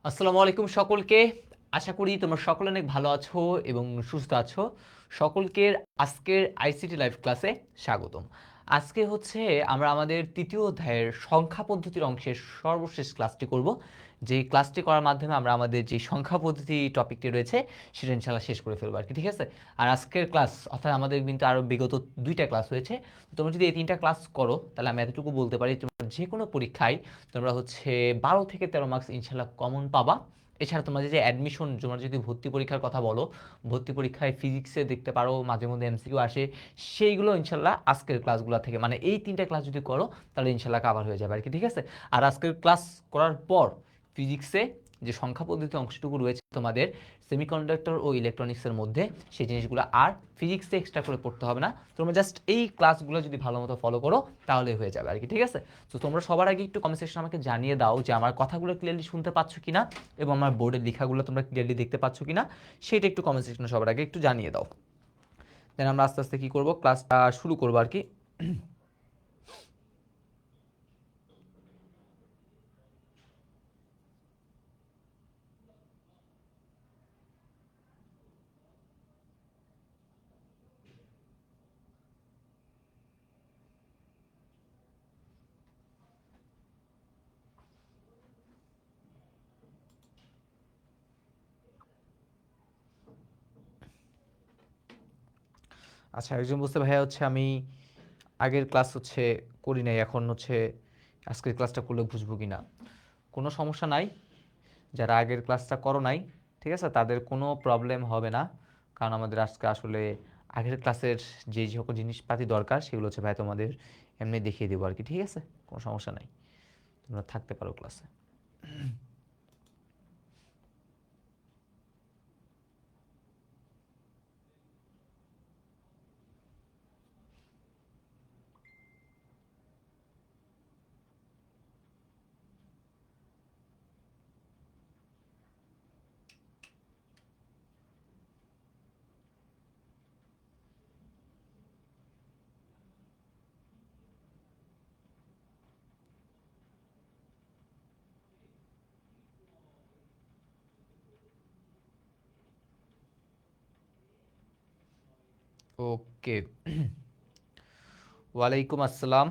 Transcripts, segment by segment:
আসসালামু আলাইকুম সকলকে। আশা করি তোমরা সকলে অনেক ভালো আছো এবং সুস্থ আছো। সকলকে আজকের আইসিটি লাইভ ক্লাসে স্বাগতম। আজকে হচ্ছে আমরা আমাদের তৃতীয় অধ্যায়ের সংখ্যা পদ্ধতির অংশের সর্বশেষ ক্লাসটি করব। যে ক্লাসটি করার মাধ্যমে আমরা আমাদের যে সংখ্যা পদ্ধতি টপিকটি রয়েছে সেটা ইনশাআল্লাহ শেষ করে ফেলবো আর কি, ঠিক আছে। আর আজকের ক্লাস অর্থাৎ আমাদের কিন্তু আরও বিগত দুইটা ক্লাস হয়েছে। তোমরা যদি এই তিনটা ক্লাস করো তাহলে আমি এতটুকু বলতে পারি তোমরা যে কোনো পরীক্ষায় তোমরা হচ্ছে 12 থেকে 13 মার্কস ইনশাল্লাহ কমন পাবা। এছাড়া তোমরা যে অ্যাডমিশন, তোমরা যদি ভর্তি পরীক্ষার কথা বলো, ভর্তি পরীক্ষায় ফিজিক্সে দেখতে পারো মাঝে মধ্যে এমসিকিউ আসে, সেইগুলো ইনশাল্লাহ আজকের ক্লাসগুলো থেকে মানে এই তিনটা ক্লাস যদি করো তাহলে ইনশাল্লাহ কাভার হয়ে যাবে আর কি, ঠিক আছে। আর আজকের ক্লাস করার পর ফিজিক্সে যে সংখ্যা পদ্ধতি অংশটুকু রয়েছে তোমাদের সেমিকন্ডাক্টর ও ইলেকট্রনিক্সের মধ্যে, সেই জিনিসগুলো আর ফিজিক্সে এক্সট্রা করে পড়তে হবে না। তোমরা জাস্ট এই ক্লাসগুলো যদি ভালো মতো ফলো করো তাহলে হয়ে যাবে আর কি, ঠিক আছে। তো তোমরা সবার আগে একটু কমেন্ট সেকশনে আমাকে জানিয়ে দাও যে আমার কথাগুলো ক্লিয়ারলি শুনতে পাচ্ছ কিনা এবং আমার বোর্ডের লেখাগুলো তোমরা ক্লিয়ারলি দেখতে পাচ্ছ কিনা, সেটা একটু কমেন্ট সেকশনে সবার আগে একটু জানিয়ে দাও। দেন আমরা আস্তে আস্তে কী করবো, ক্লাসটা শুরু করবো আর কি। আচ্ছা, একজন বুঝতে ভাইয়া হচ্ছে আমি আগের ক্লাস হচ্ছে করি নাই, এখন হচ্ছে আজকের ক্লাসটা করলে বুঝবো কি না। কোনো সমস্যা নাই, যারা আগের ক্লাসটা করো নাই, ঠিক আছে, তাদের কোনো প্রবলেম হবে না। কারণ আমাদের আজকে আসলে আগের ক্লাসের যে সকল জিনিসপাতি দরকার সেগুলো হচ্ছে ভাই তোমাদের এমনি দেখিয়ে দেবো আর কি, ঠিক আছে। কোনো সমস্যা নাই, তোমরা থাকতে পারো ক্লাসে। ওকে, ওয়ালাইকুম আসসালাম।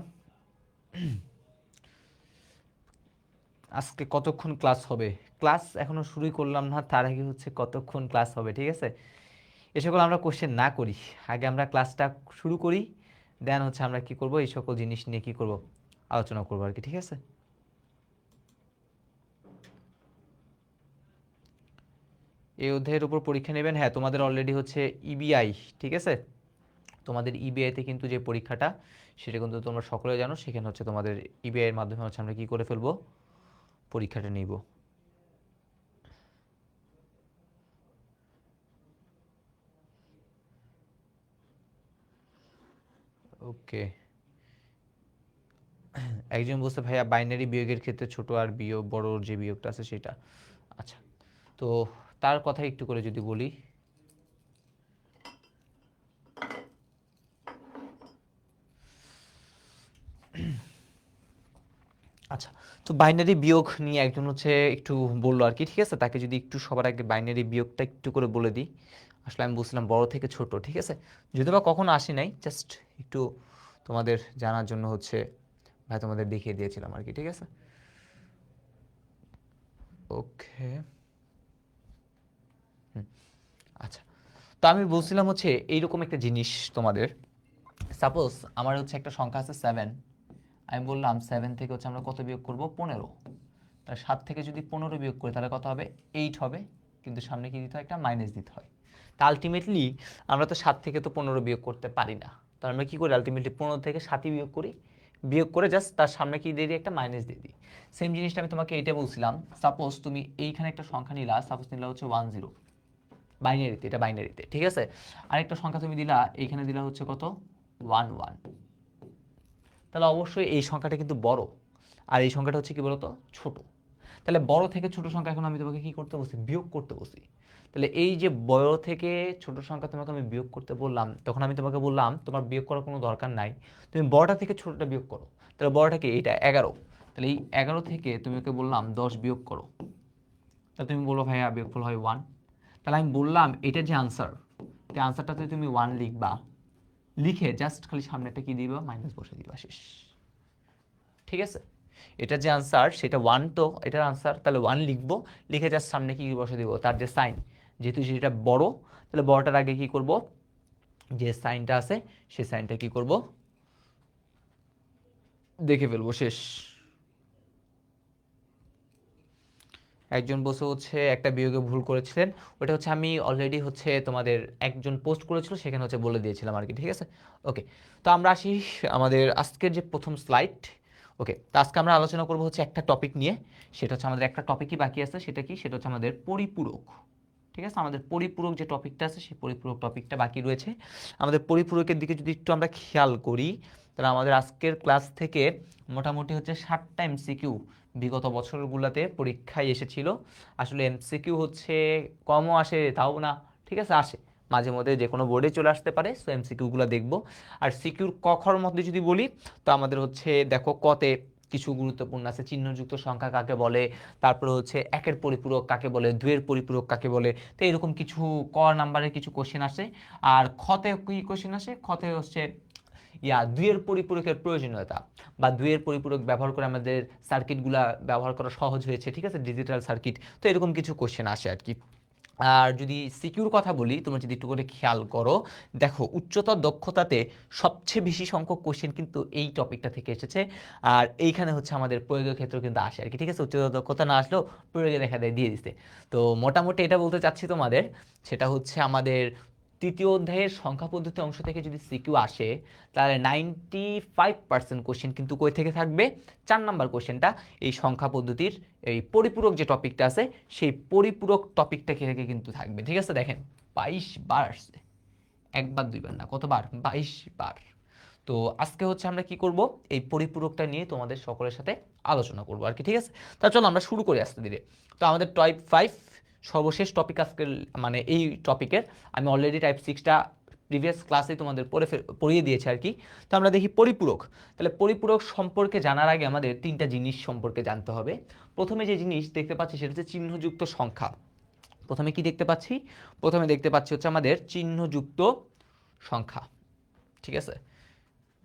আজকে কতক্ষণ ক্লাস হবে? ক্লাস এখনো শুরুই করলাম না, তার আগে হচ্ছে কতক্ষণ ক্লাস হবে, ঠিক আছে। এ সকল আমরা কোশ্চেন না করি, আগে আমরা ক্লাসটা শুরু করি, দেন হচ্ছে আমরা কি করব, এই সকল জিনিস নিয়ে কি করব, আলোচনা করবো আর কি, ঠিক আছে। এই অধ্যায়ের উপর পরীক্ষা নেবেন, হ্যাঁ তোমাদের অলরেডি হচ্ছে ইবিআই, ঠিক আছে। তোমাদের ইবিআইতে কিন্তু যে পরীক্ষাটা সেটা কিন্তু তোমরা সকলে জানো, সেখানে হচ্ছে তোমাদের ইবিআই এর মাধ্যমে হচ্ছে আমরা কি করে ফেলবো, পরীক্ষাটা নিব। ওকে, একজন বলছে ভাইয়া বাইনারি বিয়োগের ক্ষেত্রে ছোট আর বিয়োগ বড়র যে বিয়োগটা আছে সেটা। আচ্ছা, তো তার কথা একটু করে যদি বলি, আচ্ছা, তো বাইনারি বিয়োগ নিয়ে একজন হচ্ছে একটু বললো আর কি, ঠিক আছে। তাকে যদি একটু সবার আগে বাইনারি বিয়োগটা একটু করে বলে দিই। আসলে আমি বলছিলাম বড় থেকে ছোট, ঠিক আছে, যদিও বা কখনো আসি নাই, জাস্ট একটু তোমাদের জানার জন্য হচ্ছে ভাই তোমাদের দেখিয়ে দিয়েছিলাম আর কি, ঠিক আছে। ওকে, আচ্ছা, তো আমি বলছিলাম হচ্ছে এইরকম একটা জিনিস তোমাদের, সাপোজ আমার হচ্ছে একটা সংখ্যা আছে 7, আমি বললাম 7 থেকে হচ্ছে আমরা কত বিয়োগ করব, 15। তার 7 থেকে যদি 15 বিয়োগ করি তাহলে কত হবে, 8 হবে। কিন্তু সামনে কি দিতে হয়, একটা মাইনাস দিতে হয়। তা আলটিমেটলি আমরা তো 7 থেকে তো 15 বিয়োগ করতে পারি না, তো আমরা কি করি, আলটিমেটলি 15 থেকে 7ই বিয়োগ করি, বিয়োগ করে জাস্ট তার সামনে কি দিয়ে দিই, একটা মাইনাস দিয়ে দিই। সেম জিনিসটা আমি তোমাকে এইটা বলছিলাম, সাপোজ তুমি এইখানে একটা সংখ্যা নিলা, সাপোজ নিলা হচ্ছে 10, বাইনারিতে, এটা বাইনারিতে, ঠিক আছে। আরেকটা সংখ্যা তুমি দিলা, এইখানে দিলা হচ্ছে কত, 11। তাহলে অবশ্যই এই সংখ্যাটা কিন্তু বড়, আর এই সংখ্যাটা হচ্ছে কি বলতো, ছোট। তাহলে বড় থেকে ছোট সংখ্যা এখন আমি তোমাকে কি করতে বলছি, বিয়োগ করতে বলছি। তাহলে এই যে বড় থেকে ছোট সংখ্যা তোমাকে আমি বিয়োগ করতে বললাম, তখন আমি তোমাকে বললাম তোমার বিয়োগ করার কোনো দরকার নাই, তুমি বড়টা থেকে ছোটটা বিয়োগ করো। তাহলে বড়টা কি, এটা 11, তাহলে এই 11 থেকে তুমি ওকে বললাম 10 বিয়োগ করো, তা তুমি বলো ভাইয়া বিয়োগফল হয় 1। তাহলে আমি বললাম এটা যে আনসার, এই আনসারটাতে তুমি 1 লিখবা, লিখে জাস্ট খালি সামনেটা কি দিবা, মাইনাস বসে দিবা, শেষ। ঠিক আছে, এটা যে আনসার সেটা 1, তো এটার আনসার, তাহলে 1 লিখবো, লিখে জাস্ট সামনে কি বসে দিব, তার যে সাইন, যেহেতু যেটা বড়, তাহলে বড়টার আগে কি করব, যে সাইনটা আছে সেই সাইনটা কি করব, দেখে ফেলবো, শেষ। একজন বসে হচ্ছে একটা বিয়োগে ভুল করেছিলেন, ওটা হচ্ছে আমি অলরেডি হচ্ছে তোমাদের একজন পোস্ট করেছিল, সেখানে হচ্ছে বলে দিয়েছিলাম আর কি। ঠিক আছে, ওকে। তো আমরা আসি আমাদের আজকের যে প্রথম স্লাইড। ওকে, তো আজকে আমরা আলোচনা করবো হচ্ছে একটা টপিক নিয়ে, সেটা হচ্ছে আমাদের একটা টপিকই বাকি আছে, সেটা কি, সেটা হচ্ছে আমাদের পরিপূরক। ঠিক আছে, আমাদের পরিপূরক যে টপিকটা আছে সেই পরিপূরক টপিকটা বাকি রয়েছে। আমাদের পরিপূরকের দিকে যদি একটু আমরা খেয়াল করি, তাহলে আমাদের আজকের ক্লাস থেকে মোটামুটি হচ্ছে 60টা এমসিকিউ বিগত বছরগুলোতে পরীক্ষায় এসেছিল। আসলে এমসিকিউ হচ্ছে কমও আসে তাও না, ঠিক আছে, আসে মাঝে মধ্যে, যে কোনো বোর্ডে চলে আসতে পারে। সো এমসিকিউগুলো দেখবো। আর সিকিউর ক খর মধ্যে যদি বলি, তো আমাদের হচ্ছে দেখো কতে কিছু গুরুত্বপূর্ণ আছে, চিহ্নযুক্ত সংখ্যা কাকে বলে, তারপরে হচ্ছে একের পরিপূরক কাকে বলে, দুইয়ের পরিপূরক কাকে বলে, তো এরকম কিছু ক নাম্বারের কিছু কোশ্চেন আসে। আর খতে কি কোশ্চেন আসে, খতে হচ্ছে দুইয়ের পরিপূরকের প্রয়োজনীয়তা, বা দুইয়ের পরিপূরক ব্যবহার করে আমাদের সার্কিটগুলা ব্যবহার করা সহজ হয়েছে, ঠিক আছে, ডিজিটাল সার্কিট, তো এরকম কিছু কোশ্চেন আসে আর কি। আর যদি সিকিউর কথা বলি, তোমরা যদি একটু করে খেয়াল করো, দেখো উচ্চতর দক্ষতাতে সবচেয়ে বেশি সংখ্যক কোশ্চেন কিন্তু এই টপিকটা থেকে এসেছে। আর এইখানে হচ্ছে আমাদের প্রয়োগের ক্ষেত্রে কিন্তু আসে আর কি। ঠিক আছে, উচ্চতর দক্ষতা না আসলেও প্রয়োগে দেখা দেয়, দিয়ে দিতে। তো মোটামুটি এটা বলতে চাচ্ছি তোমাদের, সেটা হচ্ছে আমাদের তৃতীয় অধ্যায়ের সংখ্যা পদ্ধতি অংশ থেকে যদি সিকিউ আসে, তাহলে 95% কোশ্চেন কিন্তু কই থেকে থাকবে, 4 নাম্বার কোশ্চেনটা এই সংখ্যা পদ্ধতির এই পরিপূরক যে টপিকটা আছে সেই পরিপূরক টপিকটা থেকে কিন্তু থাকবে। ঠিক আছে, দেখেন 22 বার আসছে, একবার দুইবার না, কতবার, 22 বার। তো আজকে হচ্ছে আমরা কি করব, এই পরিপূরকটা নিয়ে তোমাদের সকলের সাথে আলোচনা করব আর কি। ঠিক আছে, তা চলো আমরা শুরু করি আস্তে ধীরে। তো আমাদের টাইপ 5 সর্বশেষ টপিক আজকের, মানে এই টপিকের আমি অলরেডি টাইপ 6টা প্রিভিয়াস ক্লাসে তোমাদের পড়িয়ে দিয়েছি আর কি। তো আমরা দেখি পরিপূরক। তাহলে পরিপূরক সম্পর্কে জানার আগে আমাদের 3টা জিনিস সম্পর্কে জানতে হবে। প্রথমে যে জিনিস দেখতে পাচ্ছি সেটা হচ্ছে চিহ্নযুক্ত সংখ্যা। প্রথমে কি দেখতে পাচ্ছি, প্রথমে দেখতে পাচ্ছি হচ্ছে আমাদের চিহ্নযুক্ত সংখ্যা। ঠিক আছে,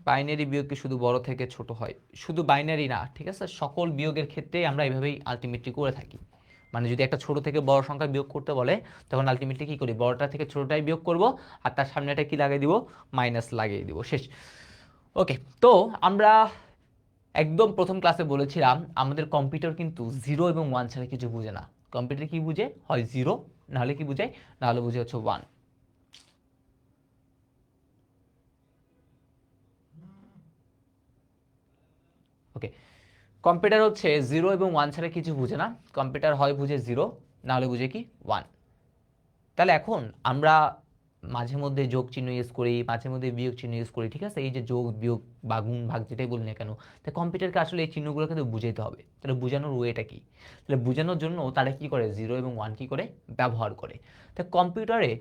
বাইনারি বিয়োগ কি শুধু বড় থেকে ছোট হয়, শুধু বাইনারি না, ঠিক আছে, সকল বিয়োগের ক্ষেত্রেই আমরা এইভাবেই আলটিমেটলি করে থাকি। মানে যদি একটা ছোট থেকে বড় সংখ্যা বিয়োগ করতে বলে, তখন আলটিমেটলি কি করি, বড়টা থেকে ছোটটাই বিয়োগ করব, আর তার সামনেটা কি লাগিয়ে দিব, মাইনাস লাগিয়ে দিব, শেষ। ওকে, তো আমরা একদম প্রথম ক্লাসে বলেছিলাম আমাদের কম্পিউটার কিন্তু 0 এবং 1 ছাড়া কিছু বুঝে না। কম্পিউটার কি বুঝে, হয় 0, নাহলে কি বুঝায়, নাহলে বুঝে হচ্ছে 1। ওকে, কম্পিউটার হচ্ছে 0 এবং 1 ছাড়া কিছু বুঝে না। কম্পিউটার হয় বুঝে 0, না হলে বুঝে কি 1। তাহলে এখন আমরা মাঝে মধ্যে যোগ চিহ্ন ইউজ করি, মাঝে মধ্যে বিয়োগ চিহ্ন ইউজ করি, ঠিক আছে, এই যে যোগ বিয়োগ বা গুণ ভাগ যেটাই বলি না কেন, তাই কম্পিউটারকে আসলে এই চিহ্নগুলো কিন্তু বুঝাইতে হবে। তাহলে বোঝানোর ওয়েটা কি, তাহলে বোঝানোর জন্য তারা কি করে, 0 এবং 1 কি করে ব্যবহার করে। তাই কম্পিউটারে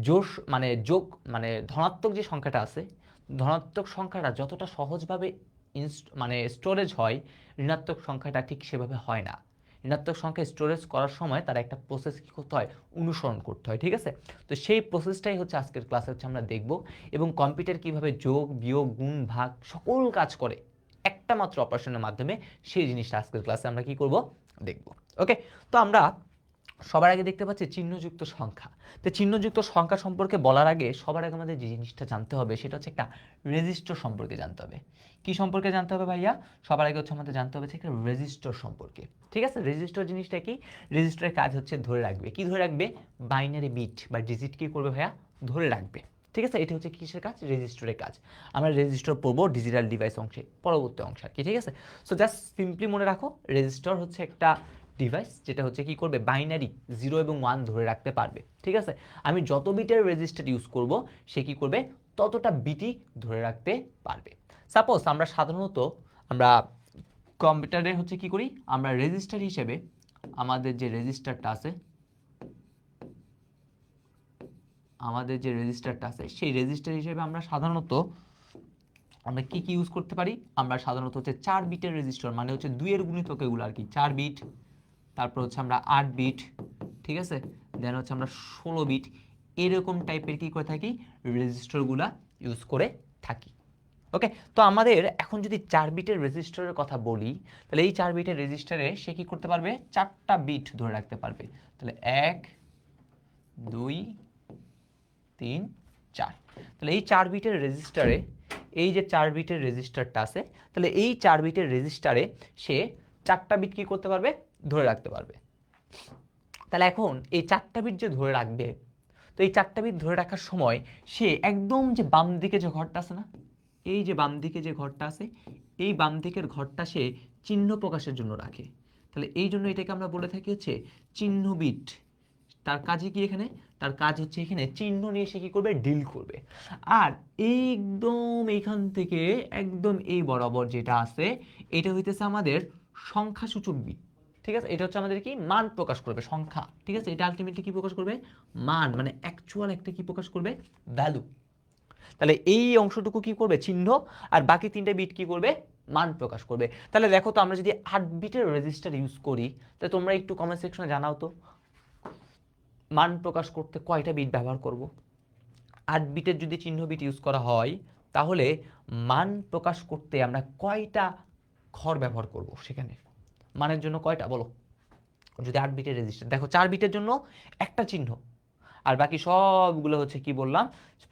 জোর মানে যোগ মানে ধনাত্মক যে সংখ্যাটা আছে, ধনাত্মক সংখ্যাটা যতটা সহজভাবে মানে স্টোরেজ হয়, ঋণাত্মক সংখ্যাটা ঠিক সেভাবে হয় না। ঋণাত্মক সংখ্যা স্টোরেজ করার সময় তার একটা প্রসেস কী করতে হয়, অনুসরণ করতে হয়। ঠিক আছে, তো সেই প্রসেসটাই হচ্ছে আজকের ক্লাসে হচ্ছে আমরা দেখব, এবং কম্পিউটার কিভাবে যোগ বিয়োগ গুণ ভাগ সকল কাজ করে একটা মাত্র অপারেশনের মাধ্যমে, সেই জিনিসটা আজকের ক্লাসে আমরা কি করব, দেখব। ওকে, তো আমরা সবার আগে দেখতে পাচ্ছি চিহ্নযুক্ত সংখ্যা। তো চিহ্নযুক্ত সংখ্যা সম্পর্কে বলার আগে সবার আগে আমাদের যে জিনিসটা জানতে হবে সেটা হচ্ছে একটা রেজিস্টার সম্পর্কে জানতে হবে। কি সম্পর্কে জানতে হবে ভাইয়া, সবার আগে হচ্ছে আমাদের জানতে হবে একটা রেজিস্টার সম্পর্কে। ঠিক আছে, রেজিস্টার জিনিসটা কি, রেজিস্টারের কাজ হচ্ছে ধরে রাখবে, কি ধরে রাখবে, বাইনারি বিট বা ডিজিট কি করবে ভাইয়া, ধরে রাখবে। ঠিক আছে, এটা হচ্ছে কিসের কাজ, রেজিস্টারের কাজ। আমরা রেজিস্টার পড়বো ডিজিটাল ডিভাইস অংশে, পরবর্তী অংশ আর কি। ঠিক আছে, সো জাস্ট সিম্পলি মনে রাখো, রেজিস্টার হচ্ছে একটা ডিভাইস যেটা হচ্ছে কি করবে, বাইনারি 0 এবং 1 ধরে রাখতে পারবে। ঠিক আছে, আমি যত বিটের রেজিস্টার ইউজ করব, সে কি করবে, ততটা বিটই ধরে রাখতে পারবে। সাপোজ আমরা সাধারণত আমরা কম্পিউটারে হচ্ছে কি করি, আমরা রেজিস্টার হিসেবে আমাদের যে রেজিস্টারটা আছে, সেই রেজিস্টার হিসেবে আমরা সাধারণত আমরা কি কি ইউজ করতে পারি, আমরা সাধারণত হচ্ছে 4 বিটের রেজিস্টার, মানে হচ্ছে 2 এর গুণিতক এগুলো আর কি, 4 বিট, তারপর হচ্ছে আমরা 8 বিট, ঠিক আছে, দেন হচ্ছে আমরা 16 বিট, এরকম টাইপের কি করে থাকি রেজিস্টারগুলা ইউজ করে থাকি। ওকে, তো আমাদের এখন যদি 4 বিটের রেজিস্টারের কথা বলি, তাহলে এই 4 বিটের রেজিস্টারে সে কি করতে পারবে, 4টা বিট ধরে রাখতে পারবে। তাহলে 1 2 3 4, তাহলে এই 4 বিটের রেজিস্টারে, এই যে 4 বিটের রেজিস্টারটা আছে, তাহলে এই 4 বিটের রেজিস্টারে সে 4টা বিট কি করতে পারবে, ধরে রাখতে পারবে। তাহলে এখন এই 4টা বিট যে ধরে রাখবে, তো এই 4টা বিট ধরে রাখার সময় সে একদম যে বাম দিকে যে ঘরটা আছে না, এই যে বাম দিকে যে ঘরটা আছে, এই বাম দিকের ঘরটা সে চিহ্ন প্রকাশের জন্য রাখে। তাহলে এই জন্য এটাকে আমরা বলে থাকি হচ্ছে চিহ্ন বিট। তার কাজে কি এখানে, তার কাজ হচ্ছে এখানে চিহ্ন নিয়ে সে কি করবে, ডিল করবে। আর একদম এইখান থেকে একদম এই বরাবর যেটা আছে, এটা হইতেছে আমাদের সংখ্যাসূচক বিট। ঠিক আছে, এটা হচ্ছে আমাদের কি মান প্রকাশ করবে, সংখ্যা। ঠিক আছে, এটা আলটিমেটলি কি প্রকাশ করবে, মান, মানে অ্যাকচুয়াল একটা কি প্রকাশ করবে, ভ্যালু। তাহলে এই অংশটুকু কি করবে, চিহ্ন, আর বাকি 3টে বিট কি করবে, মান প্রকাশ করবে। তাহলে দেখো তো আমরা যদি 8 বিটের রেজিস্টার ইউজ করি, তাহলে তোমরা একটু কমেন্ট সেকশনে জানাও তো মান প্রকাশ করতে কয়টা বিট ব্যবহার করব। 8 বিটের যদি চিহ্ন বিট ইউজ করা হয়, তাহলে মান প্রকাশ করতে আমরা কয়টা ঘর ব্যবহার করব, সেখানে মানের জন্য কয়টা বলো। যদি 8 বিটের রেজিস্টার দেখো, 4 বিটের জন্য একটা চিহ্ন, আর বাকি সবগুলো হচ্ছে কি বললাম,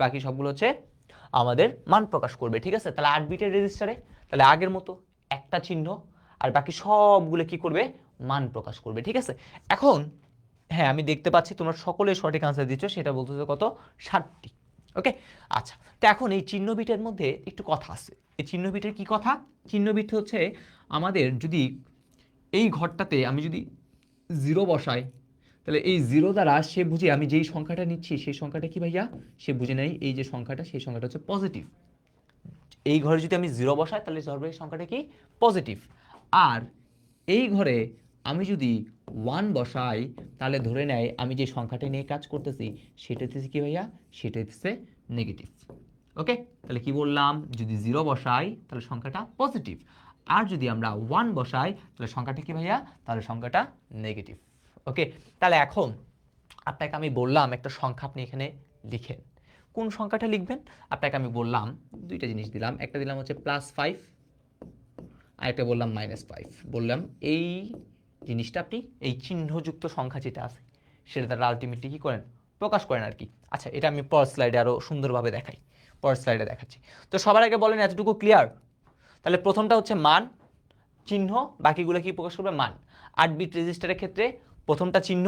বাকি সবগুলো হচ্ছে আমাদের মান প্রকাশ করবে। ঠিক আছে, তাহলে 8 বিটের রেজিস্টারে তাহলে আগের মতো একটা চিহ্ন, আর বাকি সবগুলো কি করবে, মান প্রকাশ করবে। ঠিক আছে, এখন হ্যাঁ আমি দেখতে পাচ্ছি তোমরা সকলে সঠিক আনসার দিচ্ছ, সেটা বলতেছে কত, 60টি। ওকে, আচ্ছা, তো এখন এই চিহ্ন বিটের মধ্যে একটু কথা আছে। এই চিহ্ন বিটের কি কথা, চিহ্ন বিট হচ্ছে আমাদের যদি এই ঘরটাতে আমি যদি 0 বসাই, তাহলে এই 0 দ্বারা সে বুঝে আমি যেই সংখ্যাটা নিচ্ছি সেই সংখ্যাটা কি ভাইয়া, সে বুঝে নেয় এই যে সংখ্যাটা, সেই সংখ্যাটা হচ্ছে পজিটিভ। এই ঘরে যদি আমি 0 বসাই, তাহলে ধরবে এই সংখ্যাটা কি, পজিটিভ। আর এই ঘরে আমি যদি 1 বসাই, তাহলে ধরে নেয় আমি যে সংখ্যাটা নিয়ে কাজ করতেছি সেটা হচ্ছে কি ভাইয়া, সেটা হচ্ছে নেগেটিভ। ওকে, তাহলে কি বললাম, যদি 0 বসাই তাহলে সংখ্যাটা পজিটিভ, আর যদি আমরা 1 বসাই তাহলে সংখ্যাটা কি ভাইয়া, তাহলে সংখ্যাটা নেগেটিভ। ওকে, তাহলে এখন আপনাকে আমি বললাম একটা সংখ্যা আপনি এখানে লিখেন। কোন সংখ্যাটা লিখবেন, আপনাকে আমি বললাম দুইটা জিনিস দিলাম, একটা দিলাম হচ্ছে +5, আর একটা বললাম -5। বললাম এই জিনিসটা আপনি এই চিহ্নযুক্ত সংখ্যা যেটা আছে সেটা তারা আলটিমেটলি কি করেন, প্রকাশ করেন আর কি। আচ্ছা, এটা আমি পরের স্লাইডে আরো সুন্দরভাবে দেখাই, পরের স্লাইডে দেখাচ্ছি। তো সবার আগে বলেন এতটুকু ক্লিয়ার। তাহলে প্রথমটা হচ্ছে মান, চিহ্ন, বাকিগুলো কি প্রকাশ করবে, মান। 8 বিট রেজিস্টারের ক্ষেত্রে প্রথমটা চিহ্ন,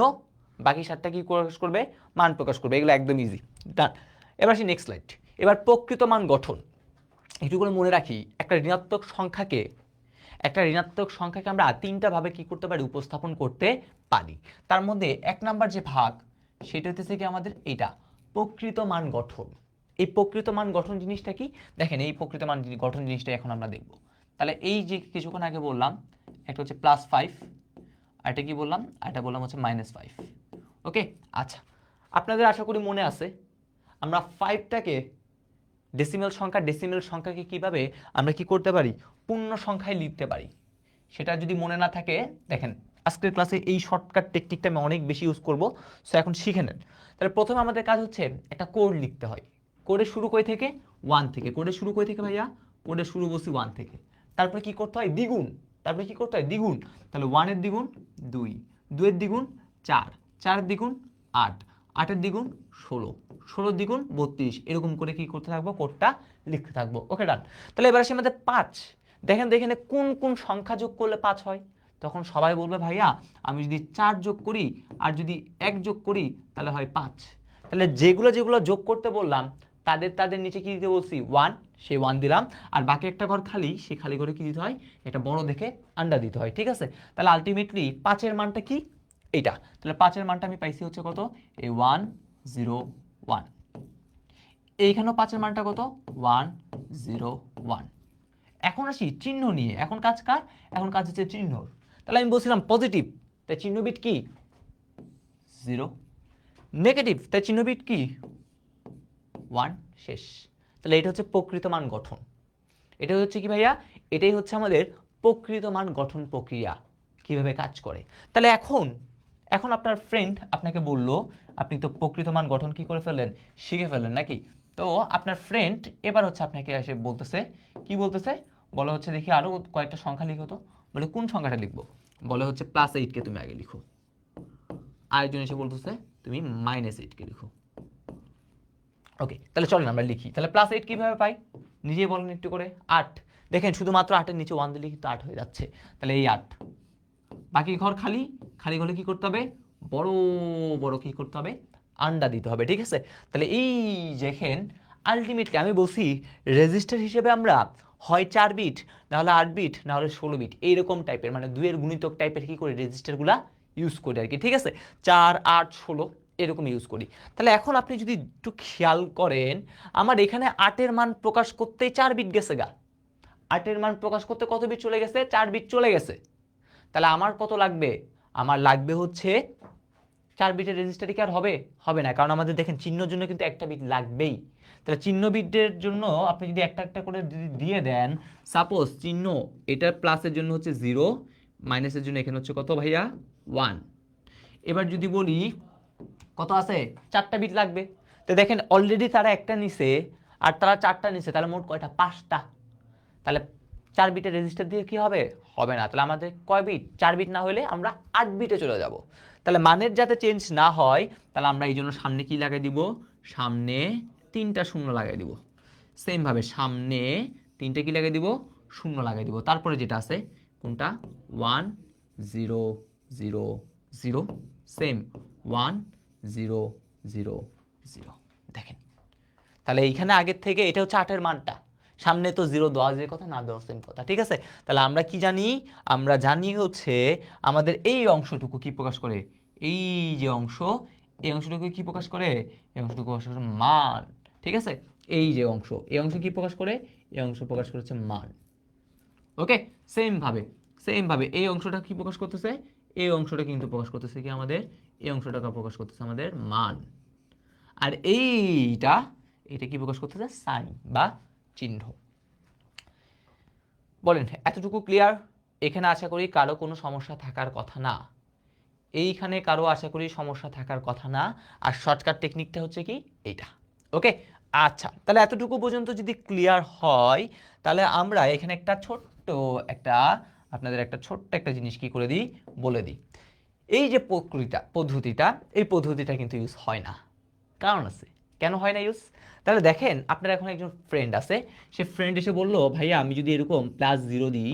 বাকি 7টা কি প্রকাশ করবে, মান প্রকাশ করবে। এগুলো একদম ইজি, ডান। এবার আসি নেক্সট স্লাইড। এবার প্রকৃত মান গঠন, একটু করে মনে রাখি একটা ঋণাত্মক সংখ্যাকে আমরা 3টা ভাবে কি করতে পারি, উপস্থাপন করতে পারি। তার মধ্যে 1 নাম্বার যে ভাগ, সেটা হচ্ছে কি আমাদের এটা প্রকৃত মান গঠন। এই প্রকৃত মান গঠন জিনিসটা কি, দেখেন এই প্রকৃত মান গঠন জিনিসটা এখন আমরা দেখব। তাহলে এই যে কিছুক্ষণ আগে বললাম, একটা হচ্ছে +5, আর এটা কি বললাম, আর এটা বললাম হচ্ছে -5। ওকে, আচ্ছা, আপনাদের আশা করি মনে আছে আমরা 5টাকে ডেসিমেল সংখ্যাকে কিভাবে আমরা কি করতে পারি, পূর্ণ সংখ্যায় লিখতে পারি। সেটা যদি মনে না থাকে, দেখেন আজকের ক্লাসে এই শর্টকাট টেকনিকটা আমি অনেক বেশি ইউজ করব, সো এখন শিখে নেন। তাহলে প্রথমে আমাদের কাজ হচ্ছে একটা কোড লিখতে হয়। কোডের শুরু কই থেকে, 1 থেকে। কোডের শুরু কই থেকে ভাইয়া, কোডের শুরু বসি 1 থেকে। তারপরে কি করতে হয়, দ্বিগুণ। তারপরে কি করতে হয়, দ্বিগুণ। তাহলে 1 এর দ্বিগুণ 2, 2 এর দ্বিগুণ 4, 4 এর দ্বিগুণ 8, 8 এর দ্বিগুণ 16, 16 দ্বিগুণ 32, এরকম করে কি করতে থাকবো, কোডটা লিখতে থাকবো। ওকে, ডান। তাহলে এবার আসি আমাদের 5। দেখেন এখানে কোন কোন সংখ্যা যোগ করলে 5 হয়, তখন সবাই বলবে ভাইয়া আমি যদি 4 যোগ করি আর যদি 1 যোগ করি তাহলে হয় 5। তাহলে যেগুলো যেগুলো যোগ করতে বললাম তাদের নিচে কি দিতে বলছি, 1, সেই 1 দিলাম। আর বাকি একটা ঘর খালি, সেই খালি ঘরে কি দিতে হয়, এটা বড় দেখে আন্ডা দিতে হয়। ঠিক আছে, তাহলে আলটিমেটলি 5-এর মানটা কি, এইটা। তাহলে 5-এর মানটা আমি পাইছি হচ্ছে কত, এই 1 0 1। এইখানেও 5-এর মানটা কত, 1 0 1। এখন আসি চিহ্ন নিয়ে, এখন কাজ কার, এখন কাজ হচ্ছে চিহ্ন। তাহলে আমি বলছিলাম পজিটিভ, তাই চিহ্ন বিট কি, 0। নেগেটিভ, তাই চিহ্ন বিট কি, 1, শেষ। তাহলে এটা হচ্ছে প্রকৃত মান গঠন। এটা হচ্ছে কি ভাইয়া, এটাই হচ্ছে আমাদের প্রকৃত মান গঠন প্রক্রিয়া, কিভাবে কাজ করে। তাহলে এখন আপনার ফ্রেন্ড আপনাকে বলল, আপনি তো প্রকৃত মান গঠন কি করে ফেললেন, শিখে ফেললেন নাকি? তো আপনার ফ্রেন্ড এবার হচ্ছে আপনাকে এসে বলতেছে, কি বলতেছে, বলে হচ্ছে দেখি আরো কয়েকটা সংখ্যা লিখো তো। বলে কোন সংখ্যাটা লিখবো? বলে হচ্ছে +8 তুমি আগে লিখো। আরেকজন এসে বলতেছে তুমি -8 লিখো। ওকে, তাহলে চলেন আমরা লিখি। তাহলে +8 কিভাবে পাই নিজেই বলেন একটু করে। 8, দেখেন শুধুমাত্র 8 এর নিচে 1 দিলে কিন্তু 8 হয়ে যাচ্ছে। তাহলে এই 8, বাকি ঘর খালি, খালি ঘরে কি করতে হবে, বড় বড় কি করতে হবে, আন্ডা দিতে হবে, ঠিক আছে? তাহলে এই দেখেন আলটিমেটলি আমি বলছি রেজিস্টার হিসেবে আমরা হয় 4 বিট, না হলে 8 বিট, না হলে 16 বিট, এইরকম টাইপের মানে দুইয়ের গুণিতক টাইপের কি করি রেজিস্টারগুলা ইউজ করি আর কি, ঠিক আছে? 4, 8, 16 এরকম ইউজ করি। তাহলে এখন আপনি যদি একটু খেয়াল করেন, আমার এখানে 8-এর মান প্রকাশ করতেই 4 বিট গেছে গা। 8-এর মান প্রকাশ করতে কত বিট চলে গেছে, 4 বিট চলে গেছে। তাহলে আমার কত লাগবে, আমার লাগবে হচ্ছে 4 বিটের রেজিস্টারে কি আর হবে, হবে না, কারণ আমাদের দেখেন চিহ্নের জন্য কিন্তু একটা বিট লাগবেই। তাহলে চিহ্ন বিটের জন্য আপনি যদি একটা একটা করে দিয়ে দেন, সাপোজ চিহ্ন এটার প্লাসের জন্য হচ্ছে 0, মাইনাসের জন্য এখানে হচ্ছে কত ভাইয়া 1। এবার যদি বলি কত আছে, 4টা বিট লাগবে। তো দেখেন অলরেডি তারা একটা নিছে আর তারা 4টা নিছে, তাহলে মোট কয়টা, 5টা। তাহলে 4 বিটের রেজিস্টার দিয়ে কি হবে, হবে না। তাহলে আমাদের কয় বিট, 4 বিট না হলে আমরা 8 বিটে চলে যাব। তাহলে মানের যাতে চেঞ্জ না হয়, তাহলে আমরা এই জন্য সামনে কি লাগাই দিব, সামনে 3টা শূন্য লাগাই দিব। সেম ভাবে সামনে 3টে কি লাগাই দিব, শূন্য লাগাই দিব। তারপরে যেটা আছে কোনটা, 1 0 0 0, সেম 1 0 0 0। দেখেন তাহলে এইখানে আগের থেকে এটা হচ্ছে 8-এর মানটা, সামনে তো 0 দেওয়া যে কথা না দেওয়া সেম কথা, ঠিক আছে? তাহলে আমরা কি জানি, আমরা জানি হচ্ছে আমাদের এই অংশটুকু কি প্রকাশ করে, এই যে অংশ, এই অংশটুকু কি প্রকাশ করে, এই অংশটুকু প্রকাশ করে মান, ঠিক আছে? এই যে অংশ, এই অংশ কি প্রকাশ করে, এই অংশ প্রকাশ করেছে মান। ওকে, সেম ভাবে এই অংশটা কি প্রকাশ করতেছে, এই অংশটা কিন্তু প্রকাশ করতেছে কি আমাদের, এই অংশটাকে প্রকাশ করতেছে আমাদের মান। আর এইটা, এটা কি প্রকাশ করতেছে, সাইন বা চিহ্ন। বলেন এতটুকু ক্লিয়ার? এখানে আশা করি কারো কোনো সমস্যা থাকার কথা না, এইখানে কারো আশা করি সমস্যা থাকার কথা না। আর শর্টকাট টেকনিকটা হচ্ছে কি এইটা। ওকে, আচ্ছা, তাহলে এতটুকু পর্যন্ত যদি ক্লিয়ার হয়, তাহলে আমরা এখানে একটা ছোট্ট একটা আপনাদের একটা ছোট্ট একটা জিনিস কি করে দিই, বলে দিই। এই যে পদ্ধতিটা, এই পদ্ধতিটা কিন্তু ইউজ হয় না, কারণ আছে। কেন হয় না ইউজ? তাহলে দেখেন আপনার এখন একজন ফ্রেন্ড আছে, সে ফ্রেন্ড এসে বললো ভাইয়া আমি যদি এরকম +0 দিই,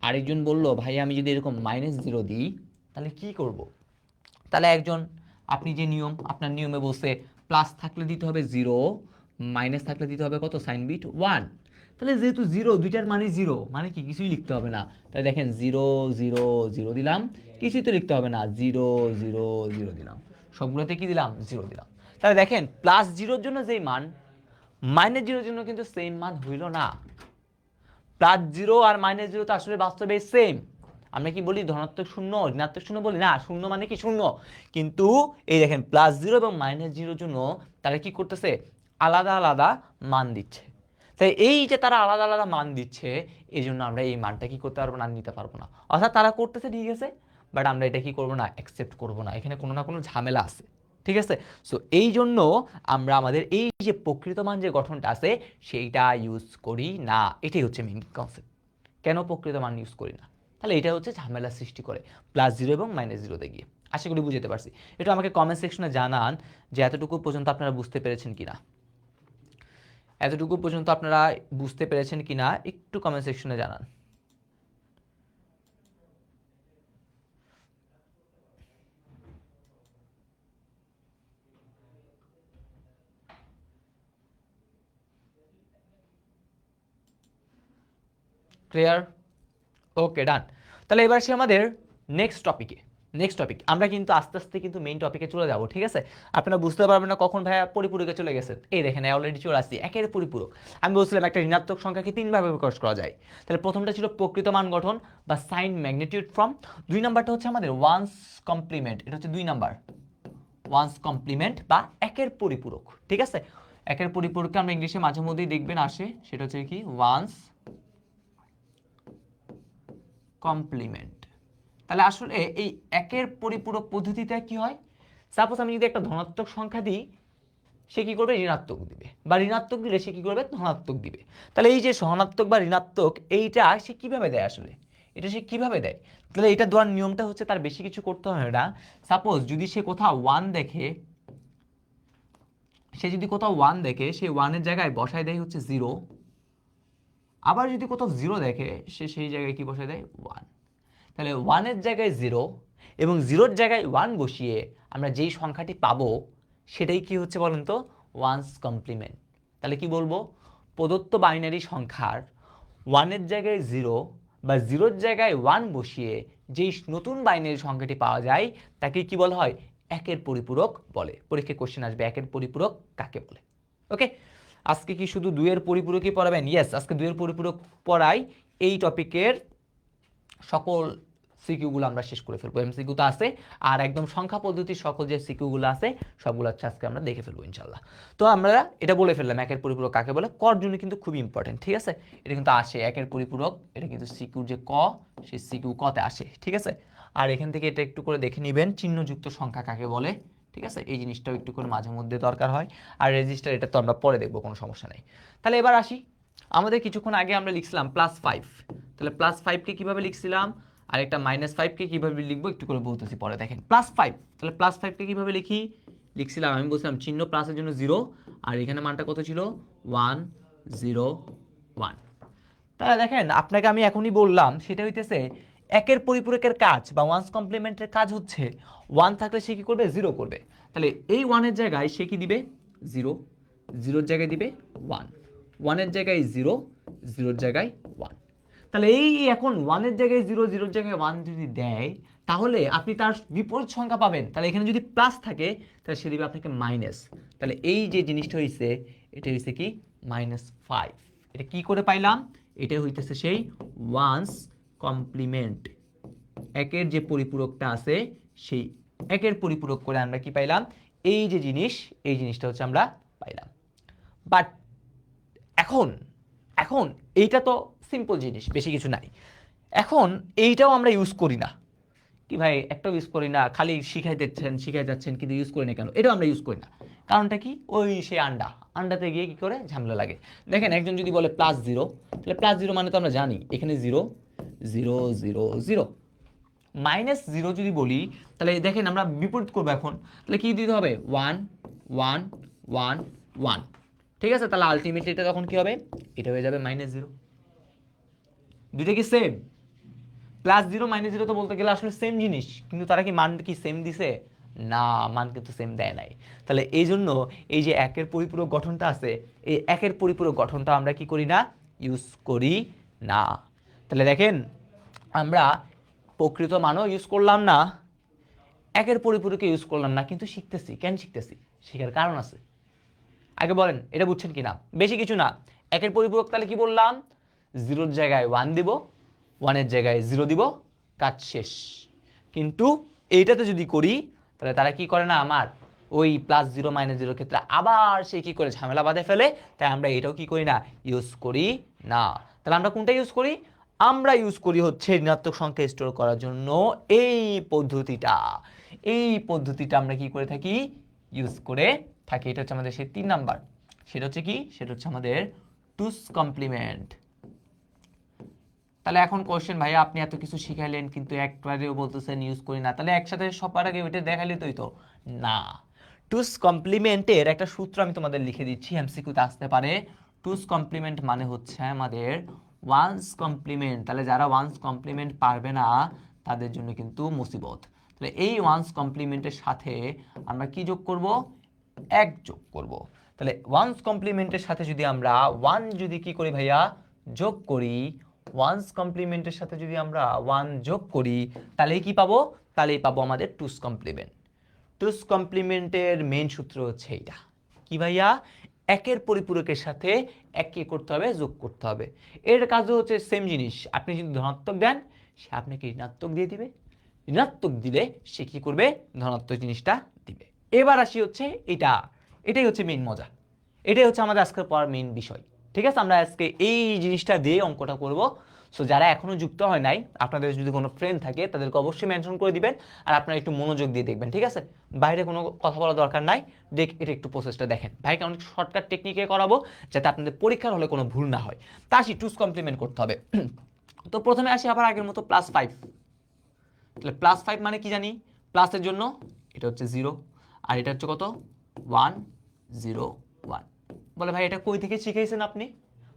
আরেকজন বলল ভাইয়া আমি যদি এরকম -0 দিই, তাহলে কি করব? তাহলে একজন, আপনি যে নিয়ম, আপনার নিয়মে বলছে প্লাস থাকলে দিতে হবে 0, মাইনাস থাকলে দিতে হবে কত, সাইন বিট 1। তাহলে যেহেতু 0, দুইটার মানে 0, মানে কি কিছুই লিখতে হবে না। তাহলে দেখেন 0 0 0 দিলাম, কিছুই তো লিখতে হবে না, 0 0 0 দিলাম, সবগুলোতে কি দিলাম, 0 দিলাম। তাহলে দেখেন +0-র জন্য যেই মান, -0-র জন্য কিন্তু সেম মান হইল না। +0 আর -0 তো আসলে বাস্তবে সেম। আমরা কি বলি ধনাত্মক শূন্য, ঋণাত্মক শূন্য বলি না, শূন্য মানে কি শূন্য। কিন্তু এই দেখেন +0 এবং -0-র জন্য তারা কি করতেছে, আলাদা আলাদা মান দিচ্ছে। তাই এই যে তারা আলাদা আলাদা মান দিচ্ছে, এই জন্য আমরা এই মানটা কি করতে পারবো না, নিতে পারবো না। অর্থাৎ তারা করতেছে ঠিক আছে, বাট আমরা এটা কি করবো না, অ্যাকসেপ্ট করবো না, এখানে কোনো না কোনো ঝামেলা আছে, ঠিক আছে? সো এই জন্য আমরা আমাদের এই যে প্রকৃত মান যে গঠনটা আছে সেইটা ইউজ করি না, এটাই হচ্ছে মেইন কনসেপ্ট। কেন প্রকৃত মান ইউজ করি না? তাহলে এটা হচ্ছে ঝামেলা সৃষ্টি করে +0 এবং -0-তে গিয়ে। আশা করি বুঝতে পারছি। এটা আমাকে কমেন্ট সেকশনে জানান যে এতটুকু পর্যন্ত আপনারা বুঝতে পেরেছেন কিনা, এতটুকু পর্যন্ত আপনারা বুঝতে পেরেছেন কিনা একটু কমেন্ট সেকশনে জানান। ক্লিয়ার? ওকে, ডান। তাহলে এবার আসি আমাদের নেক্সট টপিকে। নেক্সট টপিক আমরা কিন্তু আস্তে আস্তে কিন্তু মেইন টপিকে চলে যাব, ঠিক আছে? আপনারা বুঝতে পারবেন না কখন ভাইয়া পরিপূরকে চলে গেছেন। এই দেখেন অলরেডি চলে আসছি একের পরিপূরক। আমি বলছিলাম একটা ঋণাত্মক সংখ্যাকে 3 ভাবে প্রকাশ করা যায়। তাহলে প্রথমটা ছিল প্রকৃত মান গঠন বা সাইন ম্যাগনিটিউড ফর্ম। 2 নাম্বারটা হচ্ছে আমাদের ওয়ান্স কমপ্লিমেন্ট, এটা হচ্ছে 2 নাম্বার, ওয়ান্স কমপ্লিমেন্ট বা একের পরিপূরক, ঠিক আছে? একের পরিপূরককে আমরা ইংলিশে মাঝে মধ্যেই দেখবেন আসে, সেটা হচ্ছে কি ওয়ান্স কমপ্লিমেন্ট। তাহলে আসলে এই একের পরিপূরক পদ্ধতিতে কি হয়, সাপোজ আমি যদি একটা ধনাত্মক সংখ্যা দিই, সে কি করবে, ঋণাত্মক দিবে, বা ঋণাত্মক দিলে সে কি করবে, ধনাত্মক দিবে। তাহলে এই যে ধনাত্মক বা ঋণাত্মক, এইটা সে কিভাবে দেয় আসলে, এটা সে কিভাবে দেয়? তাহলে এটা দেওয়ার নিয়মটা হচ্ছে তার বেশি কিছু করতে হয় না। সাপোজ যদি সে কোথাও 1 দেখে, সে যদি কোথাও 1 দেখে, সে 1-এর জায়গায় বসায় দেয় হচ্ছে 0। আবার যদি কোথাও 0 দেখে, সে সেই জায়গায় কি বসায় দেয়, 1। তাহলে 1-এর জায়গায় 0 এবং 0-র জায়গায় 1 বসিয়ে আমরা যেই সংখ্যাটি পাবো সেটাই কি হচ্ছে বলেন তো, ওয়ান্স কমপ্লিমেন্ট। তাহলে কি বলবো, প্রদত্ত বাইনারি সংখ্যার 1-এর জায়গায় 0 বা 0-র জায়গায় 1 বসিয়ে যেই নতুন বাইনারি সংখ্যাটি পাওয়া যায় তাকে কি বলা হয়, একের পরিপূরক বলে। পরীক্ষায় কোশ্চেন আসবে একের পরিপূরক কাকে বলে। ওকে, আজকে কি শুধু 2-এর পরিপূরকই পড়াবেন? ইয়েস, আজকে 2-এর পরিপূরক পড়াই। এই টপিকের সকল সিকিউগুলো আমরা শেষ করে ফেলবো, এমসিকিউ তো আছে, আর একদম সংখ্যা পদ্ধতির সকল যে সিকিউগুলো আছে সবগুলো হচ্ছে আজকে আমরা দেখে ফেলবো ইনশাল্লাহ। তো আমরা এটা বলে ফেললাম একের পরিপূরক কাকে বলে, কর জন্য কিন্তু খুবই ইম্পর্টেন্ট, ঠিক আছে? এটা কিন্তু আসে একের পরিপূরক, এটা কিন্তু সিকিউ যে ক, সেই সিকিউ কতে আসে, ঠিক আছে? আর এখান থেকে এটা একটু করে দেখে নেবেন, চিহ্নযুক্ত সংখ্যা কাকে বলে, ঠিক আছে? এই জিনিসটাও একটু করে মাঝে মধ্যে দরকার হয়। আর রেজিস্টার, এটা তো আমরা পরে দেখবো, কোনো সমস্যা নেই। তাহলে এবার আসি, আমাদের কিছুক্ষণ আগে আমরা লিখছিলাম +5, তাহলে +5কে কিভাবে লিখছিলাম, আর একটা -5কে কিভাবে লিখবো একটু করে বলতেছি পরে। দেখেন +5, তাহলে +5কে কিভাবে লিখছিলাম আমি বলছিলাম চিহ্ন প্লাসের জন্য 0, আর এখানে মানটা কত ছিল, 1 0 1। তাহলে দেখেন আপনাকে আমি এখনই বললাম, সেটা হইতেছে একের পরিপূরকের কাজ বা ওয়ান্স কমপ্লিমেন্টের কাজ হচ্ছে 1 থাকলে সে কি করবে, 0 করবে। তাহলে এই 1-এর জায়গায় সে কি দিবে, 0, 0-র জায়গায় দিবে 1, 1-এর জায়গায় 0, 0-র জায়গায় 1। তাহলে এই এখন 1-এর জায়গায় 0, 0-র জায়গায় 1 যদি দেয়, তাহলে আপনি তার বিপরীত সংখ্যা পাবেন। তাহলে এখানে যদি প্লাস থাকে তাহলে সে দিবে আপনাকে মাইনাস। তাহলে এই যে জিনিসটা হয়েছে, এটা হয়েছে কি, -5। এটা কি করে পাইলাম, এটা হইতেছে সেই ওয়ান্স কমপ্লিমেন্ট, একের যে পরিপূরকটা আছে সেই একের পরিপূরক করে আমরা কি পাইলাম, এই যে জিনিস, এই জিনিসটা হচ্ছে আমরা পাইলাম। বাট এখন এখন এইটা তো সিম্পল জিনিস, বেশি কিছু নাই। এখন এইটাও আমরা ইউজ করি না, কি ভাই একটাও ইউজ করি না, খালি শিখাই যাচ্ছেন কিন্তু ইউজ করি না কেন, এটাও আমরা ইউজ করি না। কারণটা কি, ওই সে আন্ডাতে গিয়ে কি করে ঝামেলা লাগে। দেখেন একজন যদি বলে +0, তাহলে +0 মানে তো আমরা জানি এখানে 0 0 0 0। -0 যদি বলি, তাহলে দেখেন আমরা বিপরীত করবো এখন, তাহলে কি দিতে হবে, 1 1 1 1, ঠিক আছে? তাহলে আলটিমেটলি এটা তখন কি হবে, এটা হয়ে যাবে -0। দুইটা কি সেম? +0 -0 তো বলতে গেলে আসলে সেম জিনিস, কিন্তু তারা কি মান কি সেম দিছে, না, মান কিন্তু সেম দেয় নাই। তাহলে এই জন্য এই যে একের পরিপূরক গঠনটা আছে, এই একের পরিপূরক গঠনটা আমরা কি করি না, ইউজ করি না। তাহলে দেখেন আমরা প্রকৃত মানও ইউজ করলাম না, একের পরিপূরকে ইউজ করলাম না, কিন্তু শিখতেছি। কেন শিখতেছি, শেখার কারণ আছে। আগে বলেন এটা বুঝছেন কিনা, বেশি কিছু না। একের পরিপূরক তাহলে কি বললাম, 0-র জায়গায় 1 দিব, 1-এর জায়গায় 0 দিব, কাজ শেষ। কিন্তু এইটাতে যদি করি, তাহলে তারা কি করে না, আমার ওই +0 -0 ক্ষেত্রে আবার সে কি করে ঝামেলা বাঁধে ফেলে। তাই আমরা এটাও কি করি না, ইউজ করি না। তাহলে আমরা কোনটা ইউজ করি, আমরা ইউজ করি হচ্ছে ঋণাত্মক সংখ্যা স্টোর করার জন্য এই পদ্ধতিটা। এই পদ্ধতিটা আমরা কি করে থাকি, ইউজ করে থাকি। এটা হচ্ছে আমাদের সেই 3 নাম্বার, সেটা হচ্ছে কি, সেটা হচ্ছে আমাদের টুস কমপ্লিমেন্ট। তাহলে এখন কোশ্চেন, ভাই আপনি এত কিছু শিখাইলেন কিন্তু একবারেও বলতেছেন ইউজ করি না, তাহলে একসাথে সবার আগে ওইটা দেখাইলে তো না। টুস কমপ্লিমেন্টের একটা সূত্র আমি তোমাদের লিখে দিচ্ছি, এমসিকিউতে আসতে পারে। টুস কমপ্লিমেন্ট মানে হচ্ছে আমাদের ওয়ান্স কমপ্লিমেন্ট। তাহলে যারা ওয়ান্স কমপ্লিমেন্ট পারবে না তাদের জন্য কিন্তু মুসিবত। তাহলে এই ওয়ান্স কমপ্লিমেন্টের সাথে আমরা কি যোগ করব, 1 যোগ করব। তাহলে ওয়ান্স কমপ্লিমেন্টের সাথে যদি আমরা 1 যদি কি করি ভাইয়া, যোগ করি, ওয়ান্স কমপ্লিমেন্টের সাথে যদি আমরা 1 যোগ করি, তাহলে কি পাবো, তাহলেই পাবো আমাদের টুস কমপ্লিমেন্ট। টুস কমপ্লিমেন্টের মেইন সূত্র হচ্ছে এইটা, কি ভাইয়া, একের পরিপূরকের সাথে 1 কি করতে হবে, যোগ করতে হবে। এর কাজও হচ্ছে সেম জিনিস, আপনি যদি ধনাত্মক দেন সে আপনাকে ঋণাত্মক দিয়ে দিবে, ঋণাত্মক দিলে সে কি করবে, ধনাত্মক জিনিসটা দিবে। এবার আসি হচ্ছে এটাই হচ্ছে মেইন মজা, এটাই হচ্ছে আমাদের আজকের পড়ার মেইন বিষয়। ঠিক আছে, আমরা আজকে এই জিনিসটা দিয়ে অঙ্কটা করব। সো যারা এখনো যুক্ত হয় নাই, আপনাদের যদি কোনো ফ্রেন্ড থাকে তাদেরকে অবশ্যই মেনশন করে দিবেন, আর আপনারা একটু মনোযোগ দিয়ে দেখবেন, ঠিক আছে? বাইরে কোনো কথা বলা দরকার নাই, এটা একটু প্রসেসটা দেখেন। ভাইকে অনেক শর্টকাট টেকনিকে করাবো যাতে আপনাদের পরীক্ষার হলে কোনো ভুল না হয়। তা আসি, টুস কমপ্লিমেন্ট করতে হবে। তো প্রথমে আসি আবার আগের মতো +5। তাহলে +5 মানে কি জানি, প্লাসের জন্য এটা হচ্ছে 0, আর এটা হচ্ছে কত 1 0 1। বলে ভাই এটা কই থেকে শিখেছেন আপনি?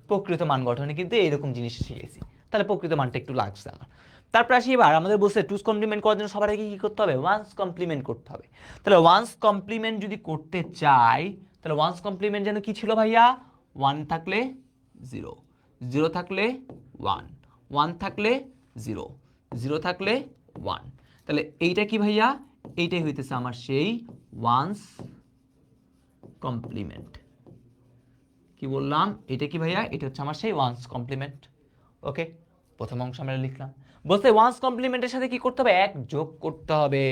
প্রকৃত মান গঠনে কিন্তু এইরকম জিনিস শিখেছি, তাহলে প্রকৃত মানটা একটু লাগছে আমার। তারপর আসি এবার আমাদের বলছে টুস কমপ্লিমেন্ট করার জন্য সবার আগে কি করতে হবে, ওয়ান্স কমপ্লিমেন্ট করতে হবে। তাহলে ওয়ান্স কমপ্লিমেন্ট যদি করতে চাই, তাহলে ওয়ান্স কমপ্লিমেন্ট যেন কি ছিল ভাইয়া, 1 থাকলে 0, 0 থাকলে 1, 1 থাকলে 0, 0 থাকলে 1। তাহলে এইটা কি ভাইয়া, এইটাই হইতেছে আমার সেই ওয়ান্স কমপ্লিমেন্ট। কি বললাম, এটা কি ভাইয়া, এটা হচ্ছে আমার সেই ওয়ান্স কমপ্লিমেন্ট। ওকে, প্রথম অংশ আমরা লিখলাম। বলতে ওয়ান্স কমপ্লিমেন্টের সাথে কি করতে হবে, 1 যোগ করতে হবে।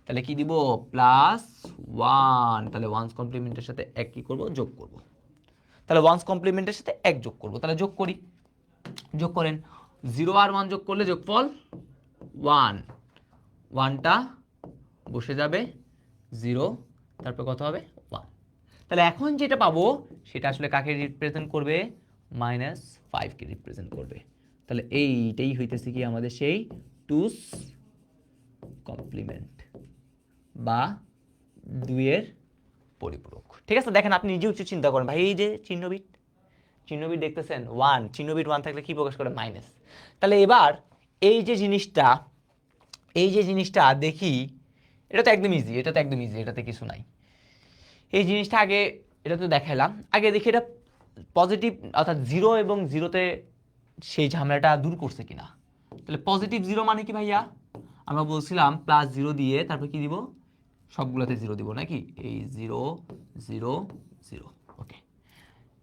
তাহলে কি দিব, +1। তাহলে ওয়ান্স কমপ্লিমেন্টের সাথে 1 কি করব, যোগ করব। তাহলে ওয়ান্স কমপ্লিমেন্টের সাথে 1 যোগ করব, তাহলে যোগ করি, যোগ করেন। 0 আর 1 যোগ করলে যোগফল 1, 1টা বসে যাবে 0, তারপর কত হবে 1। তাহলে এখন যেটা পাবো সেটা আসলে কাকে রিপ্রেজেন্ট করবে, -5কে রিপ্রেজেন্ট করবে। তাহলে এইটাই হইতেছে কি আমাদের সেই টুস কমপ্লিমেন্ট বা 2-এর পরিপূরক। ঠিক আছে, দেখেন আপনি নিজেও একটু চিন্তা করেন ভাই, এই যে চিহ্নবিট দেখতেছেন 1, চিহ্নবিট 1 থাকলে কি প্রকাশ করে, মাইনাস। তাহলে এবার এই যে জিনিসটা দেখি, এটা তো একদম ইজি, এটাতে কিছু নাই। এই জিনিসটা আগে এটা তো দেখাইলাম, আগে দেখি এটা পজিটিভ অর্থাৎ 0 এবং 0তে সেই ঝামেলাটা দূর করছে কিনা। তাহলে +0 মানে কি ভাইয়া, আমরা বলছিলাম +0 দিয়ে তারপর কি দিব, সবগুলোতে 0 দিব নাকি, এই 0 0 0। ওকে,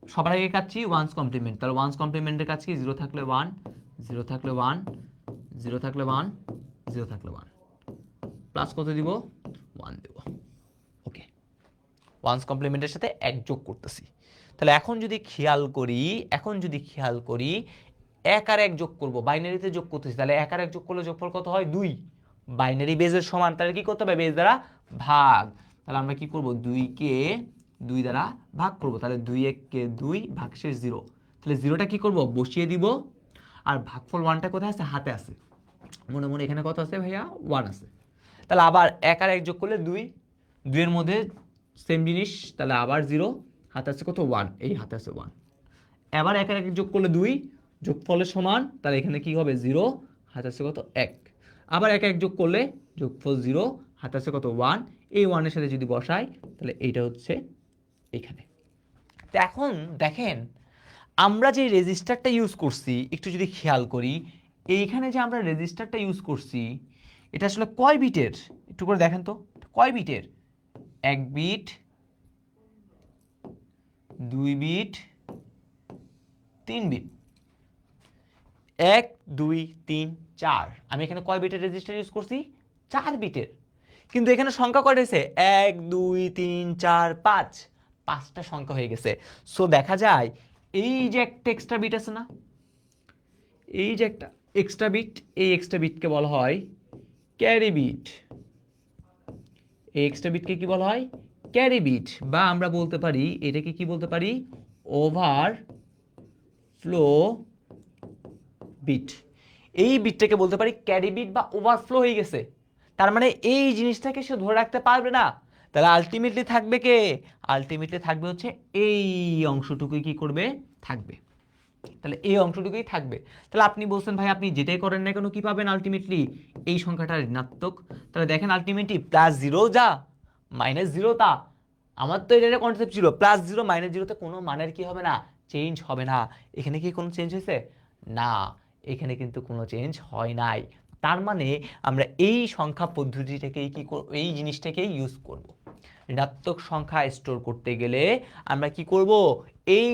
সবার আগে কাটছি ওয়ান্স কমপ্লিমেন্ট। তাহলে ওয়ান্স কমপ্লিমেন্টের কাজ কি, 0 থাকলে 1, 0 থাকলে 1, 0 থাকলে 1, 0 থাকলে 1, প্লাস কত দিব, 1 দেব। ওকে, ওয়ান্স কমপ্লিমেন্টের সাথে 1 যোগ করতেছি। তাহলে এখন যদি খেয়াল করি 1 আর 1 যোগ করব, বাইনারিতে যোগ করতেছি, তাহলে 1 আর 1 যোগ করলে যোগফল কত হয়, 2। বাইনারি বেজের সমান, তাহলে কি করতে হবে, বেজ দ্বারা ভাগ। তাহলে আমরা কি করব, 2কে 2 দ্বারা ভাগ করব। তাহলে 2 1 কে 2, ভাগশেষ 0। তাহলে 0টা কি করব, বসিয়ে দিব। আর ভাগফল 1টা কোথায় আছে, হাতে আছে। মনে মনে এখানে কত আছে ভাইয়া, 1 আছে। তাহলে আবার 1 আর 1 যোগ করলে 2, 2 এর মধ্যে সেম জিনিস, তাহলে আবার 0, হাতে আছে কত, 1, এই হাতে আছে 1। এবার 1 আর 1 যোগ করলে 2, যোগফলের সমান, তাহলে এখানে কি হবে, 0, হাতে আছে কত, 1। আবার 1 1 যোগ করলে যোগফল 0, হাতে আছে কত, 1। এই 1 এর সাথে যদি বসাই তাহলে এইটা হচ্ছে এখানে। তো এখন দেখেন আমরা যে রেজিস্টারটা ইউজ করছি একটু যদি খেয়াল করি, এইখানে যে আমরা রেজিস্টারটা ইউজ করছি এটা আসলে কয় বিটের, একটু করে দেখেন তো, কয় বিটের, 1 বিট, 2 বিট, 3 বিট, 1 2 3 4। আমি এখানে কয় বিটের রেজিস্টার ইউজ করছি, 4 বিটের। কিন্তু এখানে সংখ্যা কয়টা হয়েছে, 1 2 3 4 5, 5টা সংখ্যা হয়ে গেছে। সো দেখা যায় এই যে একটা এক্সট্রা বিট আছে না, এই যে একটা এক্সট্রা বিট, এই এক্সট্রা বিটকে বলা হয় ক্যারি বিট। এই এক্সট্রা বিটকে কি বলা হয়, ক্যারি বিট, বা আমরা বলতে পারি এটাকে কি বলতে পারি, ওভারফ্লো বিট। এই বিটটাকে বলতে পারি ক্যারি বিট বা ওভারফ্লো হয়ে গেছে। তার মানে এই জিনিসটাকে সে ধরে রাখতে পারবে না। তাহলে আলটিমেটলি থাকবে কে, আলটিমেটলি থাকবে হচ্ছে এই অংশটুকুই কি করবে, থাকবে। তাহলে এই অংশটুকুই থাকবে। তাহলে আপনি বলছেন ভাই আপনি যেটাই করেন না কেন কি পাবেন আলটিমেটলি, এই সংখ্যাটা ঋণাত্মক। তাহলে দেখেন আলটিমেটলি +0 যা -0 তা। আমার তো এটা কনসেপ্ট ছিল +0 -0তে কোনো মানের কি হবে না, চেঞ্জ হবে না। এখানে কি কোনো চেঞ্জ হয়েছে, না, এখানে কিন্তু কোনো চেঞ্জ হয় নাই। তার মানে আমরা এই সংখ্যা পদ্ধতিটাকেই এই জিনিসটাকেই ইউজ করব। ঋণাত্মক সংখ্যা স্টোর করতে গেলে আমরা কি করব, এই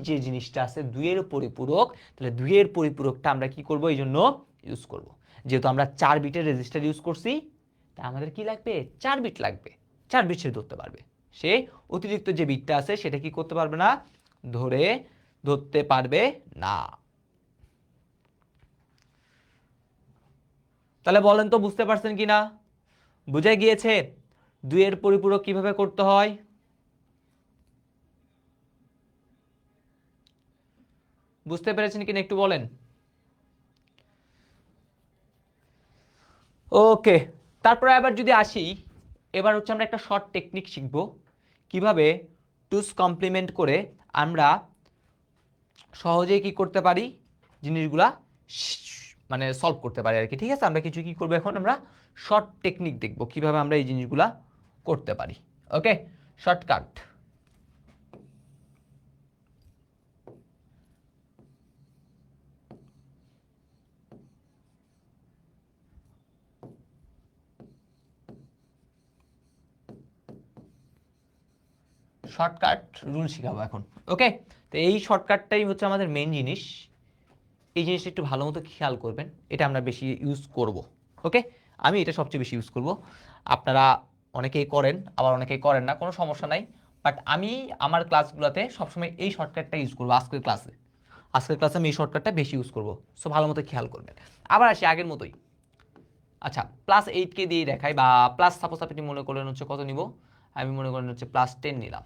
যে জিনিসটা আছে 2 এর পরিপূরক, তাহলে 2 এর পরিপূরকটা আমরা কি করব, এই জন্য ইউজ করব। যেহেতু আমরা 4 বিটের রেজিস্টার ইউজ করছি, তাই আমাদের কি লাগবে, 4 বিট লাগবে। 4 বিট সে ধরতে পারবে, সে অতিরিক্ত যে বিটটা আছে সেটা কি করতে পারবে না, ধরতে পারবে না। তাহলে বলেন তো বুঝতে পারছেন কি না? বুঝে গিয়েছে 2 এর পরিপূরক কিভাবে করতে হয়? বুঝতে পেরেছেন কিনা একটু বলেন। ওকে, তারপরে আবার যদি আসি, এবার হচ্ছে আমরা একটা শর্ট টেকনিক শিখব কিভাবে টুস কমপ্লিমেন্ট করে আমরা সহজেই কি করতে পারি, জিনিসগুলা মানে সলভ করতে পারি আর কি। ঠিক আছে, আমরা কিছু কি করবো এখন, আমরা শর্ট টেকনিক দেখব কিভাবে আমরা এই জিনিসগুলা করতে পারি। ওকে, শর্টকাট। শর্টকাট রুল শিখাবো এখন। ওকে, তো এই শর্টকাটটাই হচ্ছে আমাদের মেন জিনিস। এই জিনিসটা একটু ভালো মতো খেয়াল করবেন, এটা আমরা বেশি ইউজ করব। ওকে, আমি এটা সবচেয়ে বেশি ইউজ করব। আপনারা অনেকেই করেন, আবার অনেকেই করেন না, কোনো সমস্যা নাই। বাট আমি আমার ক্লাসগুলোতে সবসময় এই শর্টকাটটা ইউজ করবো। আজকের ক্লাসে আমি এই শর্টকাটটা বেশি ইউজ করবো। সো ভালো মতো খেয়াল করবেন। আবার আসি আগের মতোই। আচ্ছা, +8কে দিয়ে দেখাই, বা প্লাস সাপোজ আপনি মনে করলেন হচ্ছে কত নিব, আমি মনে করেন হচ্ছে +10 নিলাম।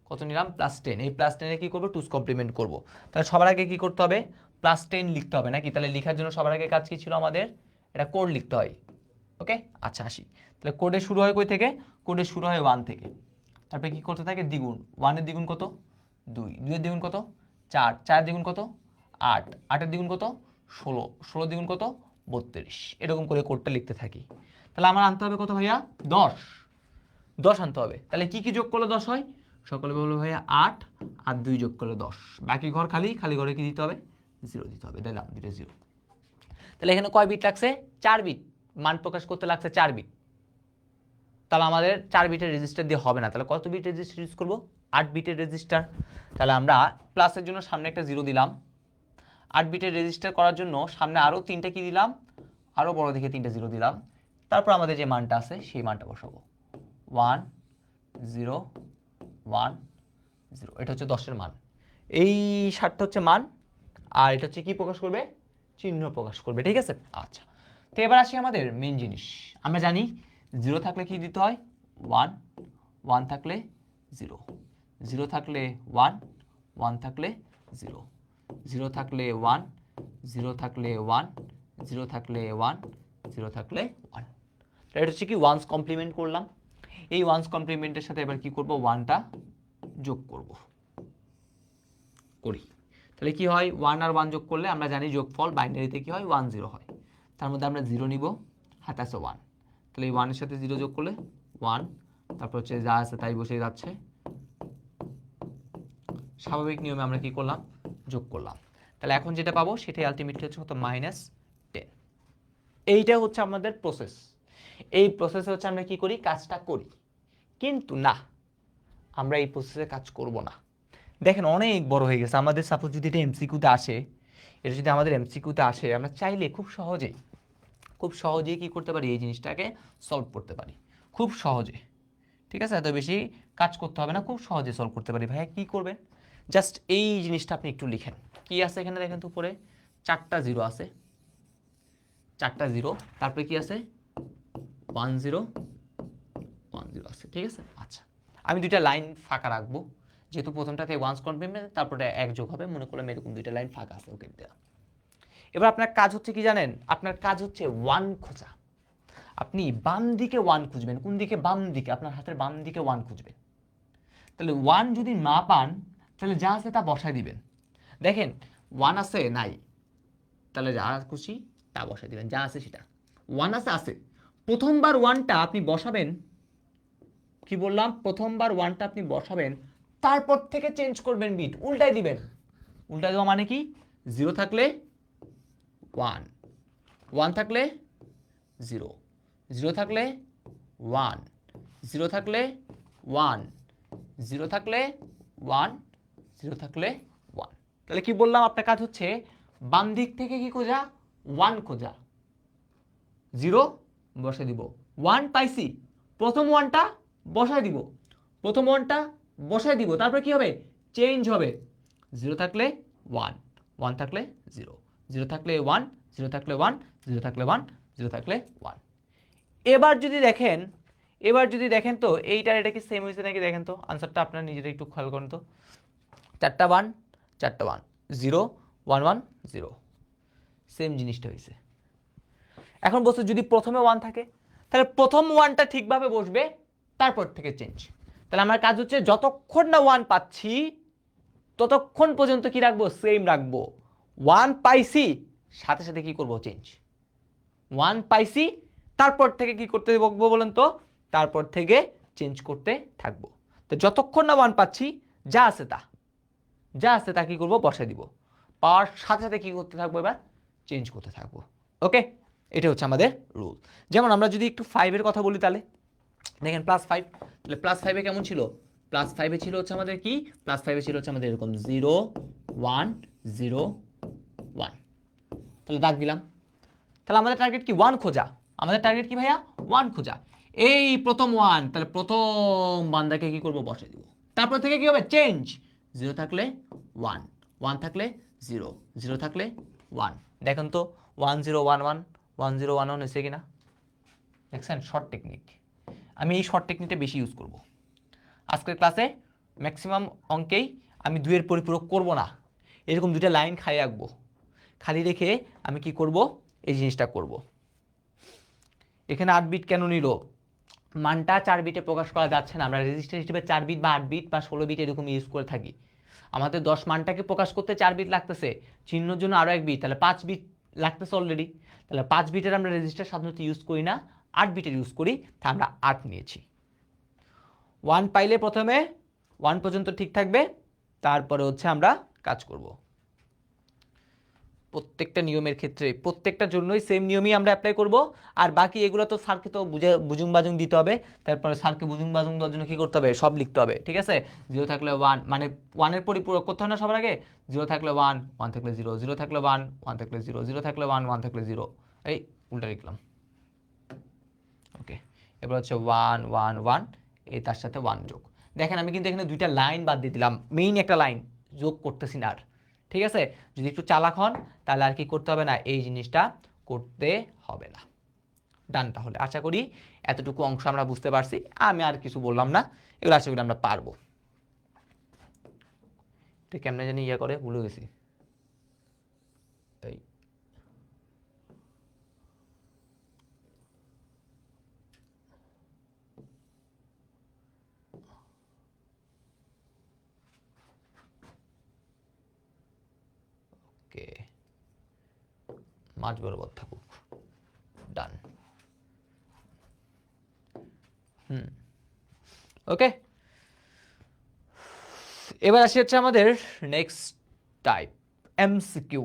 কত নিলাম? +10। এই +10 এ কি করবো? টুস কমপ্লিমেন্ট করবো। তাহলে সবার আগে কি করতে হবে? +10 লিখতে হবে নাকি? তাহলে লেখার জন্য সবার আগে কাজ কি ছিল আমাদের? এটা কোড লিখতে হয়। ওকে, আচ্ছা আসি। তাহলে কোডে শুরু হয় কই থেকে? কোডে শুরু হয় 1 থেকে। তারপরে কি করতে থাকে? দ্বিগুণ। 1 এর দ্বিগুণ কত? 2। 2 এর দ্বিগুণ কত? 4। 4 এর দ্বিগুণ কত? 8। 8 এর দ্বিগুণ কত? 16। 16 এর দ্বিগুণ কত? 32। এরকম করে কোডটা লিখতে থাকি। তাহলে আমার আনতে হবে কত ভাইয়া? 10। 10 আনতে হবে। তাহলে কি কি যোগ করলে 10 হয়? সকলে বলবো ভাইয়া 8 আর 2 যোগ করলে 10। বাকি ঘর খালি, খালি ঘরে কি দিতে হবে? 0 দিতে হবে। দিলাম, দুটো 0। তাহলে এখানে কয় বিট লাগছে? 4 বিট। মান প্রকাশ করতে লাগছে 4 বিট। তাহলে আমাদের 4 বিটের রেজিস্টার দিয়ে হবে না। তাহলে কত বিট রেজিস্টার ইউজ করবো? 8 বিটের রেজিস্টার। তাহলে আমরা প্লাসের জন্য সামনে একটা 0 দিলাম। 8 বিটের রেজিস্টার করার জন্য সামনে আরও 3টা কি দিলাম? আরও বড় দেখে 3টা 0 দিলাম। তারপর আমাদের যে মানটা আছে সেই মানটা বসাবো। 1 0 1 0। এটা হচ্ছে 10-এর মান। এই 7টা হচ্ছে মান, আর এটা হচ্ছে কি প্রকাশ করবে? চিহ্ন প্রকাশ করবে। ঠিক আছে, আচ্ছা। তো এবার আসি আমাদের মেন জিনিস। আমরা জানি 0 থাকলে কি দিতে হয়? 1। 1 থাকলে 0। 0 থাকলে 1। 1 থাকলে 0। 0 থাকলে 1। 0 থাকলে 1। 0 থাকলে 1। 0 থাকলে 1। এটা হচ্ছে কি ওয়ান্স কমপ্লিমেন্ট করলাম। এই ওয়ান্স কমপ্লিমেন্টের সাথে এবার কি করব? 1টা যোগ করব। করি। তাহলে কি হয়? 1 আর 1 যোগ করলে আমরা জানি যোগফল বাইনারিতে কি হয়? 1 0 হয়। তার মধ্যে আমরা 0 নিব, হাতে আছে 1। তাহলে এই 1 এর সাথে 0 যোগ করলে 1। তারপর হচ্ছে যা আছে তাই বসে যাচ্ছে। স্বাভাবিক নিয়মে আমরা কি করলাম? যোগ করলাম। তাহলে এখন যেটা পাবো সেটাই আলটিমেটলি হচ্ছে কত? -10। এইটা হচ্ছে আমাদের প্রসেস। এই প্রসেসে হচ্ছে আমরা কি করি? কাজটা করি। কিন্তু না, আমরা এই প্রসেসে কাজ করব না। দেখেন অনেক বড় হয়ে গেছে আমাদের। সাপোজ যদি এটা এমসিকিউতে আসে, এটা যদি আমাদের এমসিকিউতে আসে, আমরা চাইলে খুব সহজেই কি করতে পারি? এই জিনিসটাকে সলভ করতে পারি খুব সহজে। ঠিক আছে, এত বেশি কাজ করতে হবে না, খুব সহজে সলভ করতে পারি। ভাইয়া কি করবেন? জাস্ট এই জিনিসটা আপনি একটু লিখেন। কি আছে এখানে দেখেন তো, উপরে 4টা 0 আছে। 4টা 0, তারপরে কি আছে? 1 0 1 0 আছে। ঠিক আছে, আচ্ছা। আমি 2টা লাইন ফাঁকা রাখবো, যেহেতু প্রথমটাতে ওয়ান্স কমপ্লিমেন্ট, তারপরে 1 যোগ হবে। মনে করলাম এরকম 2টা লাইন ফাঁকা আছে, ওকে দেওয়া। এবার আপনার কাজ হচ্ছে কি জানেন? আপনার কাজ হচ্ছে 1 খোঁজা। আপনি বাম দিকে 1 খুঁজবেন। কোন দিকে? বাম দিকে। আপনার হাতের বাম দিকে 1 খুঁজবেন। তাহলে 1 যদি না পান, তাহলে যা আছে তা বসায় দিবেন। দেখেন 1 আছে নাই, তাহলে যা খুশি তা বসায় দিবেন, যা আছে সেটা। 1 আছে। প্রথমবার 1টা আপনি বসাবেন। কি বললাম? প্রথমবার 1টা আপনি বসাবেন, তারপর থেকে চেঞ্জ করবেন বিট, উল্টাই দিবেন। উল্টাই দেওয়া মানে কি? 0 থাকলে 1, 1 থাকলে 0, 0 থাকলে 1, 0 থাকলে 1, 0 থাকলে 1, 0 থাকলে 1। তাহলে কি বললাম? আপনার কাজ হচ্ছে বাম দিক থেকে কি খোঁজা? 1 খোঁজা। 0 বসাই দিব। 1 পাইছি, প্রথম 1টা বসাই দিব। প্রথম 1টা বসাই দিব, তারপরে কি হবে? চেঞ্জ হবে। 0 থাকলে 1, 1 থাকলে 0, 0 থাকলে 1, 0 থাকলে 1, 0 থাকলে 1, 0 থাকলে 1। এবার যদি দেখেন তো এইটার এটা কি সেম হয়েছে নাকি দেখেন তো, আনসারটা আপনারা নিজেরা একটু খেয়াল করেন তো। 4টা 1, 4টা 1, 0 1 1 0, সেম জিনিসটা হয়েছে। এখন বলছে যদি প্রথমে 1 থাকে তাহলে প্রথম 1টা ঠিকভাবে বসবে, তারপর থেকে চেঞ্জ। তাহলে আমার কাজ হচ্ছে যতক্ষণ না 1 পাচ্ছি ততক্ষণ পর্যন্ত কি রাখবো, সেম রাখবো। 1 পাইছি সাথে সাথে কি করব, চেঞ্জ। 1 পাইছি তারপর থেকে কি করতে বলবো বলেন তো, তারপর থেকে চেঞ্জ করতে থাকবো। তো যতক্ষণ না 1 পাচ্ছি যা আছে তা কি করব, বসাই দিব। পাওয়ার সাথে সাথে কি করতে থাকবো, এবার চেঞ্জ করতে থাকবো। ওকে, এটা হচ্ছে আমাদের রুল। যেমন আমরা যদি একটু 5-এর কথা বলি তাহলে দেখেন +5, তাহলে +5-এ কেমন ছিল, +5-এ ছিল হচ্ছে আমাদের কি, +5-এ ছিল হচ্ছে আমাদের এরকম 0 1 0 1। তাহলে দাগ দিলাম। তাহলে আমাদের টার্গেট কি, 1 খোঁজা। আমাদের টার্গেট কি ভাইয়া, 1 খোঁজা। এই প্রথম 1, তাহলে প্রথম বান্দাকে কি করব, বসে দিব। তারপর থেকে কি হবে, চেঞ্জ। 0 থাকলে 1, 1 থাকলে 0, 0 থাকলে 1। দেখেন তো 1 0 1 1, 1 0 1 1 হয়েছে কিনা, দেখছেন। শর্ট টেকনিক, আমি এই শর্ট টেকনিকটা বেশি ইউজ করব আজকের ক্লাসে। ম্যাক্সিমাম অঙ্কেই আমি 2-এর পরিপূরক করব না, এরকম 2টা লাইন খালি রাখবো, খালি রেখে আমি কি করব, এই জিনিসটা করব। এখানে 8 বিট কেন নিল, মানটা 4 বিটে প্রকাশ করা যাচ্ছে না, আমরা রেজিস্টার হিসেবে 4 বিট বা 8 বিট বা 16 বিট এরকম ইউজ করে থাকি। আমাদের 10 মানটাকে প্রকাশ করতে 4 বিট লাগতেছে, চিহ্নর জন্য আরও 1 বিট, তাহলে 5 বিট লাগতেছে অলরেডি। তাহলে 5 বিটের আমরা রেজিস্টার সাধারণত ইউজ করি না, 8 বিটের ইউজ করি, তা আমরা 8 নিয়েছি। 1 পাইলে প্রথমে 1 পর্যন্ত ঠিক থাকবে, তারপরে হচ্ছে আমরা কাজ করব। প্রত্যেকটা নিয়মের ক্ষেত্রে প্রত্যেকটার জন্যই সেম নিয়মই আমরা অ্যাপ্লাই করব। আর বাকি এগুলো তো স্যারকে তো বুঝুং বাজুং দিতে হবে, তারপরে স্যারকে বুঝুং বাজুং দেওয়ার জন্য কী করতে হবে, সব লিখতে হবে, ঠিক আছে। 0 থাকলে 1, মানে 1-এর পরিপূরক করতে হয় না সবার আগে। 0 থাকলে 1, 1 থাকলে 0, 0 থাকলে 1, 1 থাকলে 0, 0 থাকলে 1, 1 থাকলে 0। এই উল্টা লিখলাম। ওকে, এবার হচ্ছে 1 1 1, এই তার সাথে 1 যোগ। দেখেন আমি কিন্তু এখানে 2টা লাইন বাদ দিয়ে দিলাম, মেইন একটা লাইন যোগ করতেছি না আর, ঠিক আছে। যদি একটু চালাক হন তাহলে আর কি করতে হবে না, এই জিনিসটা করতে হবে না। ডান, তাহলে আশা করি এতটুকু অংশ আমরা বুঝতে পারছি, আমি আর কিছু বললাম না, এগুলো আশা করি আমরা পারবো। এটা কেমনে জানি করে ভুলে গেছি। এই ওকে, মাঝ বরাবর থাকুক, ডান। ওকে, এবার আসি হচ্ছে আমাদের নেক্সট টাইপ, এমসিকিউ।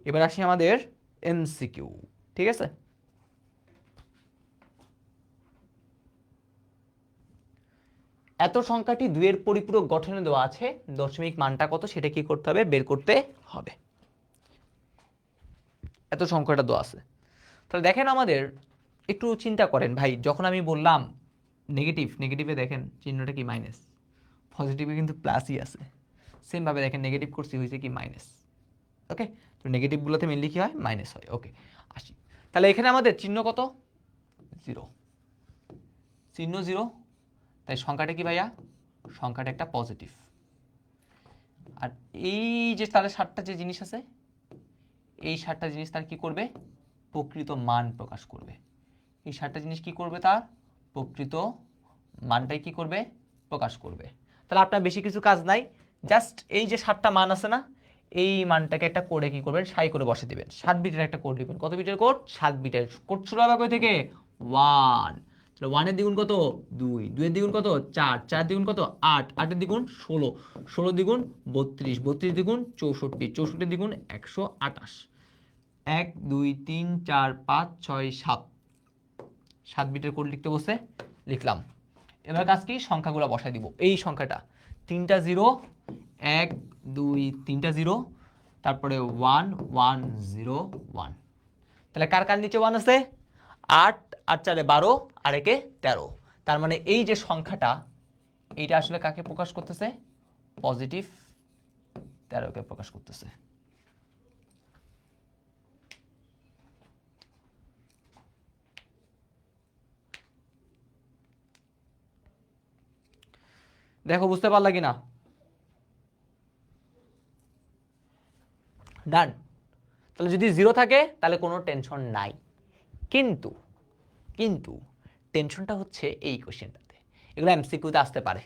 এবার আসি আমাদের এমসিকিউ, ঠিক আছে। এত সংখ্যাটি 2-এর পরিপূরক গঠনে দেওয়া আছে, দশমিক মানটা কত সেটা কি করতে হবে, বের করতে হবে। এত সংখ্যাটা দেওয়া আছে, তাহলে দেখেন আমাদের একটু চিন্তা করেন ভাই, যখন আমি বললাম নেগেটিভে দেখেন চিহ্নটা কি মাইনাস, পজিটিভে কিন্তু প্লাসই আছে। সেমভাবে দেখেন নেগেটিভ করছি, হয়েছে কি মাইনাস। ওকে, তো নেগেটিভগুলোতে মেনলি কি হয়, মাইনাস হয়। ওকে, আসি তাহলে এখানে আমাদের চিহ্ন কত, 0, চিহ্ন 0, তাই সংখ্যাটা কি ভাইয়া, সংখ্যাটা একটা পজিটিভ। আর এই যে তাহলে 7টা যে জিনিস আছে, এই 7টা জিনিস তার কি করবে, প্রকৃত মান প্রকাশ করবে। এই 7টা জিনিস কি করবে, তার প্রকৃত মানটাই কি করবে, প্রকাশ করবে। তাহলে আপনার বেশি কিছু কাজ নাই, জাস্ট এই যে 7টা মান আছে না, এই মানটাকে একটা কোডে কি করবেন, সাই করে বসে দিবেন। 7 বিটের একটা কোড দিবেন, কত বিটের কোড, 7 বিটের কোড। শুরু হবে কই থেকে, 1, তাহলে 1 এর দ্বিগুণ কত, 2, 2 এর দ্বিগুণ কত, 4, 4 এর দ্বিগুণ কত, 8, 8 এর দ্বিগুণ 16, 16 দ্বিগুণ 32, 32 দ্বিগুণ 64, 64 দ্বিগুণ 128। 1 2 3 4 5 6 7, 7 বিটের কোড লিখতে বসে লিখলাম। এবার কাজ কি, সংখ্যাগুলো বসাই দিব। এই সংখ্যাটা 3টা 0, 1 2 3টা 0, তারপরে 1 1 0 1। তাহলে কার কার নিচে 1 আছে, 8 8 4 12, আর একে 13। তার মানে এই যে সংখ্যাটা, এইটা আসলে কাকে প্রকাশ করতেছে, +13কে প্রকাশ করতেছে। দেখো বুঝতে পারলা কিনা? ডান। তাহলে যদি 0 থাকে তাহলে কোনো টেনশন নাই, কিন্তু কিন্তু টেনশনটা হচ্ছে এই কোশ্চেনটাতে। এগুলো এমসিকিউতে আসতে পারে,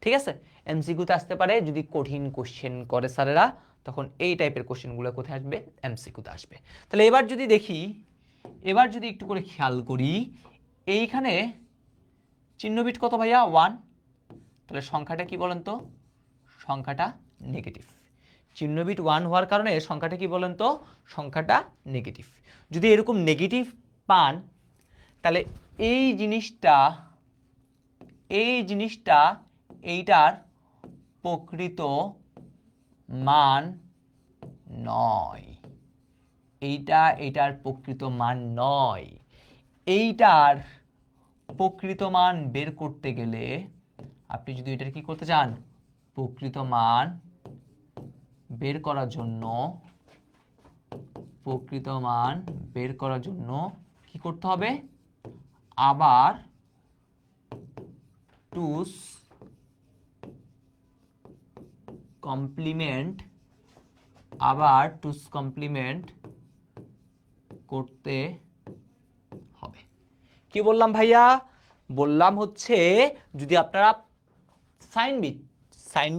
ঠিক আছে? এমসিকিউতে আসতে পারে, যদি কঠিন কোশ্চেন করে স্যারেরা তখন এই টাইপের কোশ্চেনগুলো কোথায় আসবে? এমসিকিউতে আসবে। তাহলে এবার যদি দেখি, এবার যদি একটু করে খেয়াল করি, এইখানে চিহ্নবিট কত ভাইয়া? 1। তাহলে সংখ্যাটা কি বলেন তো? সংখ্যাটা নেগেটিভ। চিহ্নবিট 1 হওয়ার কারণে সংখ্যাটা কি বলেন তো? সংখ্যাটা নেগেটিভ। যদি এরকম নেগেটিভ পান তাহলে এই জিনিসটা এইটার প্রকৃত মান নয়, এইটার প্রকৃত মান নয়। এইটার প্রকৃত মান বের করতে গেলে আপনি যদি এটার কি করতে চান, প্রকৃত মান বের করার জন্য কি করতে হবে? আবার টুস কমপ্লিমেন্ট করতে হবে। কি বললাম ভাইয়া? বললাম হচ্ছে যদি আপনারা সাইন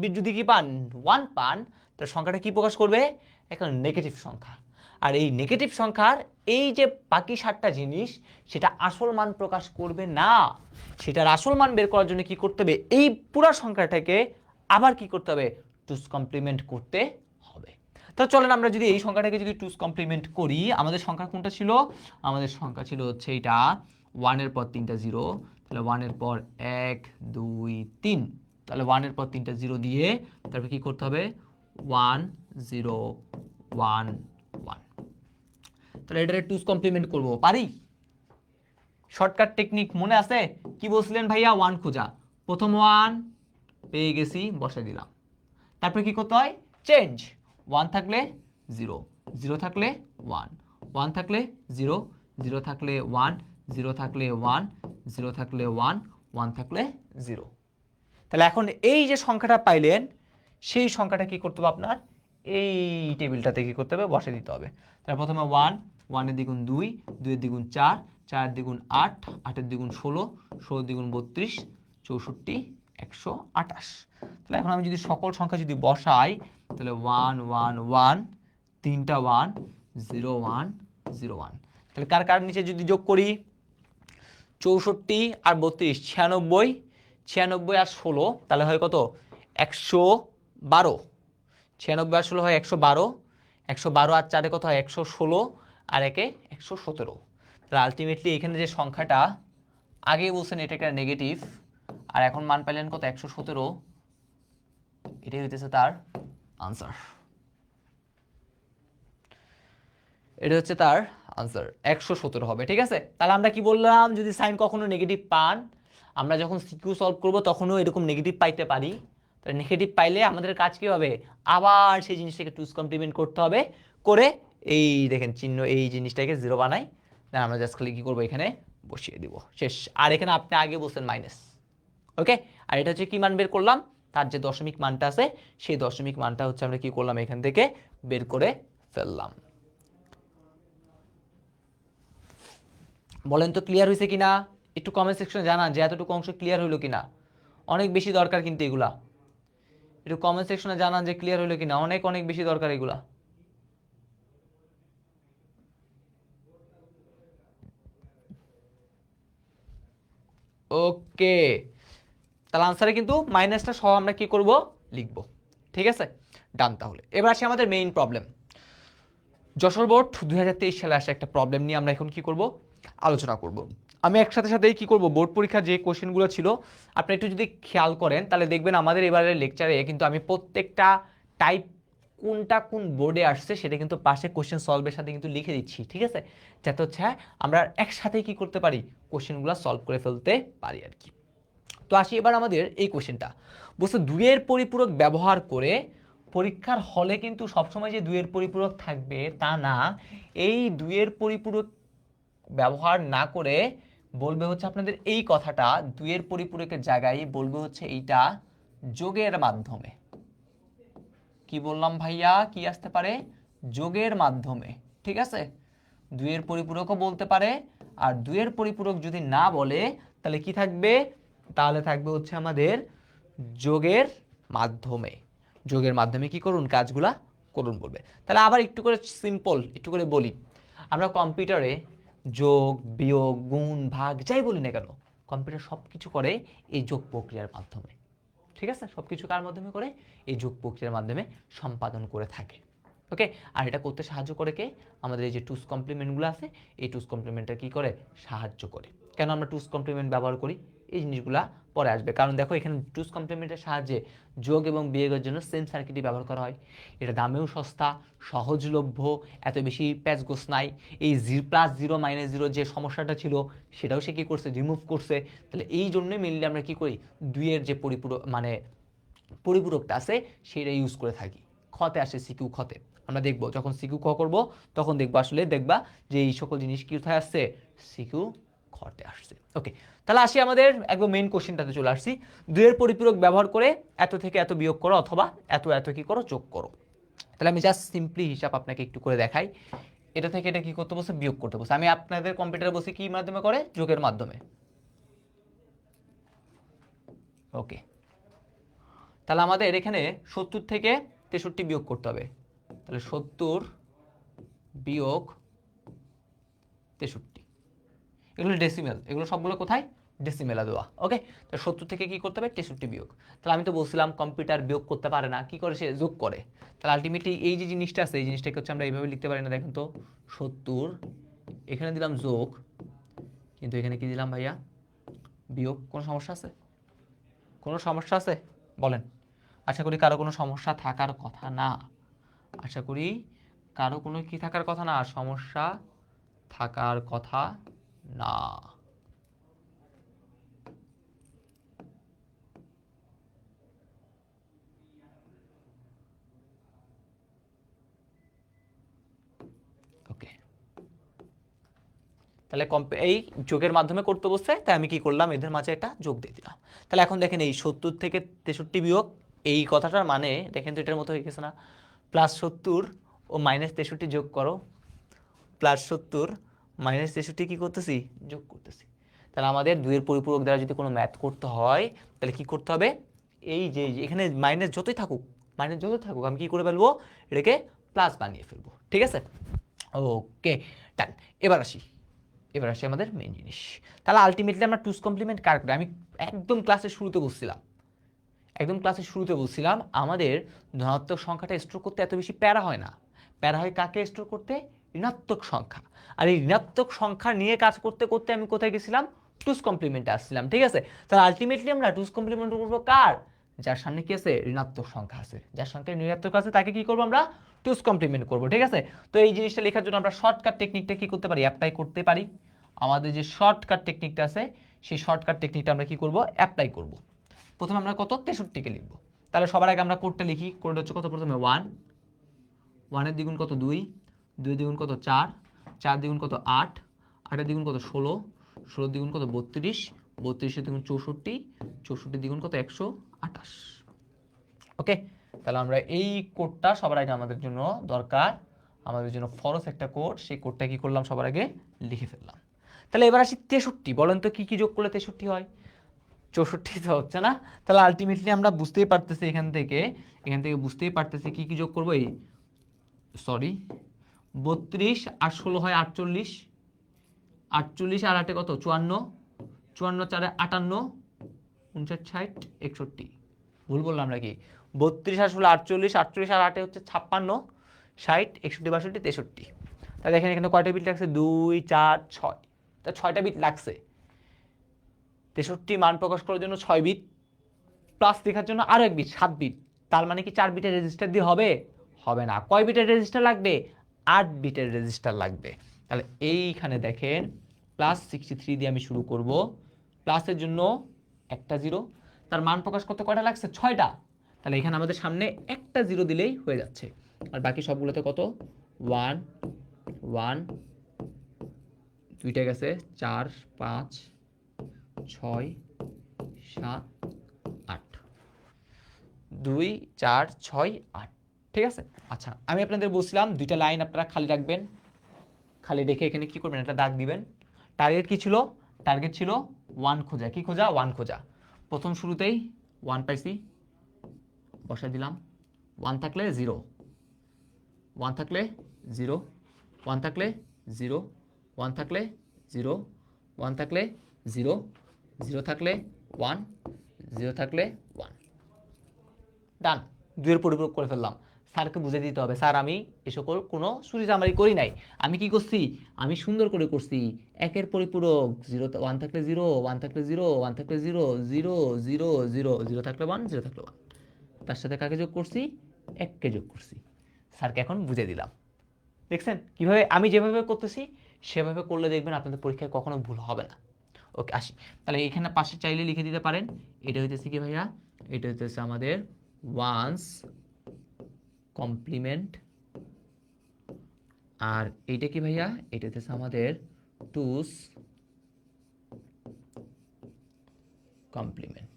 বিট যদি কি পান 1 পান, তাহলে সংখ্যাটা কি প্রকাশ করবে? একটা নেগেটিভ সংখ্যা। আর এই নেগেটিভ সংখ্যার এই যে বাকি 7টা জিনিস, সেটা আসল মান প্রকাশ করবে না। সেটার আসল মান বের করার জন্য কি করতে হবে? এই পুরো সংখ্যাটাকে আবার কি করতে হবে? টুস কমপ্লিমেন্ট করতে হবে। তো চলেন আমরা যদি এই সংখ্যাটাকে যদি টুস কমপ্লিমেন্ট করি, আমাদের সংখ্যা কোনটা ছিল? আমাদের সংখ্যা ছিল হচ্ছে এটা 1 এর পর 3টা 0, তাহলে 1 এর পর 1 2 3, তাহলে 1 এর পর 3টা 0 দিয়ে তারপর কি করতে হবে? 1 0 1 1। তাহলে এটারে টুস কমপ্লিমেন্ট করব, পারি? শর্টকাট টেকনিক মনে আছে? কি বলছিলেন ভাইয়া? 1 খোঁজা। প্রথম 1 পেয়ে গেছি, বসাই দিলাম। তারপরে কি করতে হয়? চেঞ্জ। 1 থাকলে 0, 0 থাকলে 1, 1 থাকলে 0, 0 থাকলে 1, 0 থাকলে 1, 0 থাকলে 1, 1 থাকলে 0। তাহলে এখন এই যে সংখ্যাটা পাইলেন, সেই সংখ্যাটা কি করতে হবে? আপনার এই টেবিলটাতে কি করতে হবে? বসে দিতে হবে। তাহলে প্রথমে 1, 1 এর দ্বিগুণ 2, 2 এর দ্বিগুণ 4, 4 এর দ্বিগুণ 8, 8 এর দ্বিগুণ 16, 16 এর দ্বিগুণ 32, 64, 128। তাহলে এখন আমি যদি সকল সংখ্যা যদি বসাই, তাহলে 1 1 1, 3টা 1, 0 1 0 1। তাহলে কার কার নিচে যদি যোগ করি, 64 আর 32 96, 96 আর 16 তাহলে হয় কত? 112। 96 আর 16 হয় 112, 112 আর 4 কত হয়? 116, আর একে 117। তাহলে আলটিমেটলি এখানে যে সংখ্যাটা আগে বলছেন এটা একটা নেগেটিভ, আর এখন মান পাইলেন কত? 117। এটাই হইতেছে তার আনসার। এটা হচ্ছে তার আনসার, 117 হবে। ঠিক আছে? তাহলে আমরা কি বললাম? যদি সাইন কখনো নেগেটিভ পান, আমরা যখন সিকিউ সলভ করব তখনও এরকম নেগেটিভ পাইতে পারি। তাহলে নেগেটিভ পাইলে আমাদের কাজ কি হবে? আবার সেই জিনিসটাকে টুস কমপ্লিমেন্ট করতে হবে, করে এই দেখেন চিহ্ন এই জিনিসটাকে 0 বানাই, দেন আমরা জাস্ট খালি কি করবো? এখানে বসিয়ে দিব, শেষ। আর এখানে আপনি আগে বলছেন মাইনাস, ওকে? আর এটা হচ্ছে কি মান বের করলাম? তার যে দশমিক মানটা আছে, সেই দশমিক মানটা হচ্ছে আমরা কি করলাম? এখান থেকে বের করে ফেললাম। বলেন তো ক্লিয়ার হয়েছে কিনা? একটু কমেন্ট সেকশনে জানান যে এতটুকু অংশ ক্লিয়ার হইলো কিনা। অনেক বেশি দরকার কিন্তু এগুলা, একটু কমেন্ট সেকশনে জানান যে ক্লিয়ার হইলো কিনা। অনেক অনেক বেশি দরকার এগুলা। ওকে, তাহলে আনসারে কিন্তু মাইনাসটা সহ আমরা কি করব? লিখব। ঠিক আছে, ডান। তাহলে এবার আসি আমাদের মেইন প্রবলেম। যশোর বোর্ড 2023 সালে আসা একটা প্রবলেম নিয়ে আমরা এখন কি করব? আলোচনা করব। আমি একসাথে সাথেই কি করব? বোর্ড পরীক্ষার যে কোশ্চেনগুলো ছিল আপনি একটু যদি খেয়াল করেন তাহলে দেখবেন আমাদের এবারের লেকচারে কিন্তু আমি প্রত্যেকটা টাইপ কোনটা কোন বোর্ডে আসছে সেটা কিন্তু পাশে কোশ্চেন সলভের সাথে কিন্তু লিখে দিচ্ছি। ঠিক আছে? যাতে হচ্ছে আমরা একসাথে কি করতে পারি? কোশ্চেনগুলো সলভ করে ফেলতে পারি আর কি। তো আসি এবার আমাদের এই কোশ্চেনটা। বলছে দুইয়ের পরিপূরক ব্যবহার করে, পরীক্ষার হলে কিন্তু সবসময় যে দুইয়ের পরিপূরক থাকবে তা না। এই দুইয়ের পরিপূরক ব্যবহার না করে বলবে হচ্ছে আপনাদের এই কথাটা, দুইয়ের পরিপূরকের জায়গায় বলবে হচ্ছে এইটা যোগের মাধ্যমে। কি বললাম ভাইয়া, কি আসতে পারে? যোগের মাধ্যমে। ঠিক আছে, দুইয়ের পরিপূরকও বলতে পারে, আর দুইয়ের পরিপূরক যদি না বলে তাহলে কি থাকবে? তাহলে থাকবে হচ্ছে আমাদের যোগের মাধ্যমে। যোগের মাধ্যমে কি করুন? কাজগুলা করুন বলবে। তাহলে আবার একটু করে সিম্পল একটু করে বলি, আমরা কম্পিউটারে যোগ বিয়োগ গুণ ভাগ যাই বলি না কেন, কম্পিউটার সব কিছু করে এই যোগ প্রক্রিয়ার মাধ্যমে। ঠিক আছে, সব কিছু কার মাধ্যমে করে? এই যোগ প্রক্রিয়ার মাধ্যমে সম্পাদন করে থাকে। ওকে, আর এটা করতে সাহায্য করে কে? আমাদের এই যে টুস কমপ্লিমেন্টগুলো আছে, এই টুস কমপ্লিমেন্টটা কি করে? সাহায্য করে। কেন আমরা টুস কমপ্লিমেন্ট ব্যবহার করি? এই জিনিসগুলা পরে আসবে, কারণ দেখো এখানে টুস কমপ্লিমেন্টের সাহায্যে যোগ এবং বিয়োগের জন্য সেম সার্কিটই ব্যবহার করা হয়। এটা দামেও সস্তা, সহজলভ্য, এত বেশি প্যাচগোছ নাই। এই প্লাস জিরো মাইনাস জিরো যে সমস্যাটা ছিল সেটাও সে কী করছে? রিমুভ করছে। তাহলে এই জন্যই মেনলি আমরা কী করি? দুইয়ের যে পরিপূরকটা আছে সেটা ইউজ করে থাকি। খতে আসে সিকিউ খতে, আমরা দেখবো যখন সিকিউ খ করবো তখন দেখবো, আসলে দেখবা যে এই সকল জিনিস কি কোথায় আসছে? সিকিউ খতে আসছে। ওকে, তাহলে আসি আমাদের একদম মেইন কোশ্চেনটাতে চলে আসছি। দুইয়ের পরিপূরক ব্যবহার করে এত থেকে এত বিয়োগ করো, অথবা এত এত কি করো? যোগ করো। তাহলে আমি জাস্ট সিম্পলি হিসাব আপনাকে একটু করে দেখাই। এটা থেকে এটা কি করতে বসে? বিয়োগ করতে বসে। আমি আপনাদের কম্পিউটারে বসে কি মাধ্যমে করে? যোগের মাধ্যমে। ওকে, তাহলে আমাদের এখানে 70 থেকে 63 বিয়োগ করতে হবে। তাহলে 70 বিয়োগ 63, এগুলো ডেসিমেল, এগুলো সবগুলো কোথায়? ডেসিমেলা দেওয়া। ওকে, তো 70 থেকে কি করতে হবে? 63 বিয়োগ। তাহলে আমি তো বলছিলাম কম্পিউটার বিয়োগ করতে পারে না, কি করে? সে যোগ করে। তাহলে আলটিমেটলি এই যে জিনিসটা আছে, এই জিনিসটাকে হচ্ছে আমরা এইভাবে লিখতে পারি না। দেখেন তো, 70 এখানে দিলাম যোগ, কিন্তু এখানে কি দিলাম ভাইয়া? বিয়োগ। কোনো সমস্যা আছে? কোনো সমস্যা আছে বলেন? আশা করি কারো কোনো সমস্যা থাকার কথা না। আশা করি কারো কোনো কি থাকার কথা না? সমস্যা থাকার কথা না। ওকে, তাহলে এই যোগের মাধ্যমে করতে বসছে, তাই আমি কি করলাম? এদের মাঝে একটা যোগ দিয়ে দিলাম। তাহলে এখন দেখেন এই 70 থেকে 63 বিয়োগ, এই কথাটার মানে দেখেন তো এটার মতো হয়ে গেছে না? +70 ও -63 যোগ করো, +70 -63 কি করতেছি? যোগ করতেছি। তাহলে আমাদের দুইয়ের পরিপূরক দ্বারা যদি কোনো ম্যাথ করতে হয় তাহলে কি করতে হবে? এই যে এখানে মাইনাস যতই থাকুক, আমি কি করে ফেলবো? এটাকে প্লাস বানিয়ে ফেলবো। ঠিক আছে, ওকে ডান। এবার আসি আমাদের মেইন জিনিস। তাহলে আলটিমেটলি আমরা টুস কমপ্লিমেন্ট কার করে? আমি একদম ক্লাসের শুরুতে বলছিলাম আমাদের ধনাত্মক সংখ্যাটা স্টোর করতে এত বেশি প্যারা হয় না। প্যারা হয় কাকে স্টোর করতে? ঋণাত্মক সংখ্যা। আর এই ঋণাত্মক সংখ্যা নিয়ে কাজ করতে করতে আমি কোথায় গেছিলাম? টুস কমপ্লিমেন্টে আসছিলাম। ঠিক আছে, তাহলে আলটিমেটলি আমরা টুস কমপ্লিমেন্ট করবো কার? যার সামনে কি আছে? ঋণাত্মক সংখ্যা আছে। যার সামনে ঋণাত্মক আছে তাকে কি করবো আমরা? টুস কমপ্লিমেন্ট করবো। ঠিক আছে, তো এই জিনিসটা লেখার জন্য আমরা শর্টকাট টেকনিকটা কি করতে পারি? অ্যাপ্লাই করতে পারি। আমাদের যে শর্টকাট টেকনিকটা আছে সেই শর্টকাট টেকনিকটা আমরা কি করব? অ্যাপ্লাই করব। প্রথমে আমরা কত? 63 কে লিখবো। তাহলে সবার আগে আমরা কোডটা লিখি। কোড হচ্ছে কত? প্রথমে 1, 1 এর দ্বিগুণ কত? 2, 2 এর দ্বিগুণ কত? 4, 4 দ্বিগুণ কত? 8, 8 এর দ্বিগুণ কত? 16, 16 দ্বিগুণ কত? 32, 32 এর দ্বিগুণ 64, 64 দ্বিগুণ কত? 128। ওকে, তাহলে আমরা এই কোডটা সবার আগে আমাদের জন্য দরকার, আমাদের জন্য ফরজ একটা কোড, সেই কোডটা কি করলাম? সবার আগে লিখে ফেললাম। তাহলে এবার আসি 63। বলেন তো কি কি যোগ করলে 63 হয়? 64 তো হচ্ছে না। তাহলে আলটিমেটলি আমরা বুঝতেই পারতেছি এখান থেকে বুঝতেই পারতেছি কি কি যোগ করবো। এই 32 আর 16 হয় 48, 48 আর 8 কত? 54, 54 4 58, 59 60 61। ভুল বললাম নাকি? 32 আর 16 48, 48 আর 8 হচ্ছে 56, 60 61 62 63। তাহলে দেখেন এখানে কয়টা বিট লাগছে? 2 4 6, তা 6টা বিট লাগছে। 63 মান প্রকাশ করার জন্য 6 বিট, প্লাস লেখার জন্য আরো 1 বিট, 7 বিট। তার মানে কি 4 বিটের রেজিস্টার দিয়ে হবে? হবে না। কয় বিটের রেজিস্টার লাগবে? 8 বিটের রেজিস্টার লাগবে। তাহলে এইখানে দেখেন +63 দিয়ে আমি শুরু করব। প্লাসের জন্য একটা জিরো, তার মান প্রকাশ করতে কয়টা লাগছে? 6টা। তাহলে এখানে আমাদের সামনে একটা জিরো দিলেই হয়ে যাচ্ছে। আর বাকি সবগুলোতে কত? 1 1, দুইটা গেছে, 4 5 6 7 8। 2 4 6 8, ঠিক আছে। আচ্ছা, আমি আপনাদের বলছিলাম দুইটা লাইন আপনারা খালি রাখবেন, খালি রেখে এখানে কি করবেন, একটা দাগ দিবেন। টার্গেট কি ছিল? টার্গেট ছিল 1 খোঁজা। কি খোঁজা? 1 খোঁজা। প্রথম শুরুতেই 1 পাইছি, বসাই দিলাম। 1 থাকলে 0, 1 থাকলে 0, 1 থাকলে 0, 1 থাকলে 0, 1 থাকলে 0, 0 থাকলে 1, 0 থাকলে 1। ডান, 2 এর পরিপূরক করে ফেললাম। স্যারকে বুঝে দিতে হবে, স্যার আমি এ সকল কোনো চুরিচামারি করি নাই, আমি কি করছি, আমি সুন্দর করে করছি। 1 এর পরিপূরক 0, 1 থাকলে 0, 1 থাকলে 0, 1 থাকলে 0, 0, 0, 0, 0 থাকলে 1, 0 থাকলে 1। তার সাথে কাকে যোগ করছি? 1 কে যোগ করছি। স্যারকে এখন বুঝে দিলাম। দেখছেন কিভাবে আমি যেভাবে করতেছি সেভাবে করলে দেখবেন আপনাদের পরীক্ষায় কখনো ভুল হবে না। ওকে, আসি তাহলে এখানে পাশে চাইলে লিখে দিতে পারেন। এটা হইতেছে কি ভাইয়া? এটা হইতেছে আমাদের ওয়ান্স কমপ্লিমেন্ট। আর এইটা কি ভাইয়া? এটা হইতেছে আমাদের টুস কমপ্লিমেন্ট।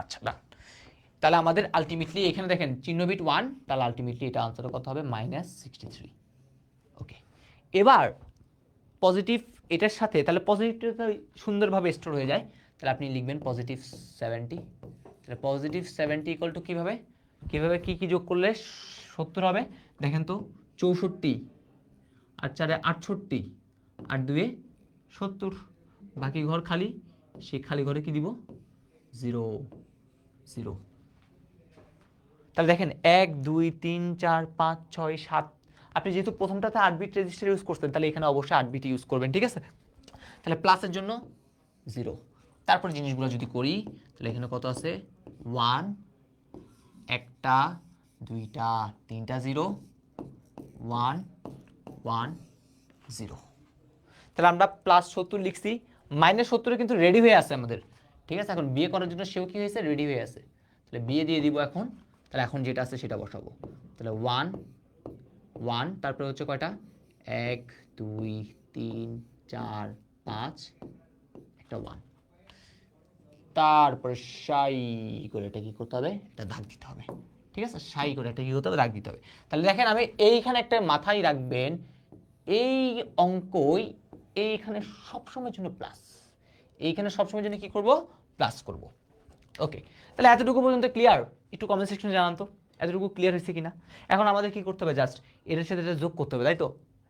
আচ্ছা, ডান। তাহলে আমাদের আলটিমেটলি এখানে দেখেন চিহ্নবিট 1, তাহলে আলটিমেটলি এটা আনসার কত হবে? -63। ওকে, এবার পজিটিভ এটার সাথে, তাহলে পজিটিভটা সুন্দরভাবে স্টোর হয়ে যায়, তাহলে আপনি লিখবেন +70। তাহলে +70 ইকুয়াল টু কীভাবে কীভাবে কী কী যোগ করলে 70 হবে? দেখেন তো, 64 আর 4 68 আর 2 70, বাকি ঘর খালি। সেই খালি ঘরে কি দিব? 0, 0। তাহলে দেখেন 1 2 3 4 5 6 7, আপনি যেহেতু প্রথমটাতে 8 বিট রেজিস্টার ইউজ করছেন তাহলে এখানে অবশ্যই 8 বিট ইউজ করবেন, ঠিক আছে। তাহলে প্লাসের জন্য 0। তারপর জিনিসগুলো যদি করি তাহলে এখানে কত আছে? 1, একটা, দুইটা, তিনটা 0, 1 1 0। তাহলে আমরা +70 লিখছি, -70 কিন্তু রেডি হয়ে আছে আমাদের, ঠিক আছে। এখন বিয়ে করার জন্য সেও কি হয়েছে? রেডি হয়ে আছে। তাহলে বিয়ে দিয়ে দিব এখন। তাহলে এখন যেটা আছে সেটা বসাবো। তাহলে 1 1, তারপরে হচ্ছে কয়টা? 1 2 3 4 5, একটা 1। তারপরে সাই করে এটা কি করতে হবে? এটা দাগ দিতে হবে, ঠিক আছে। সাই করে এটা কি করতে হবে? দাগ দিতে হবে। তাহলে দেখেন আমি এইখানে একটা মাথায় রাখবেন, এই অঙ্কই এইখানে সবসময়ের জন্য প্লাস, এইখানে সবসময়ের জন্য কি করব? প্লাস করব। ওকে, তাহলে এতটুকু পর্যন্ত ক্লিয়ার? একটু কমেন্ট সেকশনে জানান তো এতটুকু ক্লিয়ার হয়েছে কিনা। এখন আমাদের কি করতে হবে? জাস্ট এটার সাথে এটা যোগ করতে হবে, তাই তো?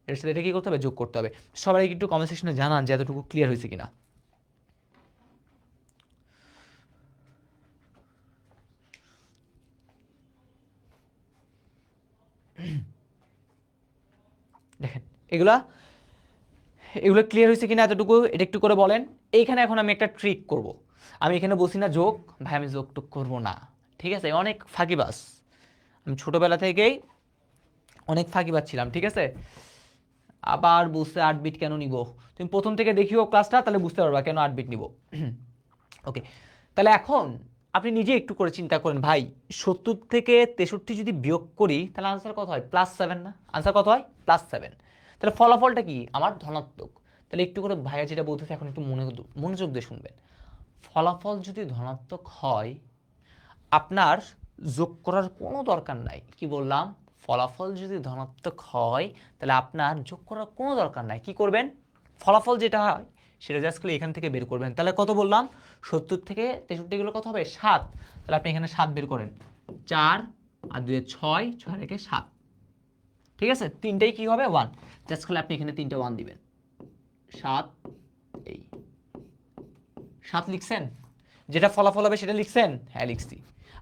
এর সাথে এটা কি করতে হবে? যোগ করতে হবে। সবাই একটু কমেন্ট সেকশনে জানান যে এতটুকু ক্লিয়ার হয়েছে কিনা। দেখেন এগুলা এগুলো ক্লিয়ার হয়েছে কিনা এতটুকু, এটা একটু করে বলেন। এইখানে এখন আমি একটা ট্রিক করব। আমি এখানে বলছি না যোগ, ভাই আমি যোগ টুক করবো না, ঠিক আছে। অনেক ফাঁকিবাজ, আমি ছোটবেলা থেকেই অনেক ফাঁকিবাজ ছিলাম, ঠিক আছে। আবার বুঝতে 8 বিট কেন নিব, তুমি প্রথম থেকে দেখিও ক্লাসটা, তাহলে বুঝতে পারবা কেন 8 বিট নিব। ওকে, তাহলে এখন আপনি নিজে একটু করে চিন্তা করেন, ভাই 70 থেকে 63 যদি বিয়োগ করি তাহলে আনসার কত হয়? +7 না? আনসার কত হয়? +7। তাহলে ফলাফলটা কি? আমার ধনাত্মক। তাহলে একটু করে ভাইয়া যেটা বলতেছে এখন একটু মনোযোগ দিয়ে শুনবেন। ফলাফল যদি ধনাত্মক হয় আপনার যোগ করার কোনো দরকার নাই। কি বললাম? ফলাফল যদি ধনাত্মক হয় তাহলে আপনার যোগ করার কোনো দরকার নাই। কি করবেন? ফলাফল যেটা হয় সেটা জাস্ট খালি এখান থেকে বের করবেন। তাহলে কত বললাম? 70 থেকে 63 গুলো কত হবে? 7। তাহলে আপনি এখানে 7 বের করেন। 4 আর 2 6, 6 আর 1 7, ঠিক আছে। তিনটাই কি হবে? 1। জাস্ট খালি আপনি এখানে 3টা 1 দিবেন। 7, এই 7 লিখছেন? যেটা ফলাফল হবে সেটা লিখছেন? হ্যাঁ লিখছি।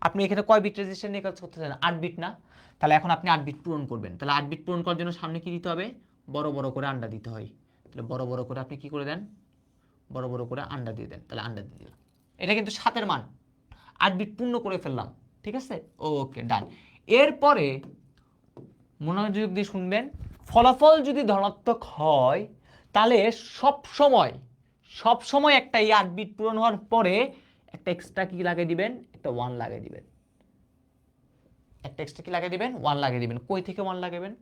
আপনি এখানে কয় বিট রেজিস্টার নিয়ে কাজ করতেছেন? 8 বিট না? তাহলে এখন আপনি 8 বিট পূরণ করবেন। তাহলে 8 বিট পূরণ করার জন্য সামনে কি দিতে হবে? বড় বড় করে আন্ডা দিতে হয়। তাহলে বড় বড় করে আপনি কি করে দেন? বড় বড় করে আন্ডা দিয়ে দেন। তাহলে আন্ডা দিয়ে দিলাম। এটা কিন্তু 7 এর মান, 8 বিট পূর্ণ করে ফেললাম, ঠিক আছে। ওকে, ডান। এরপরে মনোযোগ দিয়ে শুনবেন, ফলাফল যদি ধনাত্মক হয় তাহলে সব সময় একটা এই 8 বিট পূরণ হওয়ার পরে একটা এক্সট্রা কি লাগিয়ে দিবেন? একটা 1 লাগিয়ে দিবেন। একটা এক্সট্রা কি লাগিয়ে দিবেন? 1 লাগিয়ে দিবেন। কই থেকে 1 লাগাবেন?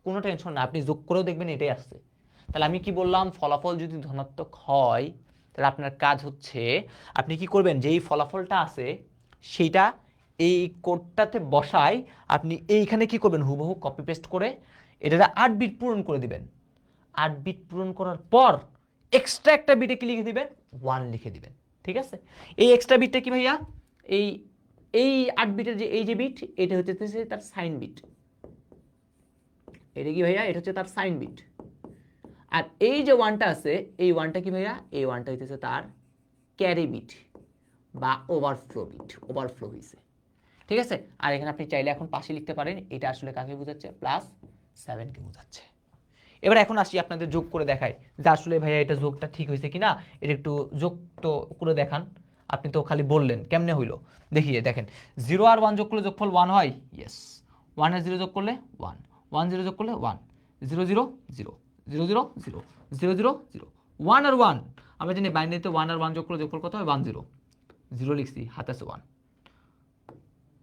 কোনো টেনশন না, আপনি যোগ করেও দেখবেন এটাই আসছে। তাহলে আমি কি বললাম? ফলাফল যদি ধনাত্মক হয় তাহলে আপনার কাজ হচ্ছে আপনি কি করবেন? যেই ফলাফলটা আছে সেইটা এই কোডটাতে বসাই আপনি এইখানে কি করবেন, হুবহু কপি পেস্ট করে এটাতে 8 বিট পূরণ করে দিবেন। 8 বিট পূরণ করার পর এক্সট্রা একটা বিটে কি লিখে দিবেন, 1 লিখে দিবেন। ঠিক আছে, এই এক্সট্রা বিটটা কি ভাইয়া, এই এই 8 বিটের যে এই যে বিট, এটা হচ্ছে তার সাইন বিট। এটা কি ভাইয়া, এটা হচ্ছে তার সাইন বিট। আর এই যে ওয়ানটা আছে, এই ওয়ানটা কি ভাইয়া, এই ওয়ানটা হইতেছে তার ক্যারি বিট বা ওভারফ্লো বিট, ওভারফ্লো হয়েছে। ঠিক আছে, আর এখানে আপনি চাইলে এখন পাশে লিখতে পারেন, এটা আসলে কাকে বোঝাচ্ছে, +7কে বোঝাচ্ছে। এবার এখন আসি আপনাদের যোগ করে দেখাই যে আসলে ভাইয়া এটা যোগটা ঠিক হয়েছে কিনা, এটা একটু যোগ তো করে দেখান। আপনি তো খালি বললেন, কেমনে হইলো দেখিয়ে দেখেন। 0 আর 1 যোগ করলে যোগফল 1 হয়, ইয়েস। 1 আর 0 যোগ করলে 1, 1 0 যোগ করলে 1, 0 0 0, 0 0 0, 0 0 0, 1 আর 1, আমরা জানি বাইনারিতে 1 আর 1 যোগ করলে যোগফল কত হয়, 1 0, 0 লিখছি, হাতে আছে 1,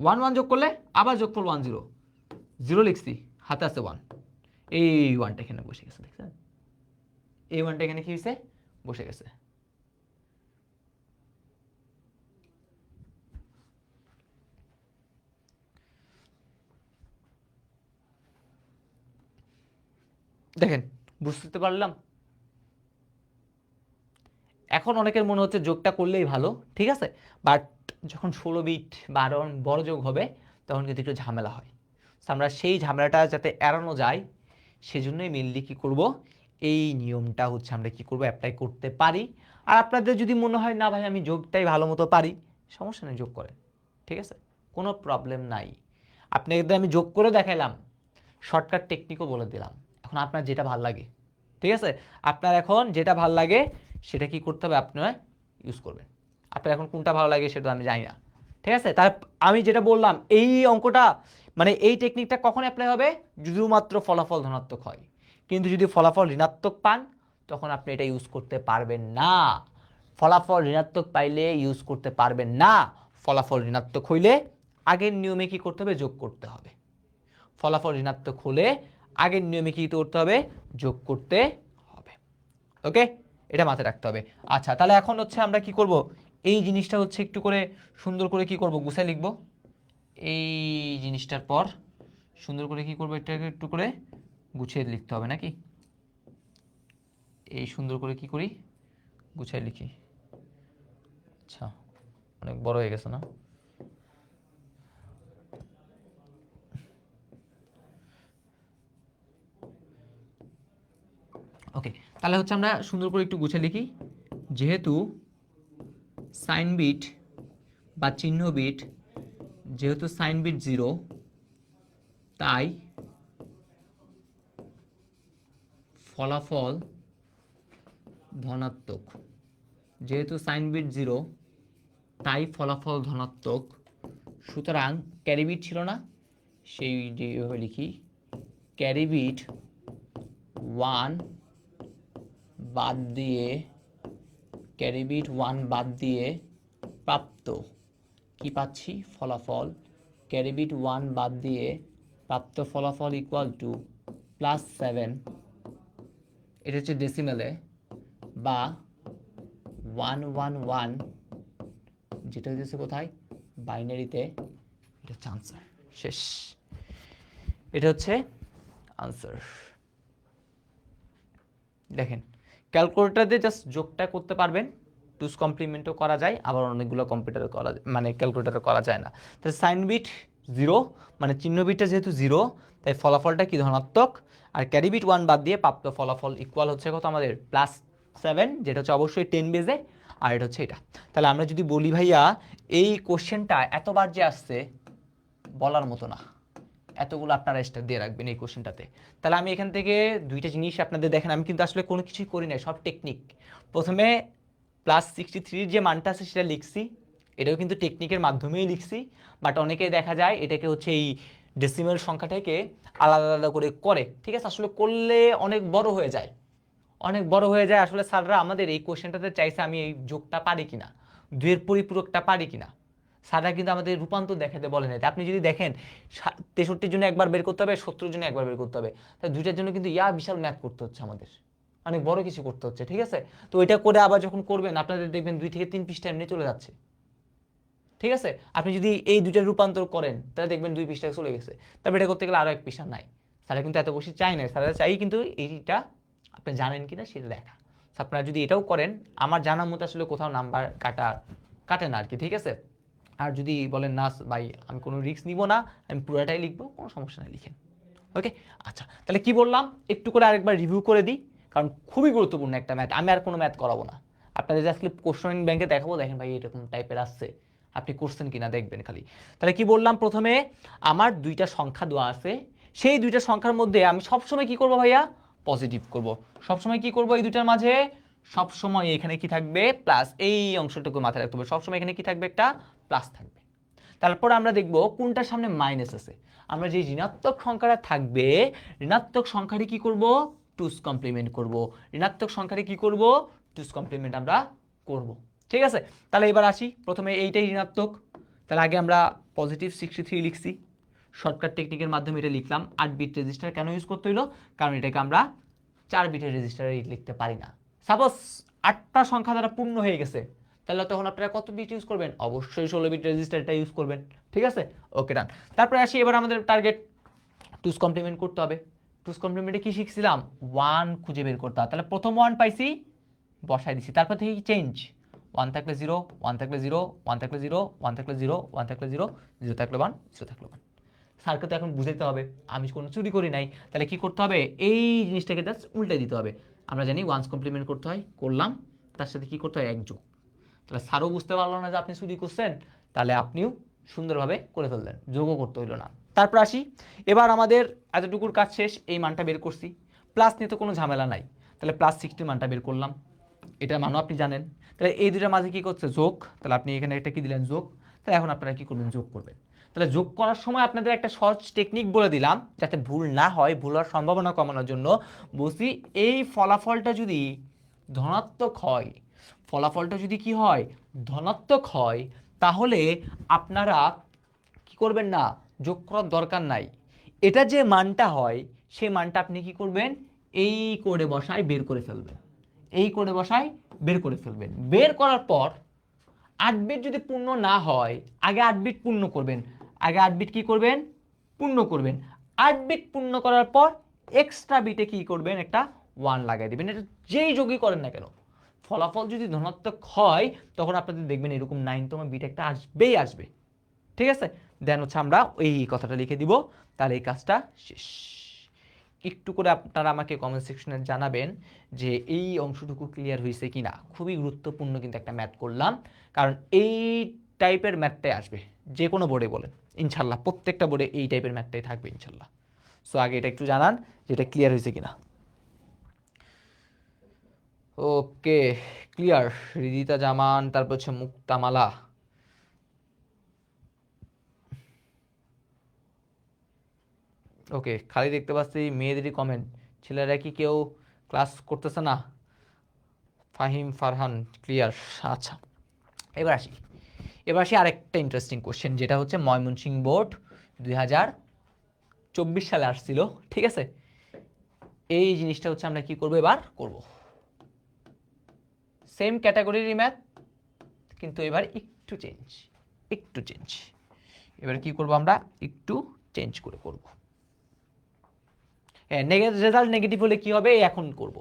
1 1 যোগ করলে আবার যোগফল 1 0, 0 লিখছি, হাতে আছে 1, এই ওয়ানটা এখানে বসে গেছে, দেখছেন? এই ওয়ানটা এখানে কি হয়েছে, বসে গেছে। দেখেন, বুঝতে পারলাম। এখন অনেকের মনে হচ্ছে যোগটা করলেই ভালো, ঠিক আছে, বাট যখন 16 বিট বা আরো বড় যোগ হবে তখন কিন্তু একটু ঝামেলা হয়। আমরা সেই ঝামেলাটা যাতে এড়ানো যায় সেজন্যই মেনলি কি করব, এই নিয়মটা হচ্ছে আমরা কি করব, অ্যাপ্লাই করতে পারি। আর আপনাদের যদি মনে হয় না ভাই আমি যোগটাই ভালো মতো পারি, সমস্যা নেই, যোগ করেন, ঠিক আছে, কোনো প্রবলেম নাই। আপনাদের আমি যোগ করে দেখাইলাম, শর্টকাট টেকনিকও বলে দিলাম। এখন আপনার যেটা ভাল লাগে, ঠিক আছে, আপনার এখন যেটা ভাল লাগে সেটা কি করতে হবে, আপনারা ইউজ করবেন। আপনার এখন কোনটা ভালো লাগে সেটা আমি জানি না, ঠিক আছে। তার আমি যেটা বললাম, এই অঙ্কটা মানে এই টেকনিকটা কখন অ্যাপ্লাই হবে, শুধুমাত্র ফলাফল ধনাত্মক হয়। কিন্তু যদি ফলাফল ঋণাত্মক পান তখন আপনি এটা ইউজ করতে পারবেন না। ফলাফল ঋণাত্মক পাইলে ইউজ করতে পারবেন না। ফলাফল ঋণাত্মক হইলে আগের নিয়মে কি করতে হবে, যোগ করতে হবে। ফলাফল ঋণাত্মক হলে আগের নিয়মে কি করতে হবে, যোগ করতে হবে। ওকে, এটা মাথায় রাখতে হবে। আচ্ছা, তাহলে এখন হচ্ছে আমরা কি করব, এই জিনিসটা হচ্ছে একটু করে সুন্দর করে কি করব, গুছাই লিখব। এই জিনিসটার পর সুন্দর করে কি করব, এটাকে একটু করে গুছিয়ে লিখতে হবে নাকি, এই সুন্দর করে কি করি, গুছাই লিখি। আচ্ছা, অনেক বড় হয়ে গেছে না? ওকে, তাহলে হচ্ছে আমরা সুন্দর করে একটু গুছিয়ে লিখি। যেহেতু সাইন বিট বা চিহ্ন বিট, যেহেতু সাইন বিট 0, তাই ফলাফল ধনাত্মক। যেহেতু সাইন বিট 0 তাই ফলাফল ধনাত্মক। সুতরাং ক্যারি বিট ছিল না, সেই যেভাবে লিখি, ক্যারি বিট 1 বাদ দিয়ে, ক্যারি বিট 1 বাদ দিয়ে প্রাপ্ত কি পাচ্ছি, ফলাফল। ক্যারি বিট 1 বাদ দিয়ে প্রাপ্ত ফলাফল ইকুয়াল টু +7, এটা হচ্ছে ডেসিমেলে, বা 111, যেটা হচ্ছে কোথায়, বাইনারিতে। এটা হচ্ছে আনসার, শেষ। এটা হচ্ছে আনসার। দেখেন, ক্যালকুলেটর দিয়ে জাস্ট যোগটা করতে পারবেন, টুস কমপ্লিমেন্টও করা যায়, আবার অনেকগুলো কম্পিউটারে করা, মানে ক্যালকুলেটরে করা যায় না। তাহলে সাইন বিট 0, মানে চিহ্ন বিটটা যেহেতু 0 তাই ফলাফলটা কি, ধনাত্মক। আর ক্যারি বিট 1 বাদ দিয়ে প্রাপ্ত ফলাফল ইকুয়াল হচ্ছে কত আমাদের, +7, যেটা হচ্ছে অবশ্যই 10 বেজে, আর এটা হচ্ছে এটা। তাহলে আমরা যদি বলি ভাইয়া এই কোশ্চেনটা এতবার যে আসছে বলার মতো না, এতগুলো আপনারা স্টার দিয়ে রাখবেন এই কোশ্চেনটাতে। তাহলে আমি এখান থেকে দুইটা জিনিস আপনাদের দেখেন, আমি কিন্তু আসলে কোনো কিছুই করি নাই, সব টেকনিক। প্রথমে +63 যে মানটা আছে সেটা লিখছি, এটাও কিন্তু টেকনিকের মাধ্যমেই লিখছি। বাট অনেকেই দেখা যায় এটাকে হচ্ছে এই ডেসিমেল সংখ্যাটাকে আলাদা আলাদা করে করে, ঠিক আছে, আসলে করলে অনেক বড় হয়ে যায়, অনেক বড় হয়ে যায়। আসলে স্যাররা আমাদের এই কোশ্চেনটাতে চাইছে আমি এই যোগটা পারি কিনা, দুইয়ের পরিপূরকটা পারি কিনা। স্যাররা কিন্তু আমাদের রূপান্তর দেখাতে বলে না। আপনি যদি দেখেন 63 জন্য একবার বের করতে হবে, 70 জন্য একবার বের করতে হবে, তাই দুইটার জন্য কিন্তু বিশাল ম্যাথ করতে হচ্ছে আমাদের, অনেক বড় কিছু করতে হচ্ছে, ঠিক আছে। তো এটা করে আবার যখন করবেন আপনাদের দেখবেন 2 থেকে 3 পৃষ্ঠা এমনি চলে যাচ্ছে, ঠিক আছে? আপনি যদি এই দুইটা রূপান্তর করেন তাহলে দেখবেন 2 পৃষ্ঠা চলে গেছে। তারপর এটা করতে গেলে আরো 1 পৃষ্ঠা নাই। স্যার কিন্তু এত বেশি চাই না, স্যার চাই কিন্তু এইটা আপনি জানেন কিনা সেটা দেখা। আপনারা যদি এটাও করেন, আমার জানার মতো আসলে কোথাও নাম্বার কাটে না আর কি, ঠিক আছে? আর যদি বলেন না ভাই আমি কোনো রিস্ক নিব না, আমি পুরোটাই লিখবো, কোনো সমস্যা নাই, লিখেন। ওকে, আচ্ছা তাহলে কি বললাম একটু করে আরেকবার রিভিউ করে দিই, কারণ খুবই গুরুত্বপূর্ণ একটা ম্যাথ। আমি আর কোনো ম্যাথ করাবো না, আপনাদের আজকে কোশ্চেন ব্যাংকে দেখাবো, দেখেন ভাই এরকম টাইপের আসছে, আপনি করছেন কিনা দেখবেন খালি। তাহলে কি বললাম, প্রথমে আমার দুইটা সংখ্যা দেওয়া আছে, সেই দুইটা সংখ্যার মধ্যে আমি সবসময় কি করব ভাইয়া, পজিটিভ করব। সবসময় কি করব, এই দুইটার মাঝে সবসময় এখানে কি থাকবে, প্লাস। এই অংশটুকু মাথায় রাখতে হবে, সবসময় এখানে কি থাকবে, একটা প্লাস থাকবে। তারপর আমরা দেখব কোনটার সামনে মাইনাস আছে। আমরা যে ঋণাত্মক সংখ্যাটা থাকবে, ঋণাত্মক সংখ্যাটি কি করব, টুস কমপ্লিমেন্ট করব। ঋণাত্মক সংখ্যাটি কি করব, টুস কমপ্লিমেন্ট আমরা করব। ঠিক আছে, তাহলে এবার আসি, প্রথমে এইটাই ঋণাত্মক, তাহলে আগে আমরা পজিটিভ 63 লিখছি, শর্টকাট টেকনিকের মাধ্যমে এটা লিখলাম। 8 বিট রেজিস্টার কেন ইউজ করতে হইলো, কারণ এটাকে আমরা 4 বিটের রেজিস্টারে লিখতে পারি না। সাপোজ 8টা সংখ্যা দ্বারা পূর্ণ হয়ে গেছে, তাহলে তখন আপনারা কত বিট ইউজ করবেন, অবশ্যই 16 বিট রেজিস্টারটা ইউজ করবেন। ঠিক আছে, ওকে ডান। তারপরে আসি, এবার আমাদের টার্গেট টুস কমপ্লিমেন্ট করতে হবে। টুস কমপ্লিমেন্টে কি শিখছিলাম, 1 খুঁজে বের করতে হবে। তাহলে প্রথম 1 পাইছি, বসাই দিছি, তারপর থেকে চেঞ্জ, 1 থাকলে 0, 1 থাকলে 0, 1 থাকলে 0, 1 থাকলে 0, 1 থাকলে 0, 0 থাকলে 1, 0 থাকলে 1। স্যারকে তো এখন বুঝাইতে হবে আমি কোনো চুরি করি নাই, তাহলে কি করতে হবে, এই জিনিসটাকে জাস্ট উল্টে দিতে হবে। আমরা জানি ওয়ান্স কমপ্লিমেন্ট করতে হয়, করলাম, তার সাথে কি করতে হয়, এক যোগ। তাহলে স্যারও বুঝতে পারলো না যে আপনি চুরি করছেন, তাহলে আপনিও সুন্দরভাবে করে ফেললেন, যোগও করতে হইলো না। তারপর আসি, এবার আমাদের এতটুকুর কাজ শেষ, এই মানটা বের করছি, প্লাস নিয়ে তো কোনো ঝামেলা নাই, তাহলে প্লাস 60 মানটা বের করলাম, এটার মানও আপনি জানেন। তাহলে এই দুটার মাঝে কি করছে, যোগ, তাহলে আপনি এখানে একটা কি দিলেন, যোগ। তাহলে এখন আপনারা কি করবেন, যোগ করবেন। তাহলে যোগ করার সময় আপনাদের একটা সহজ টেকনিক বলে দিলাম, যাতে ভুল না হয়, ভুল হওয়ার সম্ভাবনা কমানোর জন্য বলছি, এই ফলাফলটা যদি ধনাত্মক হয়, ফলাফলটা যদি কি হয়, ধনাত্মক হয়, তাহলে আপনারা কি করবেন না, যোগ করার দরকার নাই। এটা যে মানটা হয়, সেই মানটা আপনি কি করবেন, এই কোডে বসায় বের করে ফেলবেন, এই কোডে বসায় বের করে ফেলবেন। বের করার পর 8 বিট যদি পূর্ণ না হয়, আগে 8 বিট পূর্ণ করবেন, আগে 8 বিট কি করবেন, পূর্ণ করবেন। 8 বিট পূর্ণ করার পর এক্সট্রা বিটে কি করবেন, একটা 1 লাগাই দিবেন। এটা যেই যোগই করেন না কেন, ফলাফল যদি ধনাত্মক হয়, তখন আপনাদের দেখবেন এরকম 9তম বিট একটা আসবেই আসবে। ঠিক আছে, দেন হচ্ছে আমরা এই কথাটা লিখে দিব, তাহলে এই কাজটা শেষ। একটু করে আপনারা আমাকে কমেন্ট সেকশনে জানাবেন যে এই অংশটুকু ক্লিয়ার হয়েছে কিনা। খুবই গুরুত্বপূর্ণ কিন্তু একটা ম্যাথ করলাম, কারণ এই টাইপের ম্যাথটাই আসবে যে কোনো বোর্ডে বলেন, ইনশাল্লাহ প্রত্যেকটা বোর্ডে এই টাইপের ম্যাথটাই থাকবে ইনশাল্লাহ। সো আগে এটা একটু জানান যে এটা ক্লিয়ার হয়েছে কিনা। ওকে, ক্লিয়ার। হৃদিতা জামান, তারপর হচ্ছে মুক্তামালা। ওকে, খালি দেখতে পাচ্ছি মেয়েদেরই কমেন্ট, ছেলেরা কি কেউ ক্লাস করতেছে না। ফাহিম ফারহান, ক্লিয়ার। আচ্ছা, এবার আসি আরেকটা ইন্টারেস্টিং কোশ্চেন, যেটা হচ্ছে ময়মনসিংহ বোর্ড 2024 সালে আসছিল। ঠিক আছে, এই জিনিসটা হচ্ছে আমরা কি করবো, এবার করব সেম ক্যাটাগরির ম্যাথ, কিন্তু এবার একটু চেঞ্জ, একটু চেঞ্জ। এবার কি করব, আমরা একটু চেঞ্জ করে করব। হ্যাঁ, রেজাল্ট নেগেটিভ হলে কি হবে, এখন করব।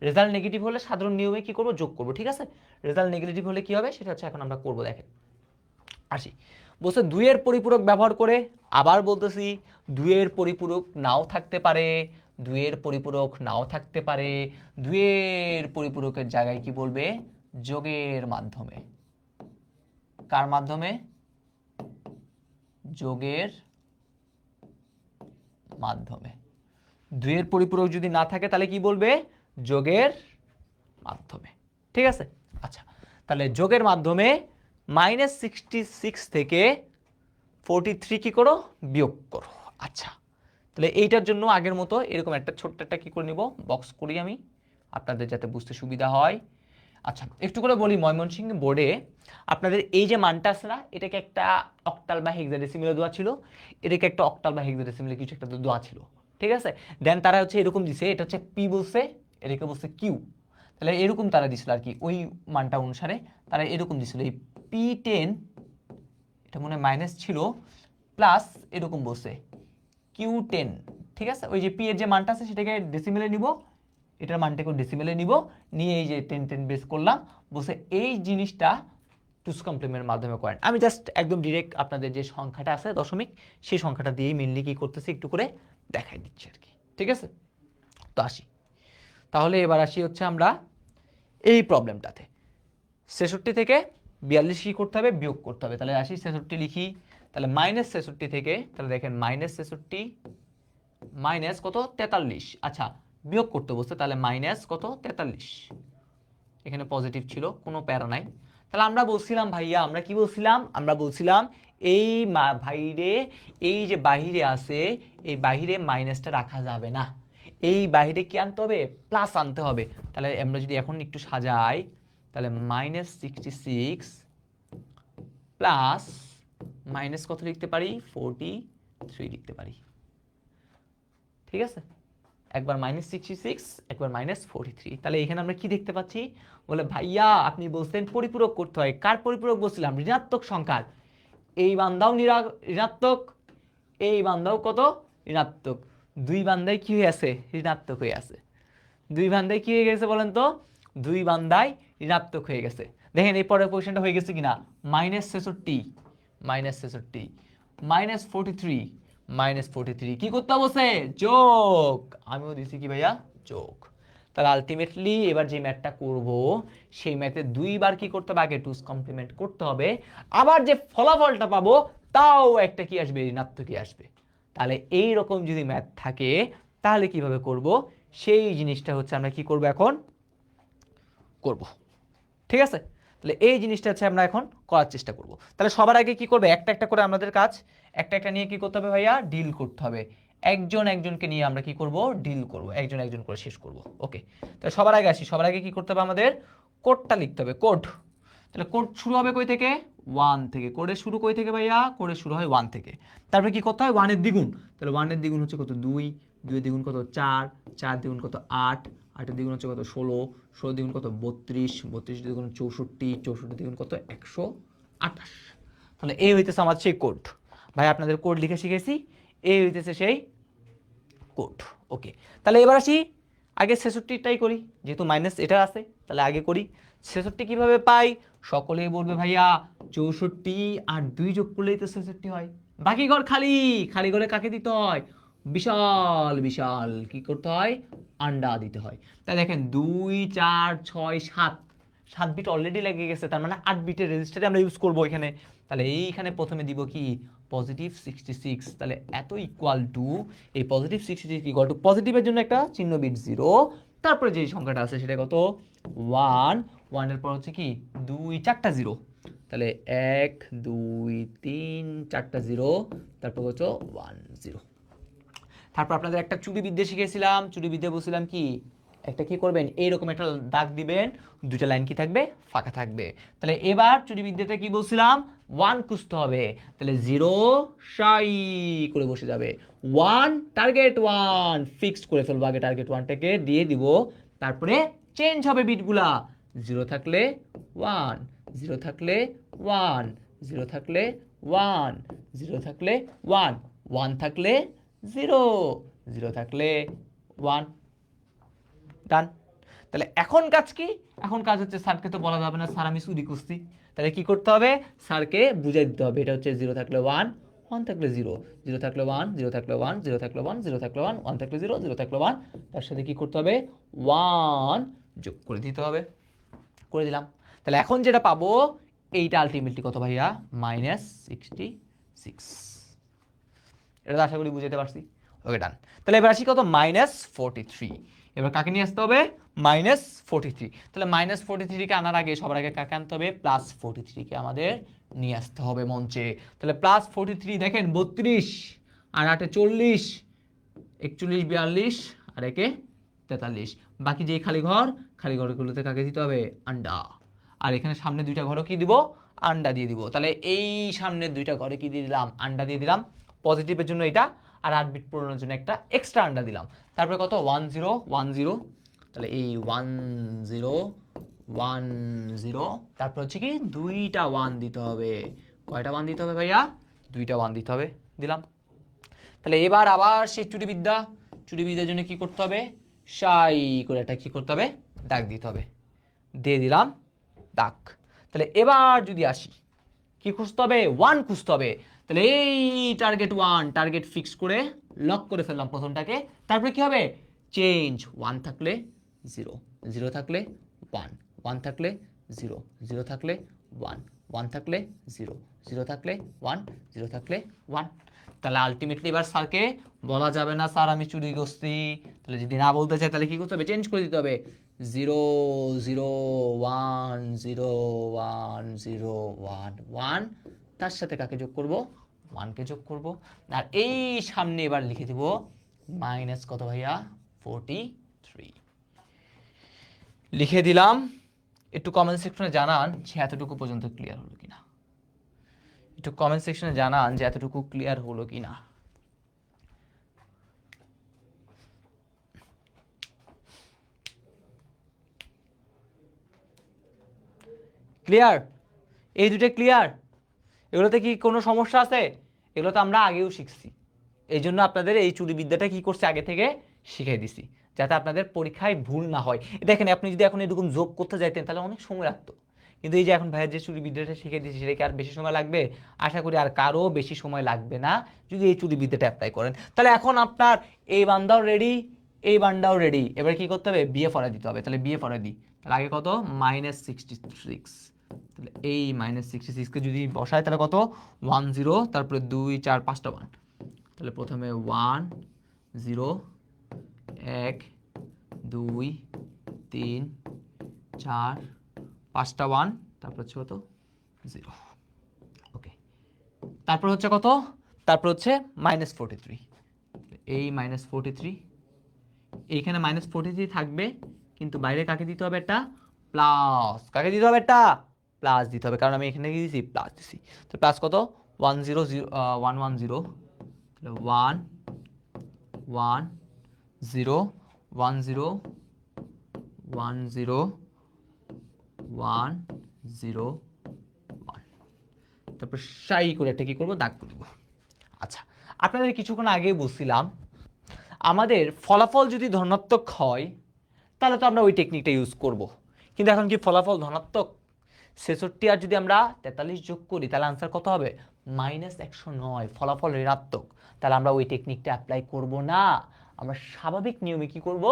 রেজাল্ট নেগেটিভ হলে সাধারণ নিয়মে কি করব, যোগ করব। ঠিক আছে, রেজাল্ট নেগেটিভ হলে কি হবে সেটা হচ্ছে এখন আমরা করব। দেখেন আসি, বলছে 2 এর পরিপূরক ব্যবহার করে, আবার বলতেছি 2 এর পরিপূরক নাও থাকতে পারে, 2 এর পরিপূরক নাও থাকতে পারে, 2 এর পরিপূরকের জায়গায় কি বলবে, যোগের মাধ্যমে। কার মাধ্যমে, যোগের মাধ্যমে। 2 এর পরিপূরক যদি না থাকে তাহলে কি বলবে, যোগের মাধ্যমে। ঠিক আছে, আচ্ছা তাহলে যোগের মাধ্যমে -66 থেকে 43 কি করো, বিয়োগ করো। আচ্ছা, তাহলে এইটার জন্য আগের মতো এরকম একটা ছোট্ট একটা কি করে নিব, বক্স করি আমি, আপনাদের যাতে বুঝতে সুবিধা হয়। আচ্ছা, একটু করে বলি, ময়মনসিংহ বোর্ডে আপনাদের এই যে মানটা আছে না, এটাকে একটা অক্টাল বা হেক্সাডেসিমেলে দেওয়া ছিল, এটাকে একটা অক্টাল বা হেক্সাডেসিমেলে কিছু একটা দেওয়া ছিল। ঠিক আছে, দেন তারা হচ্ছে এরকম দিছে, এটা হচ্ছে পি বলছে, এটাকে বলছে কিউ। তাহলে এরকম তারা দিছিল আর কি, ওই মানটা অনুসারে তারা এরকম দিছিল, এই P10 এটা মনে হয় মাইনাস ছিল, প্লাস এরকম বসে Q10, ঠিক আছে? ওই যে পি এর যে মানটা আছে সেটাকে ডেসিমেলে নিব, এটার মানটাকে ডেসিমেলে নিব, নিয়ে এই যে 10 বেস করলাম, বসে এই জিনিসটা টুস কমপ্লিমেন্টের মাধ্যমে করেন। আমি জাস্ট একদম ডিরেক্ট আপনাদের যে সংখ্যাটা আছে দশমিক, সেই সংখ্যাটা দিয়েই মেনলি কি করতেছি একটু করে দেখাই দিচ্ছি আর কি, ঠিক আছে? তো আসি, তাহলে এবার আসি হচ্ছে আমরা এই প্রবলেমটাতে। 66 থেকে 42 কি করতে হবে? বিয়োগ করতে হবে। তাহলে আসি 66 লিখি, তাহলে -66 থেকে, তাহলে দেখেন -66 মাইনাস কত? 43। আচ্ছা, বিয়োগ করতে বসতে, তাহলে মাইনাস কত? 43। এখানে পজিটিভ ছিল, কোনো প্যারা নাই। তাহলে আমরা বলছিলাম ভাইয়া, আমরা কি বলছিলাম? আমরা বলছিলাম এই ভাইরে, এই যে বাহিরে আছে, এই বাহিরে মাইনাসটা রাখা যাবে না, এই বাহিরে কি আনতে হবে? প্লাস আনতে হবে। তাহলে আমরা যদি এখন একটু সাজাই, তাহলে -66 প্লাস মাইনাস কত লিখতে পারি? 43 লিখতে পারি, ঠিক আছে? একবার -66, একবার -43। তাহলে এখানে আমরা কি দেখতে পাচ্ছি? বলে ভাইয়া আপনি বলছেন পরিপূরক করতে হয়। কার পরিপূরক বলছিলাম? ঋণাত্মক সংখ্যার। এই বান্দাও ঋণাত্মক, এই বান্দাও কত? ঋণাত্মক। দুই বান্দায় কি হয়ে আছে? ঋণাত্মক হয়ে আছে। দুই বান্দায় কি হয়ে গেছে বলেন তো? দুই বান্দায় ঋণাত্মক হয়ে গেছে। দেখেন এই পরের কোয়েশ্চেনটা হয়ে গেছে কিনা? -66, -43, -43 কি করতে বসে? যোগ। আমিও দিছি কি ভাইয়া? যোগ। তাহলে আলটিমেটলি এবার যে ম্যাথটা করব, সেই ম্যাথে দুইবার কি করতে হবে? আগে টুস কমপ্লিমেন্ট করতে হবে, আবার যে ফলাফলটা পাবো তাও একটা কি আসবে? ঋণাত্মকই আসবে। তাহলে এই রকম যদি ম্যাথ থাকে তাহলে কিভাবে করব, সেই জিনিসটা হচ্ছে আমরা কি করব এখন করব, ঠিক আছে? তাহলে এই জিনিসটা হচ্ছে আমরা এখন করার চেষ্টা করব। তাহলে সবার আগে কি করবে? একটা একটা করে আমাদের কাজ, একটা একটা নিয়ে কি করতে হবে ভাইয়া? ডিল করতে হবে। একজন একজনকে নিয়ে আমরা কি করব? ডিল করব, একজন একজন করে শেষ করব। ওকে, তাহলে সবার আগে আসি। সবার আগে কি করতে হবে? আমাদের কোডটা লিখতে হবে, কোড। তাহলে কোড শুরু হবে কই থেকে? 1 থেকে। কোডের শুরু কই থেকে ভাইয়া? কোডের শুরু হয় 1 থেকে। তারপরে কি করতে হয়? 1 এর দ্বিগুণ। তাহলে 1 এর দ্বিগুণ হচ্ছে কত? 2, 2 এর দ্বিগুণ কত? 4, 4 দ্বিগুণ কত? 8, 8 এর দ্বিগুণ হচ্ছে কত? 16, 16 দ্বিগুণ কত? 32, 32 দ্বিগুণ 64, 64 দ্বিগুণ কত? 128। তাহলে এই হইতেছে আমার সেই কোড। ভাই আপনাদের কোড লিখে শিখেছি, এই হইতেছে সেই কোড। ওকে, তাহলে এবার আসি, আগে 66টাই করি, যেহেতু মাইনাস এটা আছে তাহলে আগে করি। 66 কিভাবে পাই? সকলেই বলবে ভাইয়া 64 আর 2 যোগ করলেই তো 66 হয়। বাকি ঘর খালি, খালি ঘরে কাকে দিতে হয়? বিশাল বিশাল কি করতে হয়? আন্ডা দিতে হয়। তাই দেখেন 2, 4, 6, 7, 7 বিট অলরেডি লেগে গেছে, তার মানে 8 বিটের রেজিস্টারে আমরা ইউজ করবো এখানে। তাহলে এইখানে প্রথমে দিব কি? +66। তাহলে এত ইকুয়াল টু, এই +66 ইকুয়াল টু, পজিটিভের জন্য একটা চিহ্ন বিট 0, তারপরে যে সংখ্যাটা আছে সেটা কত? 1, 1 এর পর হচ্ছে কি? 2, 4টা 0। তাহলে 1, 2, 3, 4টা 0, তারপর হচ্ছে 1, 0। তারপর আপনাদের একটা চুরিবিদ্যা শিখেছিলাম, চুরিবিদ্যা বলছিলাম কি? একটা কি করবেন? এইরকম একটা দাগ দিবেন, দুটো লাইন কি থাকবে? ফাঁকা থাকবে। তাহলে এবার চুরিবিদ্যাতে কি বলছিলাম? 1 খুঁজতে হবে। তাহলে 0 শাই করে বসে যাবে, 1 টার্গেট 1 ফিক্সড করে ফেলবো, আগে টার্গেট 1টাকে দিয়ে দিব। তারপরে চেঞ্জ হবে বিটগুলা, 0 থাকলে 1, 0 থাকলে 1, 0 থাকলে 1, 0 থাকলে 1, 1 থাকলে 0, 0 থাকলে 1। ডান। তাহলে এখন কাজ কি? এখন কাজ হচ্ছে, স্যারকে তো বলা যাবে না স্যার আমি চুরি করছি, তাহলে কি করতে হবে? স্যারকে বুঝাই দিতে হবে এটা হচ্ছে 0 থাকলে 1, 1 থাকলে 0, 0 থাকলে 1, 0 থাকলে 1, 0 থাকলে 1, 0 থাকলে 1, 1 থাকলে 0, 0 থাকলে 1, তার সাথে কি করতে হবে? 1 যোগ করে দিতে হবে। করে দিলাম। তাহলে এখন যেটা পাবো এইটা আলটিমেটলি কত ভাইয়া? -66। এটা তো আশা করি বুঝাতে পারছি। ওকে, ডান। তাহলে এবার আসি কত? -43। এবার কাকে নিয়ে আসতে হবে? -43। তাহলে -43কে আনার আগে সবার আগে কাকে আনতে হবে? +43কে আমাদের নিয়ে আসতে হবে মঞ্চে। তাহলে +43 দেখেন 32 আর 8 40, 41, 42 আর একে 43। বাকি যে খালি ঘর, খালি ঘরগুলোতে কাকে দিতে হবে? আন্ডা। আর এখানে সামনে দুইটা ঘরও কি দিব? আন্ডা দিয়ে দিব। তাহলে এই সামনের দুইটা ঘরে কি দিয়ে দিলাম? আন্ডা দিয়ে দিলাম। পজিটিভের জন্য এটা, আর 8 বিট পূরণের জন্য একটা এক্সট্রা আন্ডা দিলাম। তারপরে কত? 1 0 1 0। তাহলে এই 1 0 1 0, তারপর হচ্ছে কি? দুইটা 1 দিতে হবে, কয়টা ওয়ান দিতে হবে ভাইয়া? 2টা ওয়ান দিতে হবে, দিলাম। তাহলে এবার আবার সেই চুরিবিদ্যার জন্য কি করতে হবে? সাই করে একটা কি করতে হবে? দাগ দিতে হবে। দিয়ে দিলাম দাগ। তাহলে এবার যদি আসি, কি খুঁজতে হবে? 1 খুঁজতে হবে। তাহলে এই টার্গেট ফিক্স করে লক করে ফেললাম প্রথমটাকে। তারপরে কি হবে? চেঞ্জ 1 থাকলে 0, 0 থাকলে 1, 1 থাকলে 0, 0 থাকলে 1, 1 থাকলে 0, 0 থাকলে 1, 0 থাকলে 1। তাহলে আলটিমেটলি এবার স্যারকে বলা যাবে না স্যার আমি চুরি করছি। তাহলে যদি না বলতে চাই তাহলে কি করতে হবে? চেঞ্জ করে দিতে হবে। 0 0 1 0 1 0 1 1, তার সাথে কাকে যোগ করব? 1কে যোগ করব। আর এই সামনে এবার লিখে দিব মাইনাস কত ভাইয়া? 43 লিখে দিলাম। একটু কমেন্ট সেকশনে জানান যে এতটুকু পর্যন্ত ক্লিয়ার হলো কিনা। একটু কমেন্ট সেকশনে জানান যে এতটুকু ক্লিয়ার হলো কিনা। ক্লিয়ার? এই দুটো ক্লিয়ার? এগুলোতে কি কোনো সমস্যা আছে? এগুলো তো আমরা আগেও শিখছি। এই জন্য আপনাদের এই চুরিবিদ্যাটা কি করছে আগে থেকে শিখিয়ে দিছি, যাতে আপনাদের পরীক্ষায় ভুল না হয়। দেখেন আপনি যদি এখন এরকম যোগ করতে যাইতেন তাহলে অনেক সময় লাগতো, কিন্তু এই যে এখন ভাইয়ের যে চুরিবিদ্যাটা শিখিয়ে দিয়েছি সেটা কি আর বেশি সময় লাগবে? আশা করি আর কারো বেশি সময় লাগবে না যদি এই চুরিবিদ্যাটা অ্যাপ্লাই করেন। তাহলে এখন আপনার এই বান্দাও রেডি, এই বান্দাও রেডি। এবার কি করতে হবে? বিয়ে ফরা দিতে হবে। তাহলে বিয়ে ফরা দিই। তাহলে আগে কত? -66। তাহলে এই -66কে যদি বসায় তাহলে কত? 1 0, তারপরে 2 4 5টা 1। তাহলে প্রথমে 1 0 1 2 3 4 5টা 1, তারপর হচ্ছে কত? 0। ওকে, তারপর হচ্ছে কত? তারপর হচ্ছে -43। এই -43, এইখানে -43 থাকবে, কিন্তু বাইরে কাকে দিতে হবে? একটা প্লাস। কাকে দিতে হবে? একটা প্লাস দিতে হবে, কারণ আমি এখানে কি দিয়েছি? প্লাস দিছি। তো প্লাস কত? 1 0 0 1 1 0। তাহলে 1 1 0 1 0 1 0 1 0 1। তারপর সাই করে একটা কি করবো? দাগ করে দেবো। আচ্ছা, আপনাদের কিছুক্ষণ আগেই বলছিলাম আমাদের ফলাফল যদি ধনাত্মক হয় তাহলে তো আমরা ওই টেকনিকটা ইউজ করব। কিন্তু এখন কি ফলাফল ধনাত্মক? 66 আর যদি আমরা 43 যোগ করি তাহলে আনসার কত হবে? -109। ফলাফল ঋণাত্মক। তাহলে আমরা ওই টেকনিকটা অ্যাপ্লাই করব না, আমরা স্বাভাবিক নিয়মে কি করব?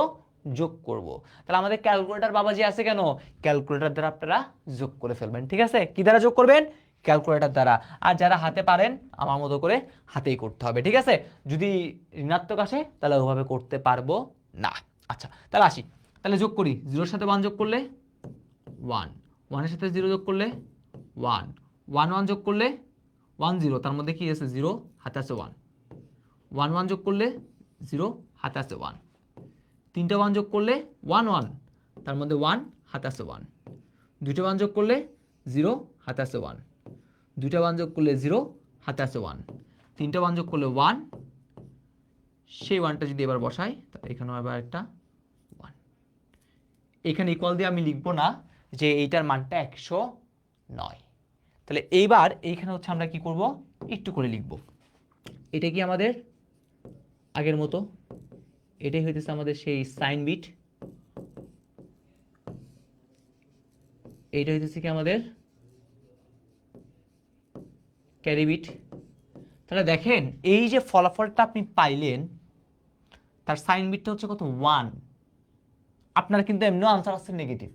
যোগ করব। তাহলে আমাদের ক্যালকুলেটর বাবাজি আছে কেন? ক্যালকুলেটর দ্বারা আপনারা যোগ করে ফেলবেন। ঠিক আছে? কি দ্বারা যোগ করবেন? ক্যালকুলেটর দ্বারা। আর যারা হাতে পারেন আমার মতো করে হাতেই করতে হবে। ঠিক আছে? যদি ঋণাত্মক আসে তাহলে ওভাবে করতে পারবো না। আচ্ছা, তাহলে আসি। তাহলে যোগ করি। 0-র সাথে 1 যোগ করলে 1, 1-এর সাথে 0 যোগ করলে 1, 1 1 যোগ করলে 1 0, তার মধ্যে কি আছে? 0, হাতে আছে 1, 1 1 যোগ করলে 0, হাতে আছে 1, 3টা 1 যোগ করলে 1 1, তার মধ্যে 1, হাতে আছে 1, 2টা 1 যোগ করলে 0, হাতে আছে 1, 2টা 1 যোগ করলে 0, হাতে আছে 1, 3টা 1 যোগ করলে 1। সেই 1টা যদি এবার বসাই তাহলে এখানেও আবার একটা 1। এখানে ইকুয়াল দিয়ে আমি লিখবো না যে এইটার মানটা 109। তাহলে এইবার এইখানে হচ্ছে আমরা কি করব? একটু করে লিখব। এটা কি আমাদের আগের মতো? এটাই হইতেছে আমাদের সেই সাইন বিট। এইটা হইতেছে কি আমাদের ক্যারি বিট। তাহলে দেখেন এই যে ফলাফলটা আপনি পাইলেন তার সাইন বিটটা হচ্ছে কত? 1। আপনার কিন্তু এমনিও আনসার আসছে নেগেটিভ।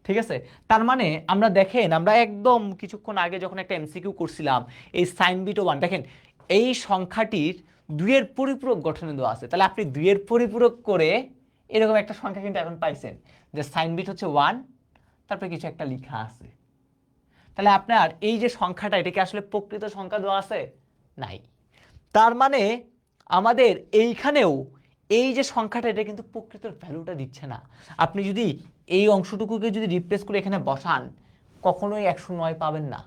ঠিক আছে? তার মানে আমরা দেখেন আমরা একদম কিছুক্ষণ আগে যখন একটা এমসিকিউ করছিলাম এই সাইন বিট 1, দেখেন এই সংখ্যাটির 2 এর পরিপূরক গঠনে দেওয়া আছে। তাহলে আপনি 2 এর পরিপূরক করে এরকম একটা সংখ্যা কিন্তু এখন পাইছেন যে সাইন বিট হচ্ছে 1, তারপরে কিছু একটা লেখা আছে। তাহলে আপনার এই যে সংখ্যাটা এটা কি আসলে প্রকৃত সংখ্যা দেওয়া আছে? নাই। তার মানে আমাদের এইখানেও এই যে সংখ্যাটা এটা কিন্তু প্রকৃত ভ্যালুটা দিচ্ছে না। আপনি যদি এই অংশটুকুকে যদি রিপ্লেস করে এখানে বসান কখনোই 109 পাবেন না।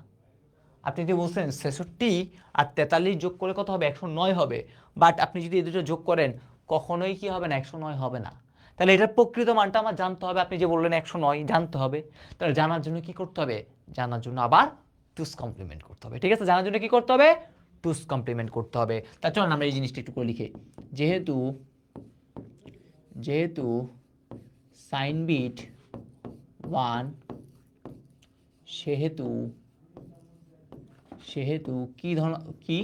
আপনি যদি বলছেন 66 আর 43 যোগ করে কত হবে? 109 হবে। বাট আপনি যদি এই দুটো যোগ করেন কখনোই কি হবে না? 109 হবে না। তাহলে এটার প্রকৃত মানটা আমার জানতে হবে। আপনি যে বললেন 109 জানতে হবে। তাহলে জানার জন্য কি করতে হবে? জানার জন্য আবার টুস কমপ্লিমেন্ট করতে হবে। ঠিক আছে, জানার জন্য কি করতে হবে? টুস কমপ্লিমেন্ট করতে হবে। তা চলুন আমরা এই জিনিসটা একটু করে লিখি। যেহেতু যেহেতু সাইন বিট 1, সেহেতু সেহেতু কি কি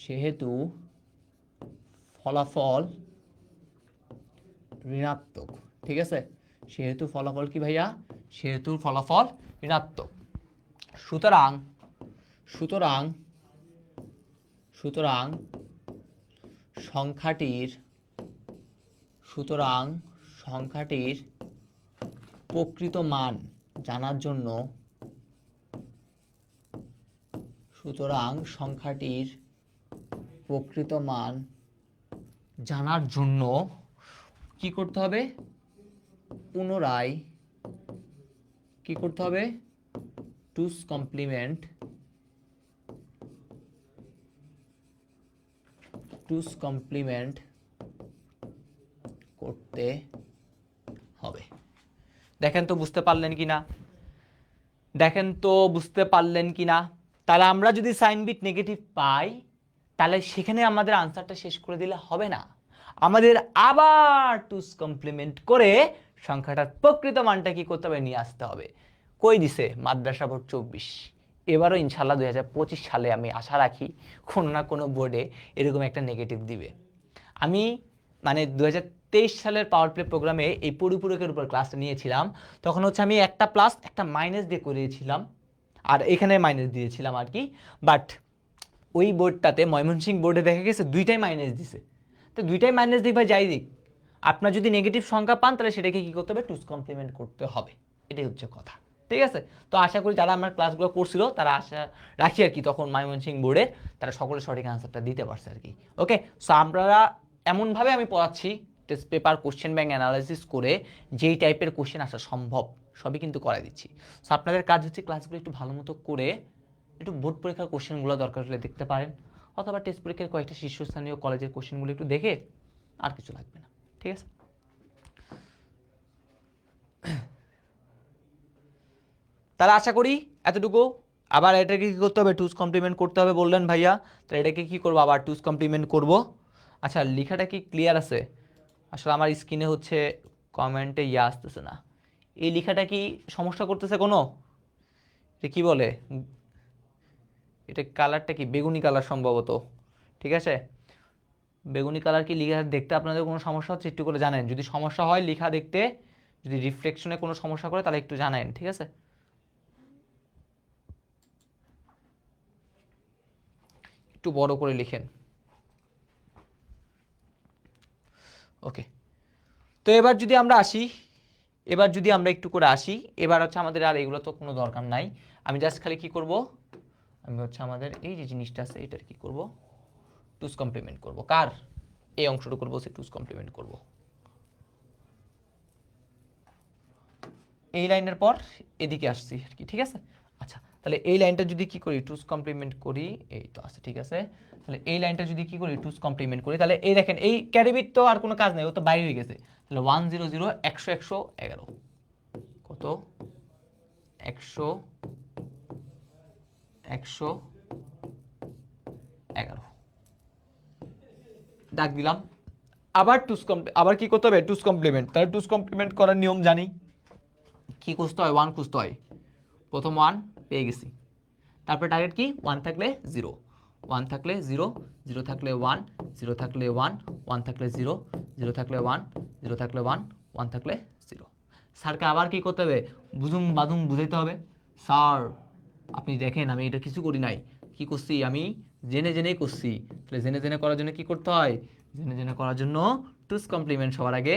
সেহেতু ফলাফল ঋণাত্মক। ঠিক আছে, সেহেতু ফলাফল কি ভাইয়া? সেহেতু ফলাফল ঋণাত্মক। সুতরাং সুতরাং সুতরাং সংখ্যাটির প্রকৃত মান জানার জন্য কি করতে হবে? পুনরায় কি করতে হবে? টুস কমপ্লিমেন্ট করতে হবে। দেখেন তো বুঝতে পারলেন কিনা? তাহলে আমরা যদি সাইন বিট নেগেটিভ পাই, তাহলে সেখানে আমাদের আনসারটা শেষ করে দিলে হবে না, আমাদের আবার টুস কমপ্লিমেন্ট করে সংখ্যাটার প্রকৃত মানটা কি করতে হবে? নিয়ে আসতে হবে। কই দিছে? মাদ্রাসা বোর্ড 24। এবারও ইনশাল্লাহ 2025 সালে আমি আশা রাখি কোনো না কোনো বোর্ডে এরকম একটা নেগেটিভ দিবে। আমি মানে 2023 সালের পাওয়ার প্লে প্রোগ্রামে এই পরিপূরকের উপর ক্লাসটা নিয়েছিলাম, তখন হচ্ছে আমি একটা প্লাস একটা মাইনাস দিয়ে করিয়েছিলাম, আর এখানে মাইনাস দিয়েছিলাম আর কি। বাট ওই বোর্ডটাতে, ময়মনসিংহ বোর্ডে দেখা গেছে দুইটাই মাইনাস দিছে। তো দুইটাই মাইনাস দিক বা যাই দিক, আপনার যদি নেগেটিভ সংখ্যা পান তাহলে সেটাকে কি করতে হবে? টুস কমপ্লিমেন্ট করতে হবে। এটাই হচ্ছে কথা। ঠিক আছে, তো আশা করি যারা আমার ক্লাসগুলো করছিল তারা আশা রাখি আর কি তখন ময়মনসিংহ বোর্ডে তারা সকলে সঠিক আনসারটা দিতে পারছে আর কি। ওকে, সো আমরা এমনভাবে আমি পড়াচ্ছি, test paper question bank analysis করে যেই টাইপের কোশ্চেন আসা সম্ভব সবই কিন্তু করাই দিচ্ছি। সো আপনাদের কাজ হচ্ছে ক্লাসগুলো একটু ভালো মতো করে একটু বোর্ড পরীক্ষার কোশ্চেনগুলো দরকার হলে দেখতে পারেন, অথবা টেস্ট পরীক্ষার কয়েকটা শীর্ষস্থানীয় কলেজের কোশ্চেনগুলো একটু দেখে, আর কিছু লাগবে না। ঠিক আছে, তাহলে আশা করি এতটুকু। আবার এটাকে কি করতে হবে? টুস কমপ্লিমেন্ট করতে হবে বললেন ভাইয়া, তাহলে এটাকে কি করবো? আবার টুস কমপ্লিমেন্ট করব। আচ্ছা, লেখাটা কি ক্লিয়ার আছে? আসলে আমার স্ক্রিনে হচ্ছে কমেন্টে আসতেছে না। এই লেখাটা কি সমস্যা করতেছে কোনো? এটা কি বলে? এটা কালারটা কি বেগুনি কালার সম্ভবত। ঠিক আছে, বেগুনি কালার কি লেখা দেখতে আপনাদের কোনো সমস্যা হচ্ছে? একটু করে জানেন, যদি সমস্যা হয় লেখা দেখতে, যদি রিফ্লেকশনে কোনো সমস্যা করে তাহলে একটু জানেন। ঠিক আছে, একটু বড় করে লিখেন। ওকে, তো এবার যদি আমরা একটু করে আসি, এবার হচ্ছে আমাদের আর এগুলো তো কোনো দরকার নাই। আমি জাস্ট খালি কি করব? আমি হচ্ছে আমাদের এই যে জিনিসটা আছে এটার কি করব? টুস কমপ্লিমেন্ট করব। কার? এই অংশটা করব, সে টুস কমপ্লিমেন্ট করব। এই লাইনের পর এদিকে আসছি আর কি। ঠিক আছে, আচ্ছা, তাহলে এই লাইনটা যদি কি করি? টুস কমপ্লিমেন্ট করি। এই তো আছে, ঠিক আছে। তাহলে এই লাইনটা যদি কি করি? টুস কমপ্লিমেন্ট করি, তাহলে এই দেখেন এই ক্যারিবিট তো আর কোনো কাজ নেই, ও তো বাইরে হয়ে গেছে। তাহলে 1 0 0 100 111 কত? 100 111 ডাক দিলাম। আবার কি করতে হবে? টুস কমপ্লিমেন্ট। তাহলে টুস কমপ্লিমেন্ট করার নিয়ম জানি, কি খুঁজতে হয়? 1 খুঁজতে হয়। প্রথম 1 পেয়ে গেছি, তারপরে টার্গেট কি? 1 থাকলে 0, 1 থাকলে 0, 0 থাকলে 1, 0 থাকলে 1, 1 থাকলে 0, 0 থাকলে 1, 0 থাকলে 1, 1 থাকলে 0। স্যারকে আবার কি করতে হবে? বুঝুম বাদুম বুঝাইতে হবে। স্যার আপনি দেখেন আমি এটা কিছু করি নাই, কি করছি? আমি জেনে জেনেই করছি। তাহলে জেনে জেনে করার জন্য কি করতে হয়? জেনে জেনে করার জন্য টুস কমপ্লিমেন্ট সবার আগে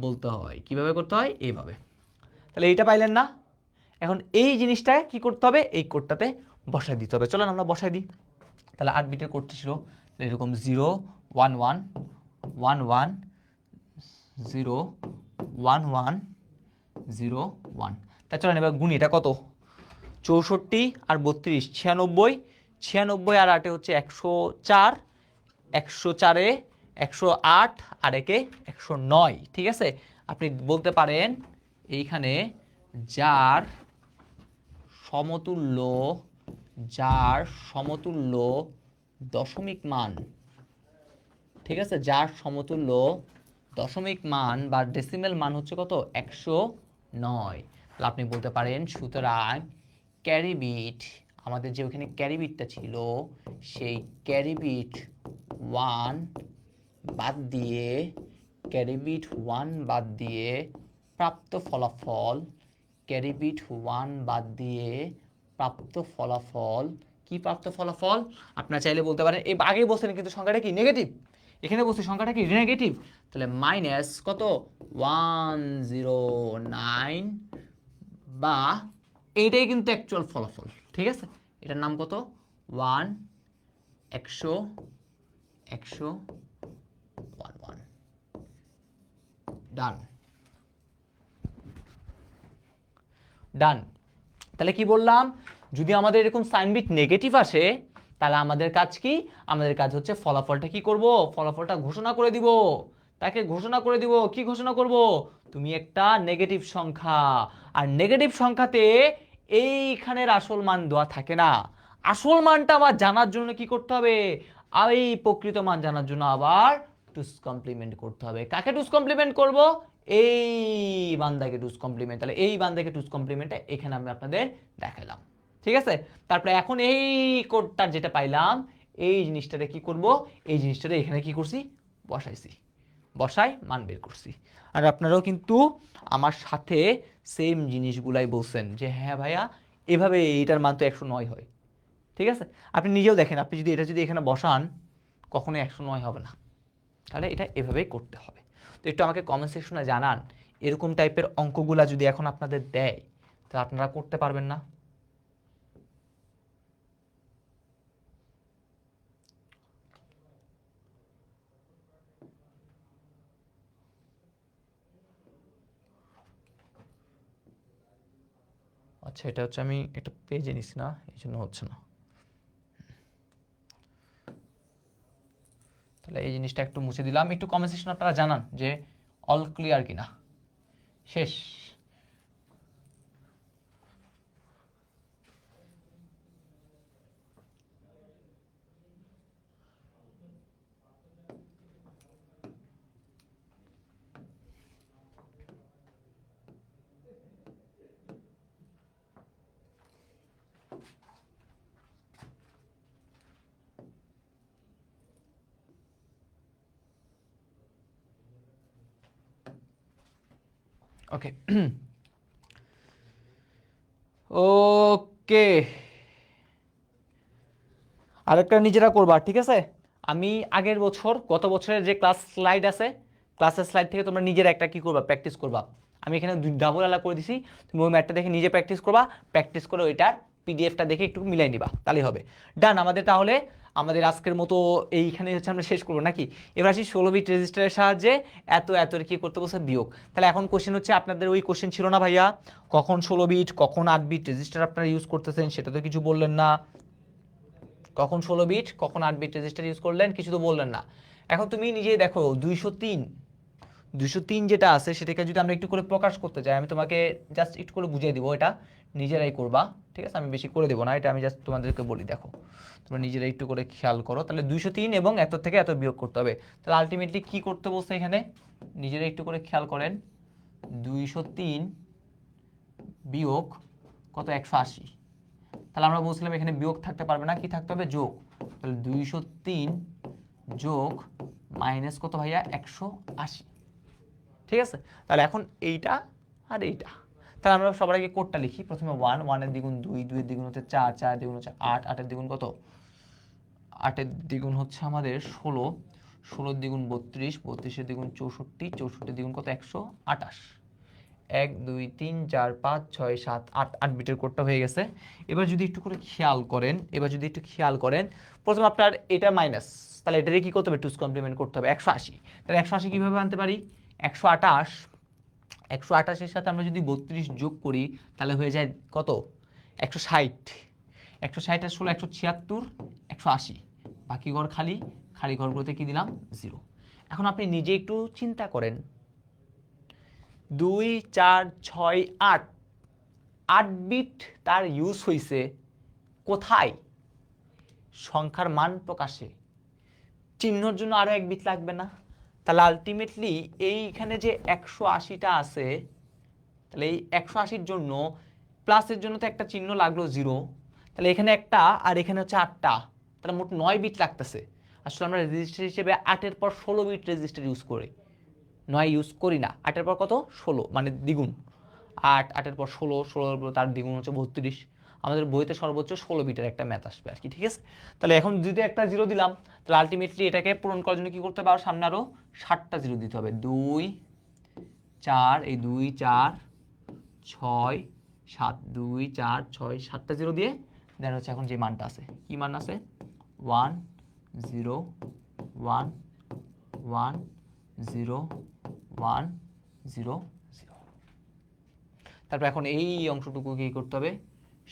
বলতে হয়। কিভাবে করতে হয়? এইভাবে। তাহলে এইটা পাইলেন না? এখন এই জিনিসটা কি করতে হবে? এই কোডটাতে বসাই দিতে হবে। চলেন আমরা বসাই দিই। তাহলে 8 বিটের কোডটা ছিল এরকম 0 1 1 1 1 0 1 1 0 1। তা চলেন এবার গুণি, এটা কত? 64 আর 32 96, 96 আর 8 হচ্ছে 104, 104-এ 108 আর একে 109। ঠিক আছে, আপনি বলতে পারেন এইখানে যার সমতুল্য যার সমতুল্য দশমিক মান, ঠিক আছে, যার সমতুল্য দশমিক মান বা ডেসিমেল মান হচ্ছে কত 109। তাহলে আপনি বলতে পারেন সুতরাং ক্যারি বিট, আমাদের যে ওখানে ক্যারি বিটটা ছিল সেই ক্যারি বিট 1 বাদ দিয়ে, ক্যারি বিট 1 বাদ দিয়ে প্রাপ্ত ফলাফল, ক্যারি বিট 1 বাদ দিয়ে প্রাপ্ত ফলাফল, কি প্রাপ্ত ফলাফল আপনারা চাইলে বলতে পারেন, এই আগেই বলছেন কিন্তু সংখ্যাটা কি নেগেটিভ, এখানে বলছি সংখ্যাটা কি নেগেটিভ, তাহলে মাইনাস কত 109, বা এইটাই কিন্তু অ্যাকচুয়াল ফলাফল, ঠিক আছে, এটার নাম কত 1 100 100 11 ডান ডান। তাহলে কি বললাম, যদি আমাদের এরকম সাইন বিট নেগেটিভ আসে তাহলে আমাদের কাজ কি, আমাদের কাজ হচ্ছে ফলাফলটা কি করব, ফলাফলটা ঘোষণা করে দিব, তাকে ঘোষণা করে দিব, কি ঘোষণা করব, তুমি একটা নেগেটিভ সংখ্যা, আর নেগেটিভ সংখ্যাতে এইখানের আসল মান দেওয়া থাকে না, আসল মানটা আবার জানার জন্য কি করতে হবে, আর এই প্রকৃত মান জানার জন্য আবার টুস কমপ্লিমেন্ট করতে হবে, কাকে টুস কমপ্লিমেন্ট করব, এই বান্দাকে টুস কমপ্লিমেন্ট, তাহলে এই বান্দাকে টুস কমপ্লিমেন্টটা এখানে আমি আপনাদের দেখালাম, ঠিক আছে। তারপরে এখন এই কোডটা যেটা পাইলাম এই জিনিসটাতে কি করব, এই জিনিসটাতে এখানে কি করছি বসাইছি, বসাই মান বের করছি। আর আপনারাও কিন্তু আমার সাথে সেম জিনিসগুলাই বলছেন যে হ্যাঁ ভাইয়া এভাবে এটার মান তো 109 হয়, ঠিক আছে। আপনি নিজেও দেখেন, আপনি যদি এটা যদি এখানে বসান কখনোই 109 হবে না, তাহলে এটা এভাবেই করতে হবে। তো একটু আমাকে কমেন্ট সেকশনে জানান এরকম টাইপের অঙ্কগুলা যদি এখন আপনাদের দেয় তা আপনারা করতে পারবেন না? আচ্ছা এটা হচ্ছে আমি একটা পেজে নিছি না, এই জন্য হচ্ছে না। তাহলে এই জিনিসটা একটু মুছে দিলাম, একটু কমেন্ট সেকশনে আপনারা জানান যে অল ক্লিয়ার কিনা। শেষ। ওকে ওকে, আরেকটা নিজেরা করবা, ঠিক আছে। আমি আগের বছর গত বছরের যে ক্লাস স্লাইড আছে, ক্লাসের স্লাইড থেকে তোমরা নিজের একটা কি করবা প্র্যাকটিস করবা, আমি এখানে ডাবল আলা করে দিছি, তুমি ওই ম্যাটটা দেখে নিজে প্র্যাকটিস করবা, প্র্যাকটিস করে ওইটার পিডিএফটা দেখে একটু মিলাই নিবা, তাহলেই হবে। ডান, আমাদের তাহলে আমাদের আজকের মতো এইখানে হচ্ছে আমরা শেষ করবো নাকি। এবার আসি 16 বিট রেজিস্টারের সাহায্যে এত এত কি করতে বলছে বিয়োগ। তাহলে এখন কোশ্চেন হচ্ছে, আপনাদের ওই কোশ্চেন ছিল না ভাইয়া কখন 16 বিট কখন 8 বিট রেজিস্টার আপনারা ইউজ করতেছেন, সেটা তো কিছু বললেন না, কখন 16 বিট কখন 8 বিট রেজিস্টার ইউজ করলেন কিছু তো বললেন না। এখন তুমি নিজেই দেখো 203 যেটা আছে সেটাকে যদি আমরা একটু করে প্রকাশ করতে চাই, আমি তোমাকে জাস্ট একটু করে বুঝিয়ে দিব, এটা নিজেরাই করবা, ঠিক আছে, আমি বেশি করে দেবো না, এটা আমি জাস্ট তোমাদেরকে বলি, দেখো তোমরা নিজেরাই একটু করে খেয়াল করো। তাহলে 203 এবং এত থেকে এত বিয়োগ করতে হবে, তাহলে আলটিমেটলি কি করতে বলছে এখানে, নিজেরাই একটু করে খেয়াল করেন, 203 বিয়োগ কত 180, তাহলে আমরা বলছিলাম এখানে বিয়োগ থাকতে পারবে না, কি থাকতে হবে যোগ, তাহলে 203 যোগ মাইনাস কত ভাইয়া 180, ঠিক আছে। তাহলে এখন এইটা আর এইটা, তাহলে আমরা সবার আগে কোডটা লিখি, প্রথমে 1 এর দ্বিগুণ 2, 2 এর দ্বিগুণ হচ্ছে 4, 4 এর দ্বিগুণ হচ্ছে 8, 8 এর দ্বিগুণ কত, 8 এর দ্বিগুণ হচ্ছে আমাদের 16, 16 এর দ্বিগুণ 32, 32 এর দ্বিগুণ 64, 64 এর দ্বিগুণ কত 128, 1 2 3 4 5 6 7 8, 8 বিটের কোডটা হয়ে গেছে। এবার যদি একটু করে খেয়াল করেন, প্রথমে আপনার এটা মাইনাস, তাহলে এটারে কি করতে হবে টুস কমপ্লিমেন্ট করতে হবে 180, তাহলে 180 কিভাবে আনতে পারি, 128, 128 এর সাথে আমরা যদি 32 যোগ করি তাহলে হয়ে যায় কত 160, 160 আর 16 176, 180, বাকি ঘর খালি, খালি ঘরগুলোতে কি দিলাম 0। এখন আপনি নিজে একটু চিন্তা করেন, 2 4 6 8, 8 বিট তার ইউজ হয়েছে কোথায়? সংখ্যার মান প্রকাশে। চিহ্নর জন্য আরো এক বিট লাগবে না? তাহলে আলটিমেটলি এইখানে যে 180টা আছে, তাহলে এই 180-র জন্য প্লাসের জন্য তো একটা চিহ্ন লাগলো 0, তাহলে এখানে একটা আর এখানে হচ্ছে 8টা, তাহলে মোট 9 বিট লাগতেছে। আসলে আমরা রেজিস্টার হিসেবে 8-এর পর 16 বিট রেজিস্টার ইউজ করি, 9 ইউজ করি না। 8-এর পর কত? 16, মানে দ্বিগুণ। 8-8-এর পর 16, 16-এর পর তার দ্বিগুণ হচ্ছে 32। আমাদের বইতে সর্বোচ্চ 16 বিটের একটা ম্যাথ আসবে আর কি, ঠিক আছে? তাহলে এখন যদি একটা 0 দিলাম, তাহলে আলটিমেটলি এটাকে পূরণ করার জন্য কি করতে হবে? আর সামনে আরো 7টা 0 দিতে হবে। 2 4, এই 2 4 6 7, 2 4 6 7টা 0 দিয়ে দেন হচ্ছে এখন যে মানটা আছে, কি মান আছে? 1 0 1 1 0 1 0 0। তারপর এখন এই অংশটুকু কি করতে হবে?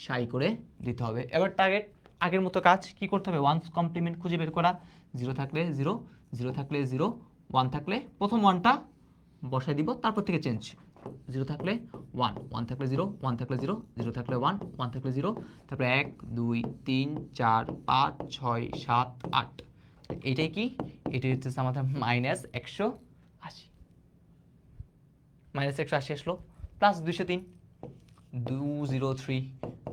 সাই করে দিতে হবে। এবার টার্গেট আগের মতো কাজ কি করতে হবে? ওয়ান্স কমপ্লিমেন্ট খুঁজে বের করা। 0 থাকলে 0, 0 থাকলে 0, 1 থাকলে প্রথম 1টা বসাই দিব, তারপর থেকে চেঞ্জ। 0 থাকলে 1, 1 থাকলে 0, 1 থাকলে 0, 0 থাকলে 1, 1 থাকলে 0, তারপরে 1 2 3 4 5 6 7 8। এইটাই কি? এটাই হচ্ছে আমাদের -180, -180 আসলো, প্লাস 203 203।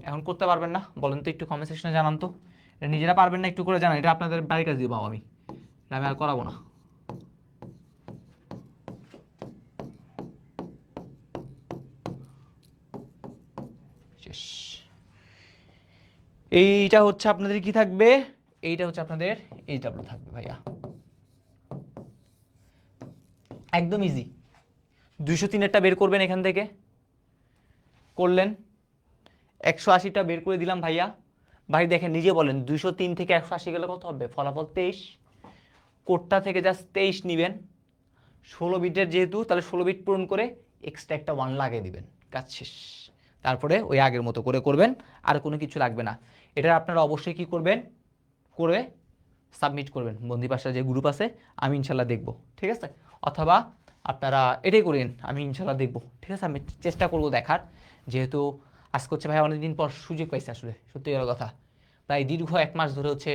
এখন করতে পারবেন না বলেন তো? একটু কমেন্ট সেকশনে জানান তো। এটা নিজেরা পারবেন না, একটু করে জানান। এটা আপনাদের বাড়ির কাজ দিয়ে পাবো আমি, আমি আর করাবো না। শেষ। এইটা হচ্ছে আপনাদের কি থাকবে? এইটা হচ্ছে আপনাদের এইচডব্লিউ থাকবে ভাইয়া, একদম ইজি। 203-এরটা বের করবেন এখান থেকে, করলেন। 180টা বের করে দিলাম ভাইয়া। ভাই দেখেন, নিজে বলেন 203 থেকে 180 গেলে কত হবে? ফলাফল 23। কোডটা থেকে জাস্ট 23 নেবেন, 16 বিটের যেহেতু, তাহলে 16 বিট পূরণ করে এক্সট্রা একটা 1 লাগিয়ে দিবেন, কাজ শেষ। তারপরে ওই আগের মতো করে করবেন, আর কোনো কিছু লাগবে না। এটা আপনারা অবশ্যই কি করবেন? করে সাবমিট করবেন বন্দিপাশা যে গ্রুপ আছে, আমি ইনশাল্লাহ দেখব, ঠিক আছে? অথবা আপনারা এটাই করেন, আমি ইনশাল্লাহ দেখব, ঠিক আছে? আমি চেষ্টা করব দেখার, যেহেতু আজকে হচ্ছে ভাই অনেকদিন পর সুযোগ পাইছে আসলে, সত্যি কথা। প্রায় দীর্ঘ 1 মাস ধরে হচ্ছে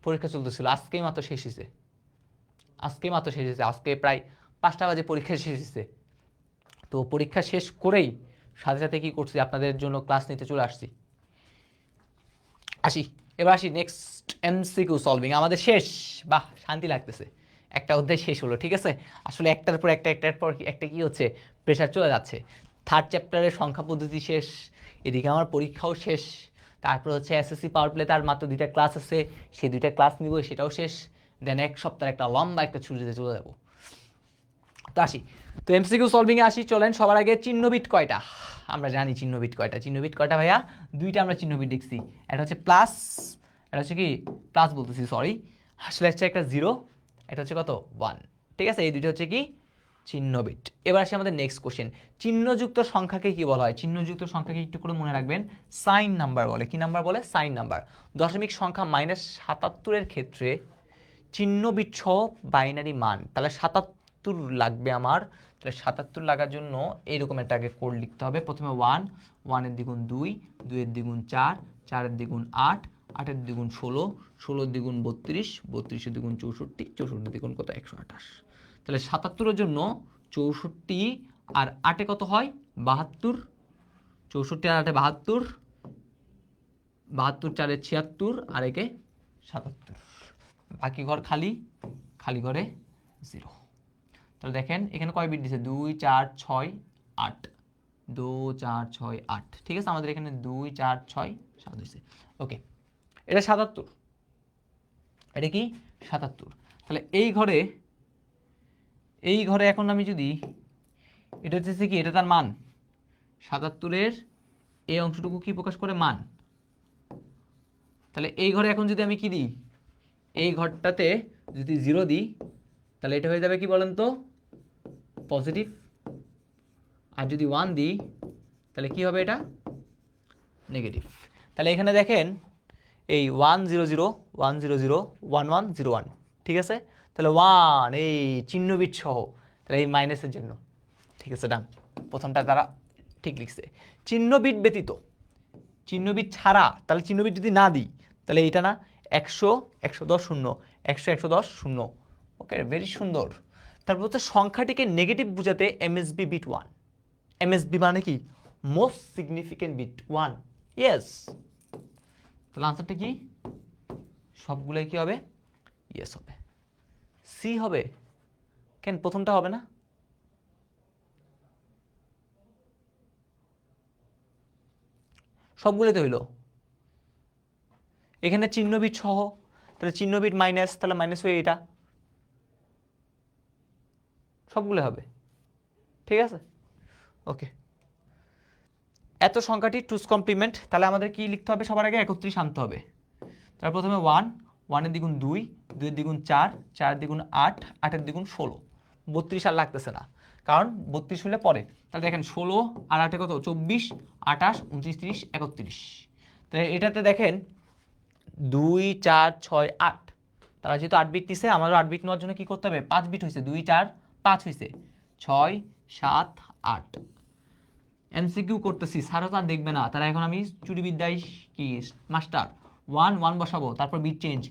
পরীক্ষা চলতেছিল, আজকেই মাত্র শেষ হয়েছে। আজকে প্রায় 5টা বাজে পরীক্ষা শেষ হয়েছে। তো পরীক্ষা শেষ করেই সাথে সাথে কি করছি? আপনাদের জন্য ক্লাস নিতে চলে আসছি। এবার আসি নেক্সট এমসিকিউ সলভিং, আমাদের শেষ। বাহ, শান্তি লাগতেছে, একটা অধ্যায় শেষ হলো, ঠিক আছে? আসলে একটার পর একটা কি হচ্ছে, প্রেশার চলে যাচ্ছে। 3rd চ্যাপ্টারের সংখ্যা পদ্ধতি শেষ, এদিকে আমার পরীক্ষাও শেষ, তারপর হচ্ছে এসএসসি পাওয়ার প্লে, তার মাত্র 2টা ক্লাস আছে, সেই 2টা ক্লাস নিব, সেটাও শেষ। দেন 1 সপ্তাহের একটা লম্বা একটা ছুটিতে চলে যাবো। তো আসি, তো এমসিকিউ সলভিংয়ে আসি, চলেন। সবার আগে চিহ্নবিট কয়টা? আমরা জানি চিহ্নবিট কয়টা। চিহ্নবিট কয়টা ভাইয়া? 2টা আমরা চিহ্নবিট দেখছি, এটা হচ্ছে প্লাস, এটা হচ্ছে কি প্লাস বলতেছি, সরি, আসলে হচ্ছে একটা 0, এটা হচ্ছে কত? 1, ঠিক আছে? এই 2টা হচ্ছে কি চিহ্নবিট। এবার আসি আমাদের নেক্সট কোশ্চেন, চিহ্নযুক্ত সংখ্যাকে কি বলা হয়? চিহ্নযুক্ত সংখ্যাকে একটু করে মনে রাখবেন, সাইন নাম্বার বলে। কি নাম্বার বলে? Sign number. দশমিক সংখ্যা -77-এর ক্ষেত্রে চিহ্নবিট সহ বাইনারি মান, তাহলে 77 লাগবে আমার। তাহলে 77 লাগার জন্য এইরকম একটা আগে কোড লিখতে হবে। প্রথমে 1, 1-এর দ্বিগুণ 2, 2-এর দ্বিগুণ 4, 4-এর দ্বিগুণ 8, 8-এর দ্বিগুণ 16, 16-এর দ্বিগুণ 32, 32-এর দ্বিগুণ 64, 64-এর দ্বিগুণ কত? 128। তাহলে 77-এর জন্য 64 আর 8-এ কত হয়? 72, 64 আর 8-এ 72, 72 4-এ 76 আর একে 77। বাকি ঘর খালি, খালি ঘরে 0। তাহলে দেখেন এখানে কয় বিট দিছে? 2 4 6 8, 2 4 6 8, ঠিক আছে? আমাদের এখানে 2 4 6 7 হয়েছে। ওকে, এটা 77, এটা কি 77। তাহলে এই ঘরে এখন আমি যদি, এটা হচ্ছে কি, এটা তার মান 77-এর এই অংশটুকু কি প্রকাশ করে? মান। তাহলে এই ঘরে এখন যদি আমি কি দিই, এই ঘরটাতে যদি 0 দিই, তাহলে এটা হয়ে যাবে কি বলেন তো? পজিটিভ। আর যদি 1 দিই, তাহলে কি হবে? এটা নেগেটিভ। তাহলে এখানে দেখেন এই 1 0 0 1 0 0 1 1 0 1, ঠিক আছে? তাহলে 1 এই চিহ্নবিট সহ, তাহলে এই মাইনাসের জন্য, ঠিক আছে? ডান, প্রথমটা তারা ঠিক লিখছে। চিহ্নবিট ব্যতীত চিহ্নবিদ ছাড়া, তাহলে চিহ্নবিদ যদি না দিই তাহলে এইটা না 100 110 শূন্য 100 110 শূন্য। ওকে, ভেরি সুন্দর। তারপর হচ্ছে সংখ্যাটিকে নেগেটিভ বোঝাতে এমএসবি বিট 1। এমএসবি মানে কি? Most significant bit 1। ইয়েস, তাহলে আনসারটা কি? সবগুলোই কি হবে? ইয়েস হবে। সি হবে কেন? প্রথমটা হবে না? সবগুলোতে হইলো। এখানে চিহ্নবিট সহ, তাহলে চিহ্নবিট মাইনাস, তাহলে মাইনাস হয়ে এটা সবগুলো হবে। ঠিক আছে, ওকে। এত সংখ্যাটি টুস কমপ্লিমেন্ট, তাহলে আমাদের কি লিখতে হবে? সবার আগে 31 আনতে হবে। তার প্রথমে 1, 1 এর দ্বিগুণ 2, 2 এর দ্বিগুণ 4, 4 এর দ্বিগুণ 8, 8 এর দ্বিগুণ 16। 32 আর লাগতেছে না, কারণ 32 হলে পরে। তাহলে দেখেন 16 আর 8 কত? 24, 28, 29, 30, 31। তাহলে এটাতে দেখেন 2, 4, 6, 8। তারা যেহেতু 8 বিট নিছে, আমারও 8 বিট নেওয়ার জন্য কি করতে হবে? 5 বিট হয়েছে, 2, 4, 5 হয়েছে, 6, 7, 8। এমসিকিউ করতেছি, স্যারও তো আর দেখবে না। তারা এখন আমি চুরিবিদ্যায় কি মাস্টার। 1, 1 বসাবো, তারপর বিট চেঞ্জ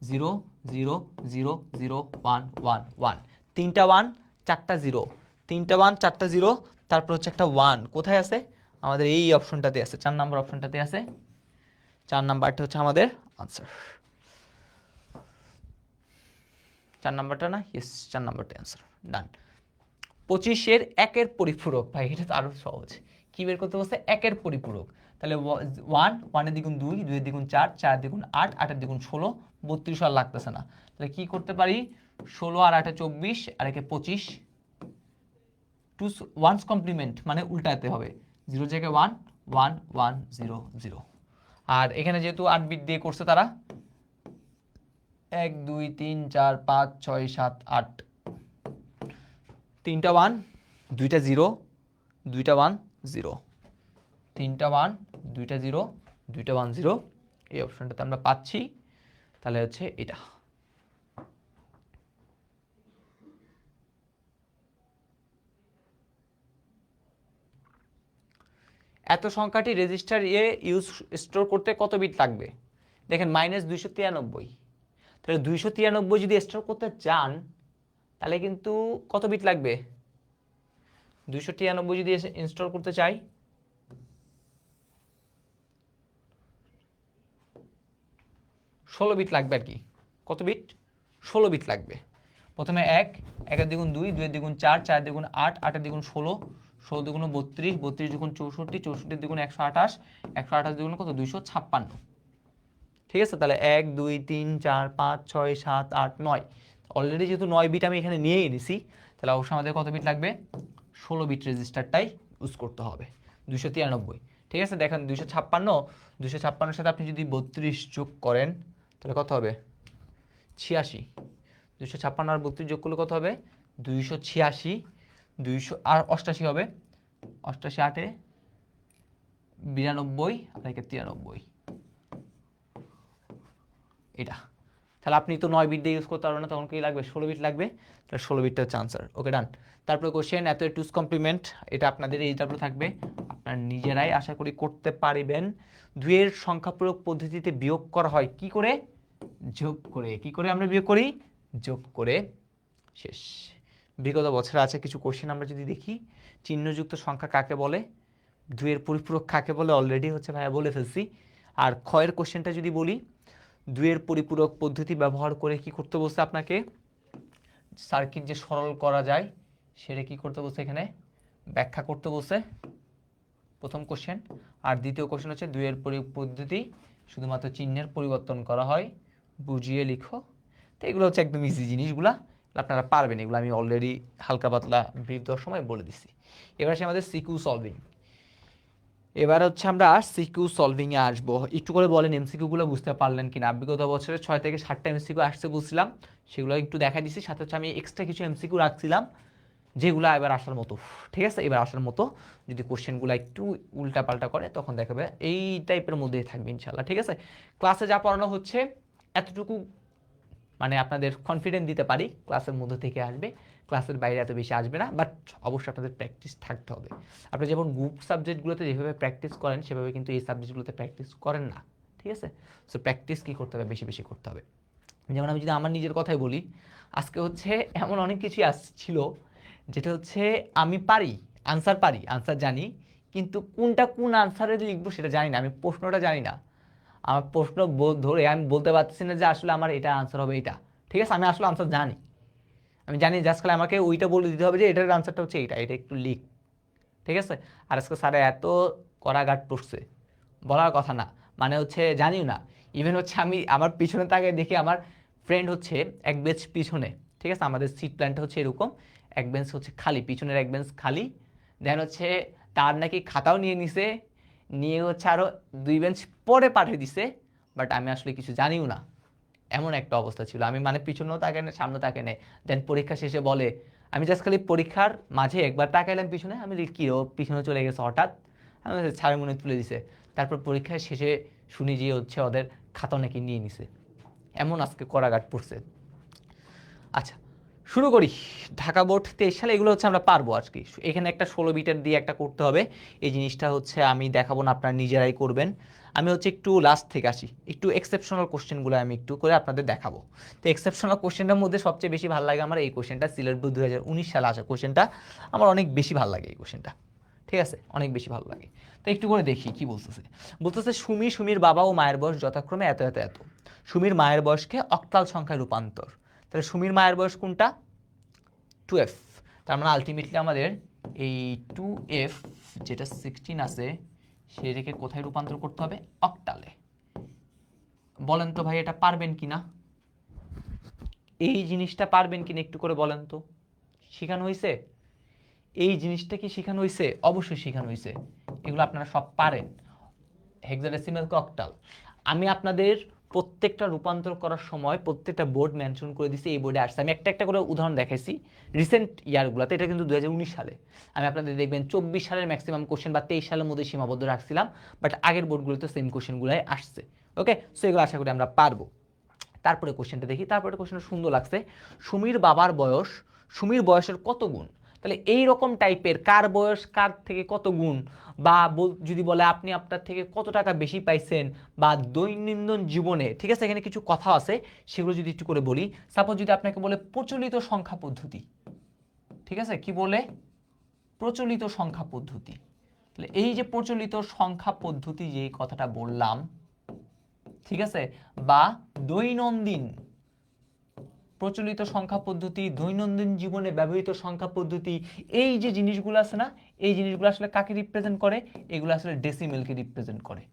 0, 0, 0, 0, 1, 1, 1। 3টা 1, 4টা 0, 3টা 1, 4টা 0, তারপর হচ্ছে একটা 1 কোথায় আছে? আমাদের এই অপশনটাতে আছে, 4 নম্বর অপশনটাতে আছে। 4 নাম্বারটা হচ্ছে আমাদের আনসার। 4 নাম্বারটা না? ইয়েস, 4 নাম্বারটা আনসার। ডান। 25-এর একের পরিপূরক, ভাই এটা তো আরো সহজ। কি বের করতে বলছে? একের পরিপূরক। তাহলে 1, 1 এর দ্বিগুণ 2, 2 এর দ্বিগুণ 4, 4 এর দ্বিগুণ 8, 8 এর দ্বিগুণ 16, 32 আর লাগতেছে না। তাহলে কি করতে পারি? 16 আর 8 24 আর একে 25। টু ওয়ান্স কমপ্লিমেন্ট মানে উল্টাতে হবে, 0 জায়গায় 1, 1, 1, 0, 0। আর এখানে যেহেতু 8 বিট দিয়ে করছে তারা, 1, 2, 3, 4, 5, 6, 7, 8। 3টা 1, 2টা 0, 2টা 1, 0। 3টা 1, 2টা 0, 2টা 1, 0। এই অপশনটাতে আমরা পাচ্ছি। তাহলে হচ্ছে এটা। এত সংখ্যাটি রেজিস্টার ইউজ স্টোর করতে কত বিট লাগবে? দেখেন -293। তাহলে 293 যদি স্টোর করতে চান তাহলে কিন্তু কত বিট লাগবে? 293 যদি ইনস্টল করতে চাই, 16 বিট লাগবে আর কি। কত বিট? 16 বিট লাগবে। প্রথমে 1, 1 এর দ্বিগুণ 2, 2 এর দ্বিগুণ 4, 4 এর দ্বিগুণ 8, 8 এর দ্বিগুণ 16, 16 দ্বিগুণ 32, 32 দ্বিগুণ 64, 64 দ্বিগুণ 128, 128 দ্বিগুণ কত? 256। ঠিক আছে, তাহলে 1, 2, 3, 4, 5, 6, 7, 8, 9। অলরেডি যেহেতু 9 বিট আমি এখানে নিয়েই নিছি, তাহলে অবশ্যই আমাদের কত বিট লাগবে? 16 বিট রেজিস্টারটাই ইউজ করতে হবে। 293। ঠিক আছে, দেখেন 256 সাথে আপনি যদি 32 যোগ করেন তাহলে কত হবে? 86। 256 আর 32 যোগ করলে কত হবে? 286। 200 আর 88 হবে। 88 8-এ 92 আর একে 93। এটা। তাহলে আপনি তো 9 বিট দিয়ে ইউজ করতে পারবেন না, তখন কি লাগবে? 16 বিট লাগবে। তাহলে 16 বিটটা হচ্ছে আনসার। ওকে, ডান। তারপরে কোশ্চেন, এত টুস কমপ্লিমেন্ট, এটা আপনাদের এই তারপরে থাকবে, আপনারা নিজেরাই আশা করি করতে পারবেন। 2 এর সংখ্যা প্রয়োগ পদ্ধতিতে বিয়োগ করা হয় কি করে? যোগ করে। কি করে আমরা বিয়োগ করি? যোগ করে। শেষ। বিগত বছরে আছে কিছু কোশ্চেন আমরা যদি দেখি, চিহ্নযুক্ত সংখ্যা কাকে বলে, 2 এর পরিপূরক কাকে বলে, অলরেডি হচ্ছে ভাইয়া বলে ফেলছি। আর ক্ষয়ের কোশ্চেনটা যদি বলি, 2 এর পরিপূরক পদ্ধতি ব্যবহার করে কি করতে বলছে আপনাকে? সার্কিট যে সরল করা যায় সেটা কি করতে বলছে? এখানে ব্যাখ্যা করতে বলছে, প্রথম কোশ্চেন। আর দ্বিতীয় কোশ্চেন হচ্ছে 2 এর পদ্ধতি শুধুমাত্র চিহ্নের পরিবর্তন করা হয়, বুঝিয়ে লিখো। তো এগুলো হচ্ছে একদম ইজি জিনিসগুলা, আপনারা পারবেন এগুলো, আমি অলরেডি হালকা পাতলা ব্রিফ দেওয়ার সময় বলে দিছি। এবার আসে আমাদের সিকিউ সলভিং। এবার হচ্ছে আমরা সিকিউ সলভিংয়ে আসবো। একটু করে বলেন এমসিকিউগুলো বুঝতে পারলেন কিনা। বিগত বছরে 6 থেকে 7টা এমসিকিউ আসতে বলছিলাম, সেগুলো একটু দেখা দিচ্ছি। সাথে হচ্ছে আমি এক্সট্রা কিছু এমসিকিউ রাখছিলাম যেগুলো এবার আসার মতো। ঠিক আছে, এবার আসার মতো। যদি কোশ্চেনগুলো একটু উল্টাপাল্টা করে তখন দেখাবে এই টাইপের মধ্যেই থাকবে ইনশাল্লাহ। ঠিক আছে, ক্লাসে যা পড়ানো হচ্ছে এতটুকু মানে আপনাদের কনফিডেন্ট দিতে পারি ক্লাসের মধ্যে থেকে আসবে, ক্লাসের বাইরে এত বেশি আসবে না, বাট অবশ্যই আপনাদের প্র্যাকটিস থাকতে হবে। আপনি যেমন গ্রুপ সাবজেক্টগুলোতে যেভাবে প্র্যাকটিস করেন সেভাবে কিন্তু এই সাবজেক্টগুলোতে প্র্যাকটিস করেন না, ঠিক আছে? সো প্র্যাকটিস কী করতে হবে, বেশি বেশি করতে হবে। যেমন আমি যদি আমার নিজের কথাই বলি, আজকে হচ্ছে এমন অনেক কিছুই আসছিল যেটা হচ্ছে আমি পারি, আনসার জানি, কিন্তু কোনটা কোন আনসারে লিখবো সেটা জানি না, আমি প্রশ্নটা জানি না। আমার প্রশ্ন ধরে আমি বলতে পারছি না যে আসলে আমার এটা আনসার হবে এটা, ঠিক আছে? আমি আসলে আনসার জানি, আমি জানি, জাস্ট খালি আমাকে ওইটা বলে দিতে হবে যে এটার আনসারটা হচ্ছে এটা, এটা একটু লিখ, ঠিক আছে? আর আজকে স্যারে এত কড়াঘাট পড়ছে, বলার কথা না, মানে হচ্ছে জানিও না। ইভেন হচ্ছে আমি আমার পিছনে তাকে দেখি আমার ফ্রেন্ড হচ্ছে এক বেঞ্চ পিছনে, ঠিক আছে? আমাদের সিট প্ল্যানটা হচ্ছে এরকম, এক বেঞ্চ হচ্ছে খালি, পিছনের এক বেঞ্চ খালি, দেন হচ্ছে তার নাকি খাতাও নিয়ে নিছে, নিয়ে হচ্ছে আরও 2 বেঞ্চ পরে পাঠিয়ে দিছে, বাট আমি আসলে কিছু জানিও না, এমন একটা অবস্থা ছিল। আমি মানে পিছনেও তাকে নেই, সামনে তাকে নেই। দেন পরীক্ষা শেষে বলে, আমি জাস্ট খালি পরীক্ষার মাঝে একবার তাকাইলাম পিছনে, আমি কি ও পিছনে চলে গেছে হঠাৎ, আমি ছাড়ের মনে তুলে দিছে। তারপর পরীক্ষার শেষে শুনি যে হচ্ছে ওদের খাতা নাকি নিয়ে নিছে। এমন আজকে কড়াঘাট পড়ছে। আচ্ছা, শুরু করি। ঢাকা বোর্ড 23 সালে এগুলো হচ্ছে আমরা পারবো আজকে। এখানে একটা 16 বিটের দিয়ে একটা করতে হবে, এই জিনিসটা হচ্ছে আমি দেখাবো না, আপনারা নিজেরাই করবেন। আমি হচ্ছে একটু লাস্ট থেকে আসি, একটু এক্সেপশনাল কোশ্চেনগুলো আমি একটু করে আপনাদের দেখাবো। তো এক্সেপশনাল কোশ্চেনটার মধ্যে সবচেয়ে বেশি ভালো লাগে আমার এই কোশ্চেনটা, সিলেট বোর্ড 2019 সালে আসা কোশ্চেনটা, আমার অনেক বেশি ভালো লাগে এই কোশ্চেনটা, ঠিক আছে? অনেক বেশি ভালো লাগে। তো একটু করে দেখি কি বলতেছে। বলতেছে সুমির বাবা ও মায়ের বয়স যথাক্রমে এত এত এত। সুমির মায়ের বয়সকে অক্টাল সংখ্যায় রূপান্তর। তাহলে সুমির মায়ের বয়স কোনটা? 2f। তার মানে আলটিমেটলি আমাদের এই 2f যেটা 16 আছে সেটাকে কোথায় রূপান্তর করতে হবে? অক্টালে। বলেন তো ভাই এটা পারবেন কিনা, এই জিনিসটা পারবেন কিনা একটু করে বলেন তো। শেখানো হয়েছে? এই জিনিসটা কি শেখানো হয়েছে? অবশ্যই শেখানো হয়েছে, এগুলো আপনারা সব পারেন। হেক্সাডেসিমালকে অক্টাল। আমি আপনাদের প্রত্যেকটা রূপান্তর করার সময় প্রত্যেকটা বোর্ড মেনশন করে দিছি, এই বোর্ডে আসছে। আমি একটা একটা করে উদাহরণ দেখাইছি রিসেন্ট ইয়ারগুলোতে, এটা কিন্তু 2019 সালে। আমি আপনাদের দেখবেন 24 সালের ম্যাক্সিমাম কোশ্চেন বা 23 সালের মধ্যে সীমাবদ্ধ রাখছিলাম, বাট আগের বোর্ডগুলোতে সেম কোশ্চেনগুলাই আসছে। ওকে, সো এগুলো আশা করি আমরা পারবো। তারপরে কোশ্চেনটা দেখি, তারপরে কোশ্চেনটা সুন্দর লাগছে। সুমির বাবার বয়স সুমির বয়সের কত গুণ? তাহলে এই রকম টাইপের কার বয়স কার থেকে কত গুণ, বা যদি বলে আপনি আপনার থেকে কত টাকা বেশি পাইছেন, বা দৈনন্দিন জীবনে, ঠিক আছে, এখানে কিছু কথা আছে সেগুলো যদি একটু করে বলি। সাপোজ যদি আপনাকে বলে প্রচলিত সংখ্যা পদ্ধতি, ঠিক আছে, কি বলে? প্রচলিত সংখ্যা পদ্ধতি। তাহলে এই যে প্রচলিত সংখ্যা পদ্ধতি যে কথাটা বললাম, ঠিক আছে, বা দৈনন্দিন প্রচলিত সংখ্যা পদ্ধতি, দৈনন্দিন জীবনে ব্যবহৃত সংখ্যা পদ্ধতি, এই যে জিনিসগুলো আছে না, এই জিনিসগুলো আসলে কাকে রিপ্রেজেন্ট করে? এগুলো আসলে ডেসিমেলকে রিপ্রেজেন্ট করে,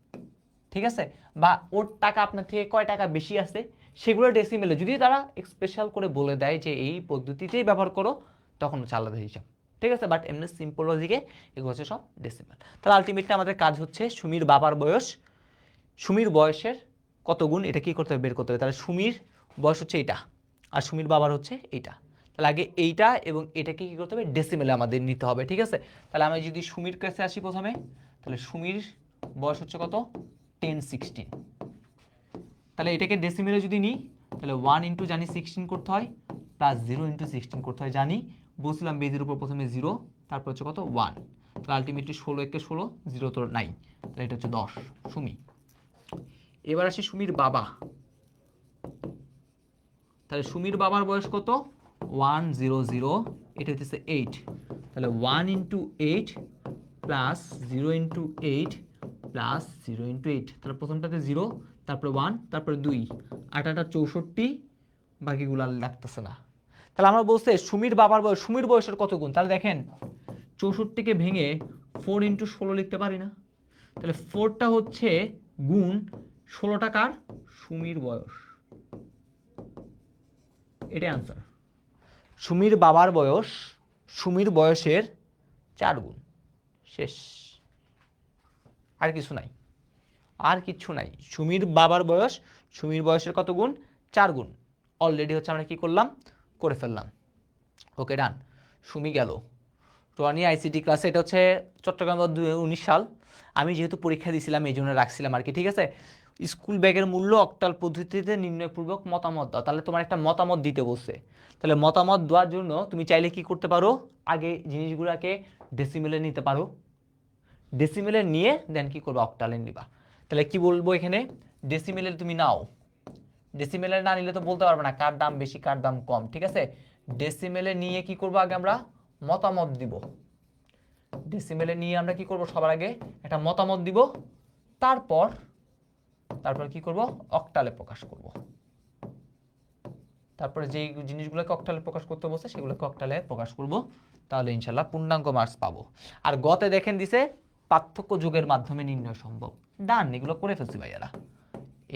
ঠিক আছে? বা ওর টাকা আপনার থেকে কয় টাকা বেশি আছে সেগুলো ডেসিমেলে যদি তারা স্পেশাল করে বলে দেয় যে এই পদ্ধতিতেই ব্যবহার করো, তখন হচ্ছে আলাদা হিসাব, ঠিক আছে? বাট এমনি সিম্পল লজিকে এগুলো হচ্ছে সব ডেসিমেল। তাহলে আলটিমেটলি আমাদের কাজ হচ্ছে সুমির বাবার বয়স, সুমির বয়সের কত গুণ, এটা কি করতে হবে? বের করতে হবে। তাহলে সুমির বয়স হচ্ছে এটা, আর সুমির বাবার হচ্ছে এইটা। তাহলে আগে এইটা এবং এটাকে কি করতে হবে? ডেসিমেলে আমাদের নিতে হবে, ঠিক আছে? তাহলে আমি যদি সুমির কাছে আসি প্রথমে, তাহলে সুমির বয়স হচ্ছে কত? 1016। তাহলে এটাকে ডেসিমেলে যদি নিই, তাহলে 1 ইন্টু জানি 16 করতে হয়, প্লাস 0 ইন্টু 16 করতে হয় জানি, বলছিলাম বেজের উপর প্রথমে 0, তারপর হচ্ছে কত? 1। তাহলে আলটিমেটলি 16 একে 16, 0 তো নাই, তাহলে এটা হচ্ছে 10 সুমি। এবার আসি সুমির বাবা। তাহলে সুমির বাবার বয়স কত? 100, এটা হচ্ছে 8। তাহলে 1 into 8 plus 0 into 8 plus 0 into 8, তাহলে প্রথমটাতে 0, তারপরে 1, তারপরে 2, 8 8 64, বাকিগুলো আর লাগতেছে না। তাহলে আমরা বলছে সুমির বাবার বয়স, সুমির বয়সের কত গুণ? তাহলে দেখেন 64কে ভেঙে 4 ইন্টু 16 লিখতে পারি না? তাহলে 4টা হচ্ছে গুণ 16 টাকার সুমির বয়স, এটাই আনসার। সুমির বাবার বয়স সুমির বয়সের 4 গুণ, শেষ, আর কিছু নাই, আর কিছু নাই। সুমির বাবার বয়স সুমির বয়সের কত গুণ? 4 গুণ। অলরেডি হচ্ছে আমরা কি করলাম? করে ফেললাম। ওকে ডান, সুমি গেল। টোয়ানি আইসিটি ক্লাসে, এটা হচ্ছে চট্টগ্রাম 2019 সাল। আমি যেহেতু পরীক্ষা দিয়েছিলাম এই জন্য রাখছিলাম আর কি, ঠিক আছে? স্কুল ব্যাগের মূল্য অক্টাল পদ্ধতিতে নির্ণয়পূর্বক মতামত দাও। তাহলে তোমার একটা মতামত দিতে বলছে। তাহলে মতামত দেওয়ার জন্য তুমি চাইলে কি করতে পারো, আগে জিনিসগুলোকে ডেসিমেলে নিতে পারো, ডেসিমেলে নিয়ে দেন কি করবে, অক্টালে নিবা। তাহলে কি বলবো এখানে, ডেসিমেলে তুমি নাও, ডেসিমেলে না নিলে তো বলতে পারবে না কার দাম বেশি কার দাম কম, ঠিক আছে। ডেসিমেলে নিয়ে কি করবো, আগে আমরা মতামত দিব। ডেসিমেলে নিয়ে আমরা কি করব, সবার আগে একটা মতামত দিব, তারপর তারপর কি করব, অক্টালে প্রকাশ করব। তারপরে যেই জিনিসগুলোকে অক্টালে প্রকাশ করতে বলছে সেগুলোকে অক্টালে প্রকাশ করব, তাহলে ইনশাল্লাহ পূর্ণাঙ্গ মার্কস পাবো। আর গতে দেখেন দিছে পার্থক্য যোগের মাধ্যমে নির্ণয় সম্ভব। ডান, এগুলো করে ফেলছি ভাইয়ারা,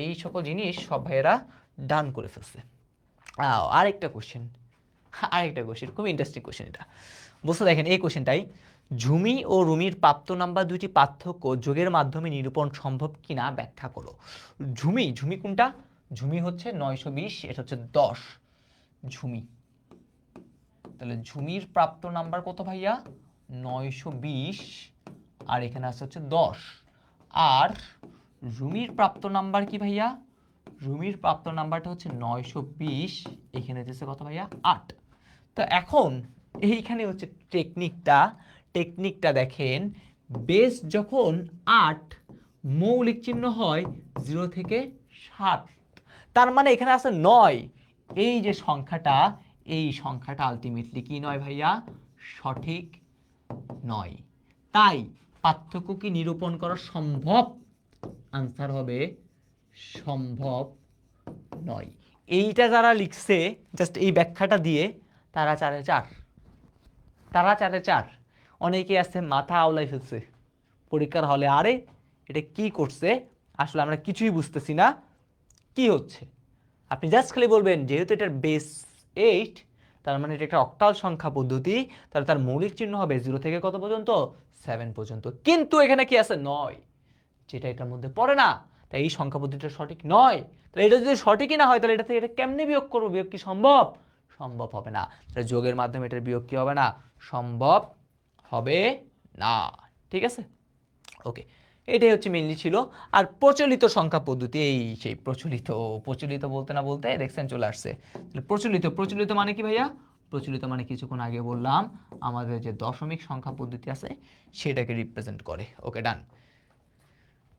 এই সকল জিনিস সব ভাইয়েরা ডান করে ফেলছে। আরেকটা কোশ্চেন খুব ইন্টারেস্টিং কোশ্চেন এটা। বুঝতে দেখেন এই কোশ্চেনটাই, ঝুমি ও রুমির প্রাপ্ত নাম্বার দুইটি পার্থক্য যোগের মাধ্যমে নিরূপণ সম্ভব কিনা ব্যাখ্যা করো। ঝুমি কোনটা, ঝুমি হচ্ছে 920, এটা হচ্ছে 10 ঝুমি। তাহলে ঝুমির প্রাপ্ত নাম্বার কত ভাইয়া, 920, আর এখানে আছে হচ্ছে 10। আর রুমির প্রাপ্ত নাম্বার কি ভাইয়া, রুমির প্রাপ্ত নাম্বারটা হচ্ছে 920, এখানে দিয়েছে কত ভাইয়া, 8। তো এখন এইখানে হচ্ছে টেকনিকটা দেখেন, বেস যখন 8, মৌলিক চিহ্ন হয় 0 থেকে 7, তার মানে এখানে আছে 9। এই যে সংখ্যাটা, এই সংখ্যাটা আলটিমেটলি কি নয় ভাইয়া, সঠিক নয়। তাই পার্থক্য কি নিরূপণ করা সম্ভব, আনসার হবে সম্ভব নয়। এইটা যারা লিখছে জাস্ট এই ব্যাখ্যাটা দিয়ে, তারা 4-এ 4, তারা 4-এ 4। অনেকে আছে মাথা আওলাই ফেলছে পরীক্ষার হলে, আরে এটা কি করছে, আসলে আমরা কিছুই বুঝতেছি না কি হচ্ছে। আপনি জাস্ট খালি বলবেন যেহেতু এটার বেস 8, তার মানে এটা একটা অক্টাল সংখ্যা পদ্ধতি, তাহলে তার মৌলিক চিহ্ন হবে 0 থেকে কত পর্যন্ত, 7 পর্যন্ত। কিন্তু এখানে কি আছে, 9, যেটা এটার মধ্যে পড়ে না, তাই এই সংখ্যা পদ্ধতিটা সঠিক নয়। তাহলে এটা যদি সঠিকই না হয়, তাহলে এটা থেকে এটা কেমনে বিয়োগ করবো, বিয়োগ কি সম্ভব, সম্ভব হবে না। তাহলে যোগের মাধ্যমে এটার বিয়োগ কি হবে না, সম্ভব হবে না, ঠিক আছে। ওকে, এটাই হচ্ছে মেইনলি ছিল। আর প্রচলিত সংখ্যা পদ্ধতি, এই সেই প্রচলিত বলতে না বলতে দেখছেন চলে আসছে। প্রচলিত মানে কি ভাইয়া, প্রচলিত মানে কিছুক্ষণ আগে বললাম আমাদের যে দশমিক সংখ্যা পদ্ধতি আছে সেটাকে রিপ্রেজেন্ট করে। ওকে, ডান।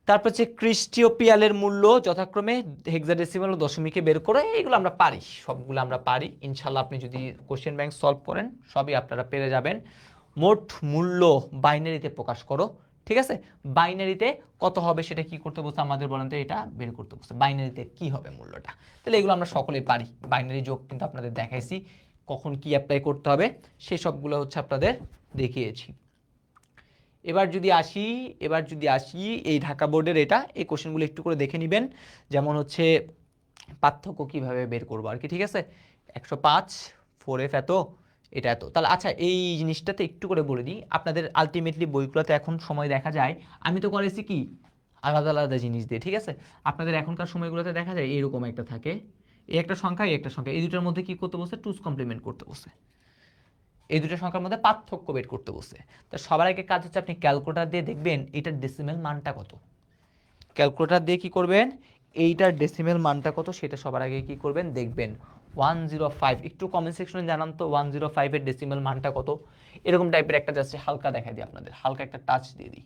তারপর হচ্ছে খ্রিস্টীয় পিয়ালের মূল্য যথাক্রমে হেক্সাডেসিমাল ও দশমিকে বের করে, এইগুলো আমরা পারি, সবগুলো আমরা পারি ইনশাল্লাহ। আপনি যদি কোশ্চেন ব্যাংক সলভ করেন সবই আপনারা পেরে যাবেন। মোট মূল্য বাইনারিতে প্রকাশ করো, ঠিক আছে। বাইনারিতে কত হবে সেটা কি করতে বলছে আমাদের, বলেন তো, এটা বের করতে বলছে বাইনারিতে কি হবে মূল্যটা। তাহলে এগুলো আমরা সকলেই পারি, বাইনারি যোগ কিন্তু আপনাদের দেখাইছি, কখন কি অ্যাপ্লাই করতে হবে সেই সবগুলো হচ্ছে আপনাদের দেখিয়েছি। এবার যদি আসি এই ঢাকা বোর্ডের এই কোশ্চেনগুলো একটু করে দেখে নেবেন। যেমন হচ্ছে পার্থক্য কিভাবে বের করবো আর কি, ঠিক আছে। 105 4f এত, এটা এত। তাহলে আচ্ছা এই জিনিসটাতে একটু করে বলে দিই, আপনাদের আলটিমেটলি বইগুলোতে এখন সময় দেখা যায়, আমি তো করেছি কি আলাদা আলাদা জিনিস দিয়ে, ঠিক আছে। আপনাদের এখনকার সময়গুলোতে দেখা যায় এরকম একটা থাকে, এই একটা সংখ্যা এই একটা সংখ্যা, এই দুটোর মধ্যে কি করতে বসে, টুস কমপ্লিমেন্ট করতে বসে, এই দুটো সংখ্যার মধ্যে পার্থক্য বের করতে বসে। তো সবার আগে কাজ হচ্ছে আপনি ক্যালকুলেটর দিয়ে দেখবেন এইটার ডেসিমেল মানটা কত। ক্যালকুলেটর দিয়ে কি করবেন, এইটার ডেসিমেল মানটা কত সেটা সবার আগে কি করবেন দেখবেন। 105, একটু কমেন্ট সেকশনে জানান তো 105 এর ডেসিমেল মানটা কত। এরকম টাইপের একটা জাস্ট হালকা দেখাই দিই আপনাদের, হালকা একটা টাচ দিয়ে দিই,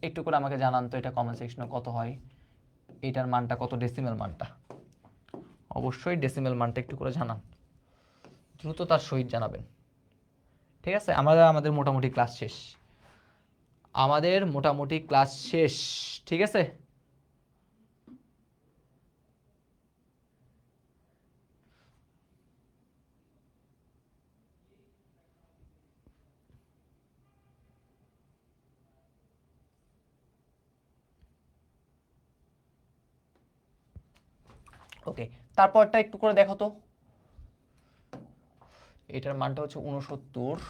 একটু করে আমাকে জানান তো এটা কমেন্ট সেকশনে কত হয়, এটার মানটা কত, ডেসিমেল মানটা। অবশ্যই ডেসিমেল মানটা একটু করে জানান, দ্রুততার সহিত জানাবেন, ঠিক আছে। আমাদের মোটামুটি ক্লাস শেষ, ঠিক আছে। ওকে, তারপরটা একটু করে দেখো তো, এটার মানটা হচ্ছে 69।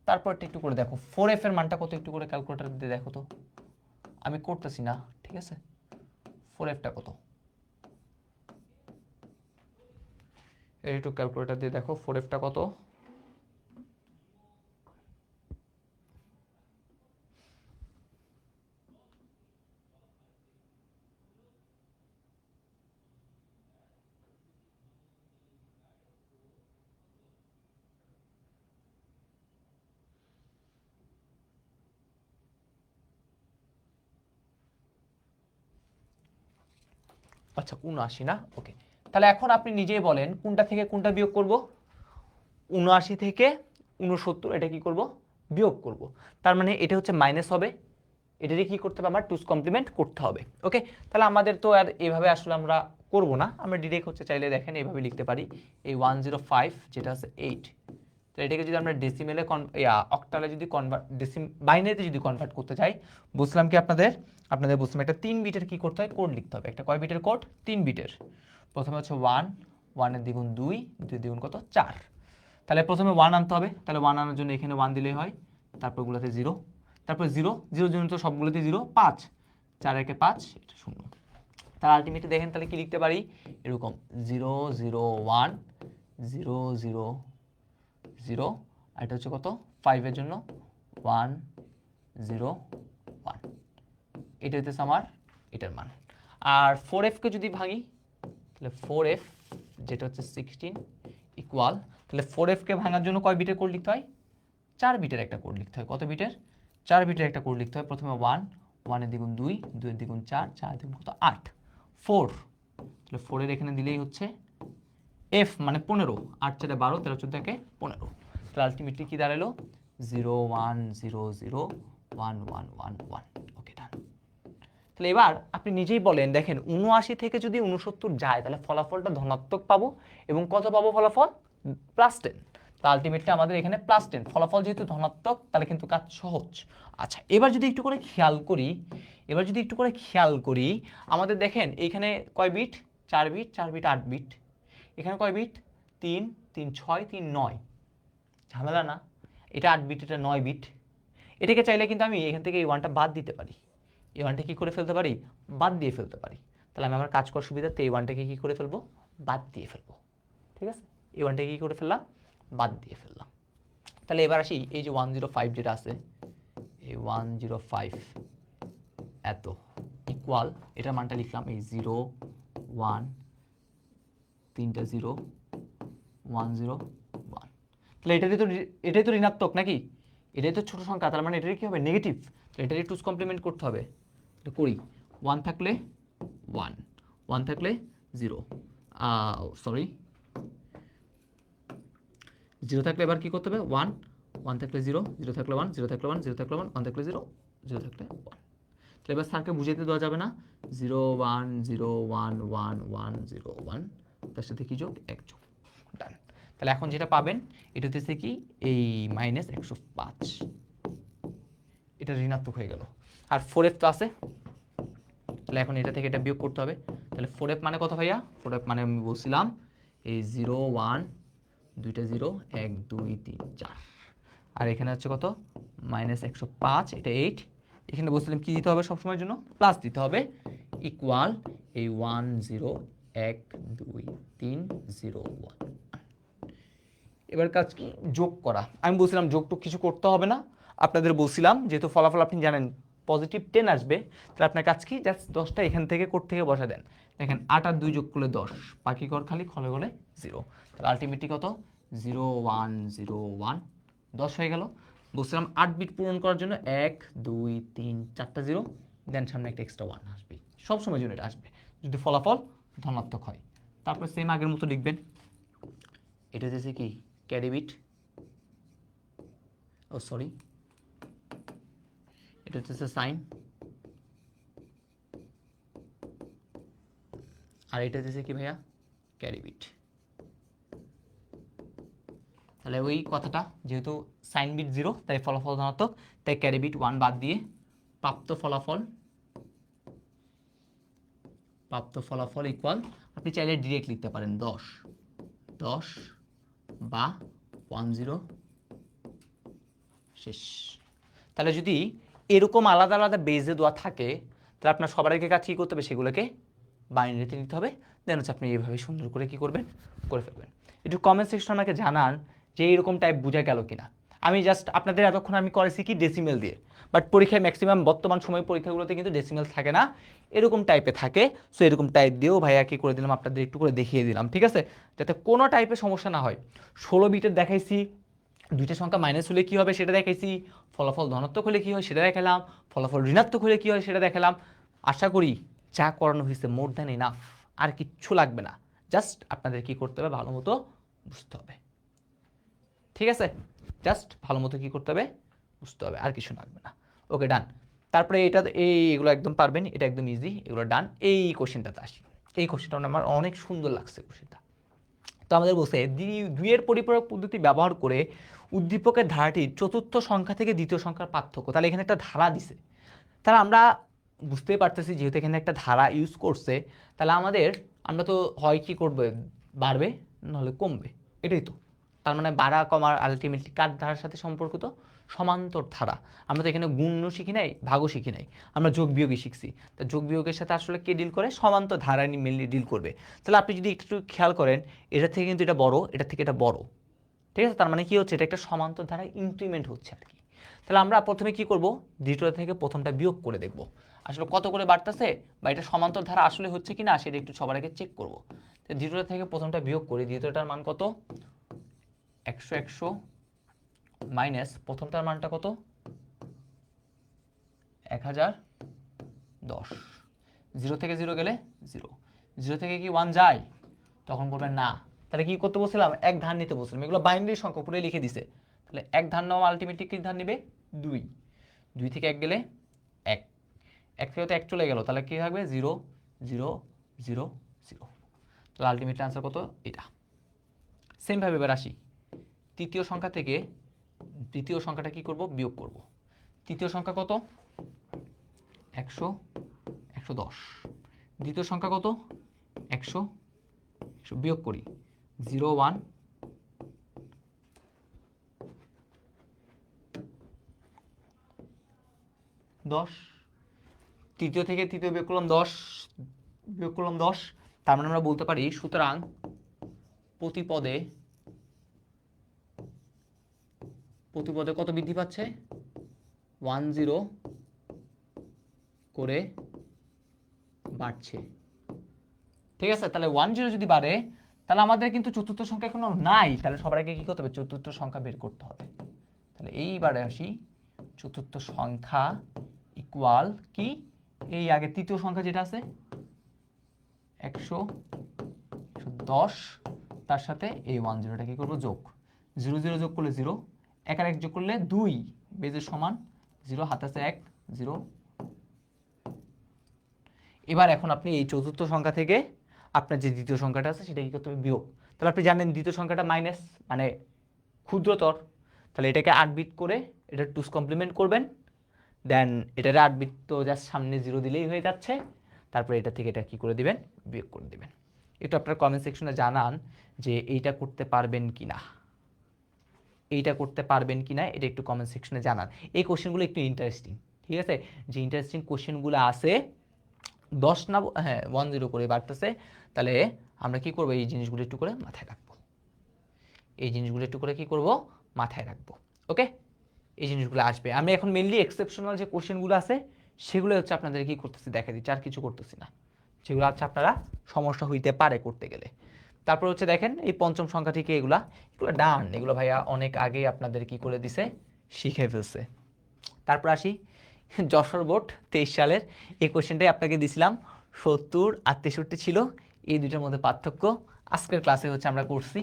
তারপরটা একটু করে দেখো 4f এর মানটা কত, একটু করে ক্যালকুলেটর দিয়ে দেখো তো, আমি করতেছি না, ঠিক আছে। 4f টা কত, একটু ক্যালকুলেটর দিয়ে দেখো 4f টা কত। আচ্ছা 79 না, ওকে। তাহলে এখন আপনি নিজেই বলেন কোনটা থেকে কোনটা বিয়োগ করব? 79 থেকে 69 এটা কি করব? বিয়োগ করব। তার মানে এটা হচ্ছে মাইনাস হবে, এটাকে কি করতে হবে? আমার টুস কমপ্লিমেন্ট করতে হবে। ওকে, তাহলে আমাদের তো আর এভাবে আসলে আমরা করব না, আমরা ডিরেক্ট হচ্ছে চাইলে দেখেন এইভাবে লিখতে পারি, এই 105 যেটা আছে 8, তো এটাকে যদি আমরা ডেসিমেলে অক্টালে যদি কনভার্ট বাইনারিতে যদি কনভার্ট করতে চাই, বুঝলাম কি আপনাদের বুঝলাম একটা 3 বিটের কি করতে হয়? কোড লিখতে হবে। একটা কয় বিটের কোড? 3 বিটের। প্রথমে হচ্ছে 1, 1 এর দ্বিগুণ 2, 2 দ্বিগুণ কত? 4। তাহলে প্রথমে 1 আনতে হবে, তাহলে 1 আনার জন্য এখানে 1 দিলেই হয়, তারপর গুলোতে 0, তারপর 0, 0 জন্য তো সবগুলোতে 0, 5, 4 একে 5, এটা 0। তাহলে আলটিমেটলি দেখেন তাহলে কি লিখতে পারি? এরকম 0 0 1 0 0 0, আর এটা হচ্ছে কত? 5 এর জন্য 1 0 1, এটা হচ্ছে আমার এটার মান। আর 4f কে যদি ভাঙি, তাহলে 4f যেটা হচ্ছে 16 ইকুয়াল, তাহলে 4f কে ভাঙার জন্য কয় বিটের কোড লিখতে হয়? 4 বিটের একটা কোড লিখতে হয়। কত বিটের? 4 বিটের একটা কোড লিখতে হয়। প্রথমে 1, 1 এর দ্বিগুণ 2, 2 এর দ্বিগুণ 4, 4 এর দ্বিগুণ কত? 8, 4, তাহলে 4 এর এখানে দিলেই হচ্ছে f মানে 15, 8 4 12, 13 14 একে 15, তাহলে আলটিমেটলি কি দাঁড়ালো? 0 1 0 0 1 1 1 1। ওকে, ডান। তাহলে এবার আপনি নিজেই বলেন, দেখেন 79 থেকে যদি 69 যায় তাহলে ফলাফলটা ধনাত্মক পাবো, এবং কত পাবো ফলাফল? +10। তা আলটিমেটলি আমাদের এখানে +10 ফলাফল, যেহেতু ধনাত্মক তাহলে কিন্তু কাজ সহজ। আচ্ছা, এবার যদি একটু করে খেয়াল করি, আমাদের দেখেন এইখানে কয় বিট? 4 bit, 4 bit 8 bit. এখানে কয় বিট? 3 3 6 3 9, ঝামেলা না? এটা 8 বিট, এটা 9 বিট। এটাকে চাইলে কিন্তু আমি এখান থেকে এই ওয়ানটা বাদ দিতে পারি, এই ওয়ানটা কি করে ফেলতে পারি? বাদ দিয়ে ফেলতে পারি। তাহলে আমি আমার কাজ করার সুবিধাতে এই ওয়ানটাকে কি করে ফেলবো? বাদ দিয়ে ফেলবো। ঠিক আছে, এই ওয়ানটাকে কি করে ফেললাম? বাদ দিয়ে ফেললাম। তাহলে এবার আসি, এই যে 105 যেটা আছে, এই 105 এত ইকুয়াল, এটার মানটা লিখলাম এই 0 1 3টা 0 1 0 1। তাহলে এটাই তো ঋণাত্মক নাকি? এটাই তো ছোট সংখ্যা, তার মানে এটার কি হবে? নেগেটিভ। তাহলে এটারই টুস কমপ্লিমেন্ট করতে হবে। এটা করি, 1 থাকলে 1, 1 থাকলে 0, সরি 0 থাকলে এবার কি করতে হবে? 1, 1 থাকলে 0, 0 থাকলে 1, 0 থাকলে 1, 0 থাকলে 1, 1 থাকলে 0, 0 থাকলে 1। তাহলে এবার স্যারকে বুঝাইতে দেওয়া যাবে না? 0 1 0 1 1 1 0 1, তার সাথে কি যোগ? 1 যোগ। ডান। তাহলে এখন যেটা পাবেন এটা হচ্ছে কি? এই -105, এটা ঋণাত্মক হয়ে গেল। আর 4f তো আছে, তাহলে এখন এটা থেকে এটা বিয়োগ করতে হবে। তাহলে 4f মানে কত ভাইয়া? 4f মানে আমি বলছিলাম এই 0 1, 2টা 0 1 2 3 4, আর এখানে হচ্ছে কত? -105, এটা 8। এখানে বলছিলাম কি দিতে হবে সবসময়ের জন্য? প্লাস দিতে হবে, ইকুয়াল এই 1 0 1 2 3 0 1। এবার কাজ কি? যোগ করা। আমি বলছিলাম যোগটুক কিছু করতে হবে না, আপনাদের বলছিলাম যেহেতু ফলাফল আপনি জানেন পজিটিভ 10 আসবে, তাহলে আপনার কাজ কি? জাস্ট 10টা এখান থেকে কোড থেকে বসা দেন। দেখেন 8 আর 2 যোগ করলে 10, বাকি ঘর খালি, খলে গলে 0। তাহলে আলটিমেটলি কত? 0 1 0 1, 10 হয়ে গেল। বলছিলাম 8 বিট পূরণ করার জন্য 1 2 3 4টা 0, দেন সামনে একটা এক্সট্রা 1 আসবে, সবসময় জন্য এটা আসবে যদি ফলাফল ধনাত্মক হয়। তারপর সেম আগের মতো লিখবেন, এটা হচ্ছে কি? ক্যারি বিট, ও সরি, এটা হচ্ছে সাইন, আর এটা হচ্ছে কি ভাইয়া? Carry bit. তাহলে ওই কথাটা, যেহেতু সাইন বিট 0 তাই ফলাফল ধনাত্মক, তাই ক্যারি বিট 1 বাদ দিয়ে প্রাপ্ত ফলাফল ইকুয়াল, আপনি চাইলে ডিরেক্ট লিখতে পারেন 10 10 বা 10 শেষ। তাহলে যদি এরকম আলাদা আলাদা বেজে দেওয়া থাকে, তাহলে আপনার সবার আগে কাজ কী করতে হবে? সেগুলোকে বাইনারিতে নিতে হবে, দেন হচ্ছে আপনি এইভাবে সুন্দর করে কি করবেন? করে ফেলবেন। একটু কমেন্ট সেকশন আমাকে জানান যে এইরকম টাইপ বোঝা গেল কিনা। আমি জাস্ট আপনাদের এতক্ষণ আমি করেছি কি ডেসিমেল দিয়ে, বাট পরীক্ষায় ম্যাক্সিমাম বর্তমান সময় পরীক্ষাগুলোতে কিন্তু ডেসিমেল থাকে না, এরকম টাইপে থাকে। সো এরকম টাইপ দিয়েও ভাইয়া কি করে দিলাম, আপনাদের একটু করে দেখিয়ে দিলাম, ঠিক আছে, যাতে কোনো টাইপের সমস্যা না হয়। 16 বিটের দেখাইছি, দুইটা সংখ্যা মাইনাস হলে কি হবে সেটা দেখাইছি, ফলাফল ধনাত্মক হলে কি হয় সেটা দেখালাম, ফলাফল ঋণাত্মক হলে কি হয় সেটা দেখালাম। আশা করি যা করানো হয়েছে মোর দ্যান ইনাফ। আর কিচ্ছু লাগবে না, জাস্ট আপনাদের কি করতে হবে, ভালো মতো বুঝতে হবে। ঠিক আছে, জাস্ট ভালো মতো কি করতে হবে, বুঝতে হবে, আর কিছু লাগবে না। ওকে, ডান। তারপরে এটা এইগুলো একদম পারবেন, এটা একদম ইজি, এগুলো ডান। এই কোশ্চেনটাতে আসি। এই কোশ্চেনটা আমার অনেক সুন্দর লাগছে কোশ্চেনটা। তো আমাদের বলছে দুইয়ের পরিপূরক পদ্ধতি ব্যবহার করে উদ্দীপকের ধারাটির চতুর্থ সংখ্যা থেকে দ্বিতীয় সংখ্যার পার্থক্য। তাহলে এখানে একটা ধারা দিছে, তাহলে আমরা বুঝতেই পারতেছি যেহেতু এখানে একটা ধারা ইউজ করছে, তাহলে আমরা তো হয় কি করবে, বাড়বে নাহলে কমবে, এটাই তো। তার মানে বাড়া কমার আলটিমেটলি কার ধারার সাথে সম্পর্কিত, সমান্তর ধারা। আমরা তো এখানে গুণও শিখি নাই, ভাগও শিখি নাই, আমরা যোগ বিয়োগই শিখছি। তা যোগ বিয়োগের সাথে আসলে কে ডিল করে, সমান্তর ধারা মেনলি ডিল করবে। তাহলে আপনি যদি একটু খেয়াল করেন, এটা থেকে কিন্তু এটা বড়, এটা থেকে এটা বড়, ঠিক আছে। তার মানে কি হচ্ছে, এটা একটা সমান্তর ধারায় ইনক্রিমেন্ট হচ্ছে আর কি। তাহলে আমরা প্রথমে কি করব, দ্বিতীয়টা থেকে প্রথমটা বিয়োগ করে দেখব আসলে কত করে বাড়তেছে, বা এটা সমান্তর ধারা আসলে হচ্ছে কিনা সেটা একটু সবার আগে চেক করব। তো দ্বিতীয়টা থেকে প্রথমটা বিয়োগ করি, দ্বিতীয়টার মান কত, 100 মাইনাস প্রথমটার মানটা কত, 1010। 0 থেকে 0 গেলে 0, 0 থেকে কি 1 যায়, তখন বলবেন না। তাহলে কি করতে বলছিলাম, এক ধার নিতে বলছিলাম, এগুলো বাইনারি সংখ্যা পুরো লিখে দিছে। তাহলে এক ধার নেওয়া আলটিমেটলি কি ধার নেবে, 2, 2 থেকে 1 গেলে 1, 1 থেকে তো 1 চলে গেল, তাহলে কি থাকবে 0 0 0 0। তাহলে আলটিমেটলি আনসার কত, এটা। সেমভাবে এবার আসি, তৃতীয় সংখ্যা থেকে দ্বিতীয় সংখ্যাটা কি করব, বিয়োগ করব। তৃতীয় সংখ্যা কত, 100 110। দ্বিতীয় সংখ্যা কত, 100 বিয়োগ করি, 0 1 10। তৃতীয় থেকে তৃতীয় বিয়োগ করলাম 10, বিয়োগ করলাম 10। তার মানে আমরা বলতে পারি, সুতরাং প্রতি পদে কত বৃদ্ধি পাচ্ছে, 10 করে বাড়ছে। ঠিক আছে, তাহলে 10 যদি বাড়ে, তাহলে আমাদের কিন্তু চতুর্থ সংখ্যা এখনো নাই, তাহলে সবার আগে কি করতে হবে, চতুর্থ সংখ্যা বের করতে হবে। তাহলে এইবারে আসি, চতুর্থ সংখ্যা ইকুয়াল কি, এই আগে তৃতীয় সংখ্যা যেটা আছে 110, তার সাথে এই 10টা কি করবো, যোগ। 0 0 যোগ করলে 0, 1 আর 1 যোগ করলে 2, বেজের সমান 0, হাতে আছে 1 0। এবার এখন আপনি এই চতুর্থ সংখ্যা থেকে আপনার যে দ্বিতীয় সংখ্যাটা আছে সেটা কি করতে হবে, বিয়োগ। তাহলে আপনি জানেন দ্বিতীয় সংখ্যাটা মাইনাস মানে ক্ষুদ্রতর, তাহলে এটাকে 8 বিট করে এটা 2's কমপ্লিমেন্ট করবেন, দেন এটার 8 বিট তো জাস্ট সামনে 0 দিলেই হয়ে যাচ্ছে। তারপরে এটা থেকে এটা কি করে দিবেন, বিয়োগ করে দিবেন। একটু আপনার কমেন্ট সেকশনে জানান যে এইটা করতে পারবেন কিনা, এইটা করতে পারবেন কিনা, এটা একটু কমেন্ট সেকশনে জানান। এই কোশ্চেনগুলো একটু ইন্টারেস্টিং, ঠিক আছে, যে ইন্টারেস্টিং কোশ্চেনগুলো আছে 10 না, হ্যাঁ 10 করে বাড়তেছে। তাহলে আমরা কি করবো, এই জিনিসগুলো একটু করে মাথায় রাখবো, এই জিনিসগুলো একটু করে কি করব, মাথায় রাখবো। ওকে, এই জিনিসগুলো আসবে। আমি এখন মেনলি এক্সেপশনাল যে কোশ্চেনগুলো আছে সেগুলো হচ্ছে আপনাদের কি করতেছি, দেখা দিচ্ছি, আর কিছু করতেছি না, যেগুলো হচ্ছে আপনারা সমস্যা হইতে পারে করতে গেলে। তারপর হচ্ছে দেখেন এই পঞ্চম সংখ্যা থেকে এগুলো ডান, এগুলো ভাইয়া অনেক আগে আপনাদের কি করে দিছে, শিখে ফেলছে। তারপর আসি যশোর বোর্ড 23 সালের এই কোশ্চেনটাই আপনাকে দিছিলাম, 70 আর 63 ছিল, এই দুটোর মধ্যে পার্থক্য আজকের ক্লাসে হচ্ছে আমরা করছি।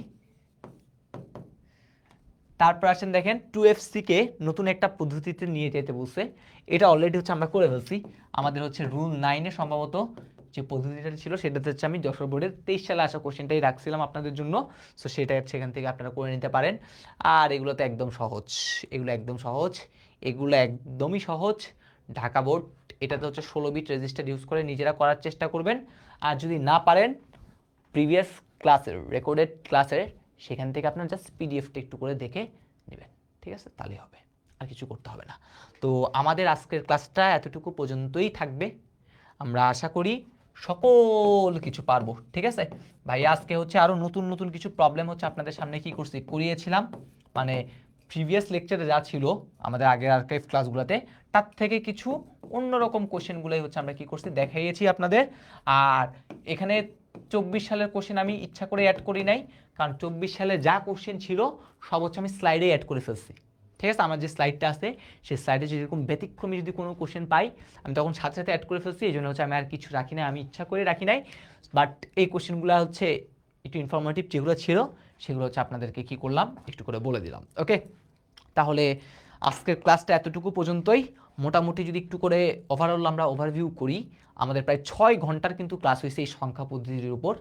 তারপর আসেন দেখেন 2FC কে নতুন একটা পদ্ধতিতে নিয়ে যেতে বলছে, এটা অলরেডি হচ্ছে আমরা করে ফেলছি। আমাদের হচ্ছে রুল 9-এ সম্ভবত যে পদ্ধতিটা ছিল সেটাতে হচ্ছে আমি যশোর বোর্ডের 23 সালে আসা কোশ্চেনটাই রাখছিলাম আপনাদের জন্য, সো সেটা সেখান থেকে আপনারা করে নিতে পারেন। আর এগুলো তো একদম সহজ, এগুলো একদম সহজ, এগুলো একদমই সহজ। ঢাকা বোর্ড এটাতে হচ্ছে 16 বিট রেজিস্টার ইউজ করে নিজেরা করার চেষ্টা করবেন। আর যদি না পারেন, প্রিভিয়াস ক্লাসের রেকর্ডেড ক্লাসের সেখান থেকে আপনার জাস্ট পিডিএফটা একটু করে দেখে নেবেন, ঠিক আছে, তাহলেই হবে, আর কিছু করতে হবে না। তো আমাদের আজকের ক্লাসটা এতটুকু পর্যন্তই থাকবে, আমরা আশা করি সকল কিছু পারবো, ঠিক আছে ভাই। আজকে হচ্ছে আরও নতুন নতুন কিছু প্রবলেম হচ্ছে আপনাদের সামনে কি করছি, করিয়েছিলাম, মানে প্রিভিয়াস লেকচারে যা ছিল আমাদের আগের আর্কাইভ ক্লাসগুলোতে তার থেকে কিছু অন্যরকম কোশ্চেনগুলোই হচ্ছে আমরা কি করছি, দেখাইয়েছি আপনাদের। আর এখানে 24 সালের কোশ্চেন আমি ইচ্ছা করে অ্যাড করি নাই, কারণ 24 সালে যা কোশ্চেন ছিল সব হচ্ছে আমি স্লাইডে অ্যাড করে ফেলছি, ঠিক আছে, আমার যে স্লাইডটা আছে সেই স্লাইডে যেরকম ব্যতিক্রমী যদি কোনো কোশ্চেন পাই আমি তখন সাথে সাথে অ্যাড করে ফেলছি, এই জন্য হচ্ছে আমি আর কিছু রাখি নাই, আমি ইচ্ছা করে রাখি নাই। বাট এই কোশ্চেনগুলো হচ্ছে একটু ইনফরমেটিভ যেগুলো ছিল সেগুলো হচ্ছে আপনাদেরকে কী করলাম একটু করে বলে দিলাম। ওকে, তাহলে আজকের ক্লাসটা এতটুকু পর্যন্তই। মোটামুটি যদি একটু করে ওভারঅল আমরা ওভারভিউ করি, আমাদের প্রায় 6 ঘন্টার কিন্তু ক্লাস হয়েছে এই সংখ্যা পদ্ধতির উপর।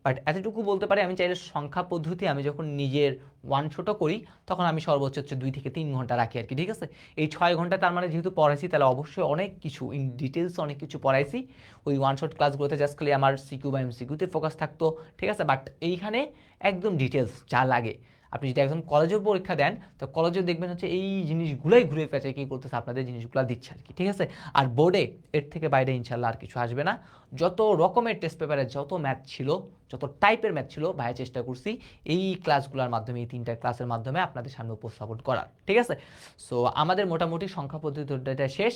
বাট এতটুকু বলতে পারি, আমি চাইলে সংখ্যা পদ্ধতি আমি যখন নিজের ওয়ান শটও করি তখন আমি সর্বোচ্চ হচ্ছে 2 থেকে 3 ঘন্টা রাখি আর কি। ঠিক আছে, এই 6 ঘন্টা তার মানে যেহেতু পড়াইছি তাহলে অবশ্যই অনেক কিছু ইন ডিটেলস অনেক কিছু পড়াইছি। ওই ওয়ান শট ক্লাসগুলোতে জাস্ট খালি আমার সিকিউ বা এমসিকিউতে ফোকাস থাকতো। ঠিক আছে, বাট এইখানে একদম ডিটেলস যা লাগে। আপনি যদি একদম কলেজেও পরীক্ষা দেন তো কলেজেও দেখবেন হচ্ছে এই জিনিসগুলোই ঘুরে পেঁচে কী করতেছে আপনাদের জিনিসগুলো দিচ্ছে আর কি। ঠিক আছে, আর বোর্ডে এর থেকে বাইরে ইনশাল্লাহ আর কিছু আসবে না। যত রকমের টেস্ট পেপারে যত ম্যাথ ছিল, যত টাইপের ম্যাথ ছিল ভাইয়া চেষ্টা করছি এই ক্লাসগুলোর মাধ্যমে, এই 3টা ক্লাসের মাধ্যমে আপনাদের সামনে উপস্থাপন করার। ঠিক আছে, সো আমাদের মোটামুটি সংখ্যা পদ্ধতিটা শেষ।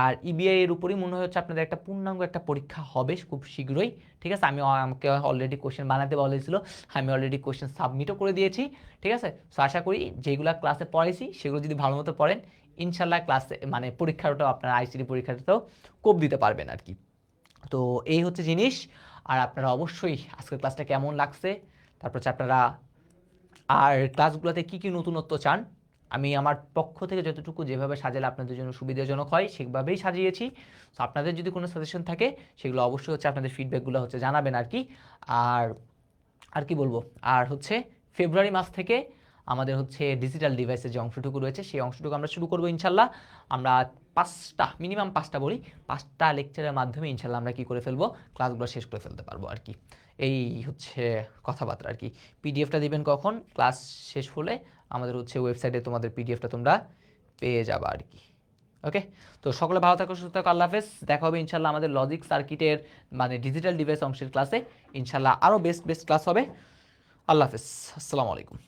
আর ইবিআই এর উপরই মনে হচ্ছে আপনাদের একটা পূর্ণাঙ্গ একটা পরীক্ষা হবে খুব শীঘ্রই। ঠিক আছে, আমাকে অলরেডি কোশ্চেন বানাতে বলেছিল, আমি অলরেডি কোশ্চেন সাবমিটও করে দিয়েছি। ঠিক আছে, সো আশা করি যেগুলো ক্লাসে পড়াইছি সেগুলো যদি ভালো মতো পড়েন ইনশাল্লাহ ক্লাসে মানে পরীক্ষাটাও আপনার আইসিটি পরীক্ষাটাতেও কোপ দিতে পারবেন আর কি। তো এই হচ্ছে জিনিস। আর আপনারা অবশ্যই আজকের ক্লাসটা কেমন লাগছে, তারপর হচ্ছে আপনারা আর ক্লাসগুলোতে কী কী নতুনত্ব চান, আমি আমার পক্ষ থেকে যতটুকু যেভাবে সাজালে আপনাদের জন্য সুবিধাজনক হয় সেভাবেই সাজিয়েছি। তো আপনাদের যদি কোনো সাজেশন থাকে সেগুলো অবশ্যই হচ্ছে আপনাদের ফিডব্যাকগুলো হচ্ছে জানাবেন আর কি। আর আর কি বলবো, আর হচ্ছে ফেব্রুয়ারি মাস থেকে আমাদের হচ্ছে ডিজিটাল ডিভাইসের যে অংশটুকু রয়েছে সেই অংশটুকু আমরা শুরু করবো ইনশাল্লাহ। আমরা 5টা মিনিমাম 5টা বলি, 5টা লেকচারের মাধ্যমে ইনশাল্লাহ আমরা কি করে ফেলবো, ক্লাসগুলো শেষ করে ফেলতে পারবো আর কি। এই হচ্ছে কথাবার্তা আর কি। পিডিএফটা দিবেন কখন, ক্লাস শেষ হলে আমাদের হচ্ছে ওয়েবসাইটে তোমাদের পিডিএফটা তোমরা পেয়ে যাবে আর কি। ওকে, তো সকলে ভালো থাকো, সুস্থ থাকো, আল্লাহ হাফেজ। দেখা হবে ইনশাল্লাহ আমাদের লজিক সার্কিটের মানে ডিজিটাল ডিভাইস অংশের ক্লাসে। ইনশাল্লাহ আরও বেস্ট ক্লাস হবে। আল্লাহ হাফেজ, আসসালামু আলাইকুম।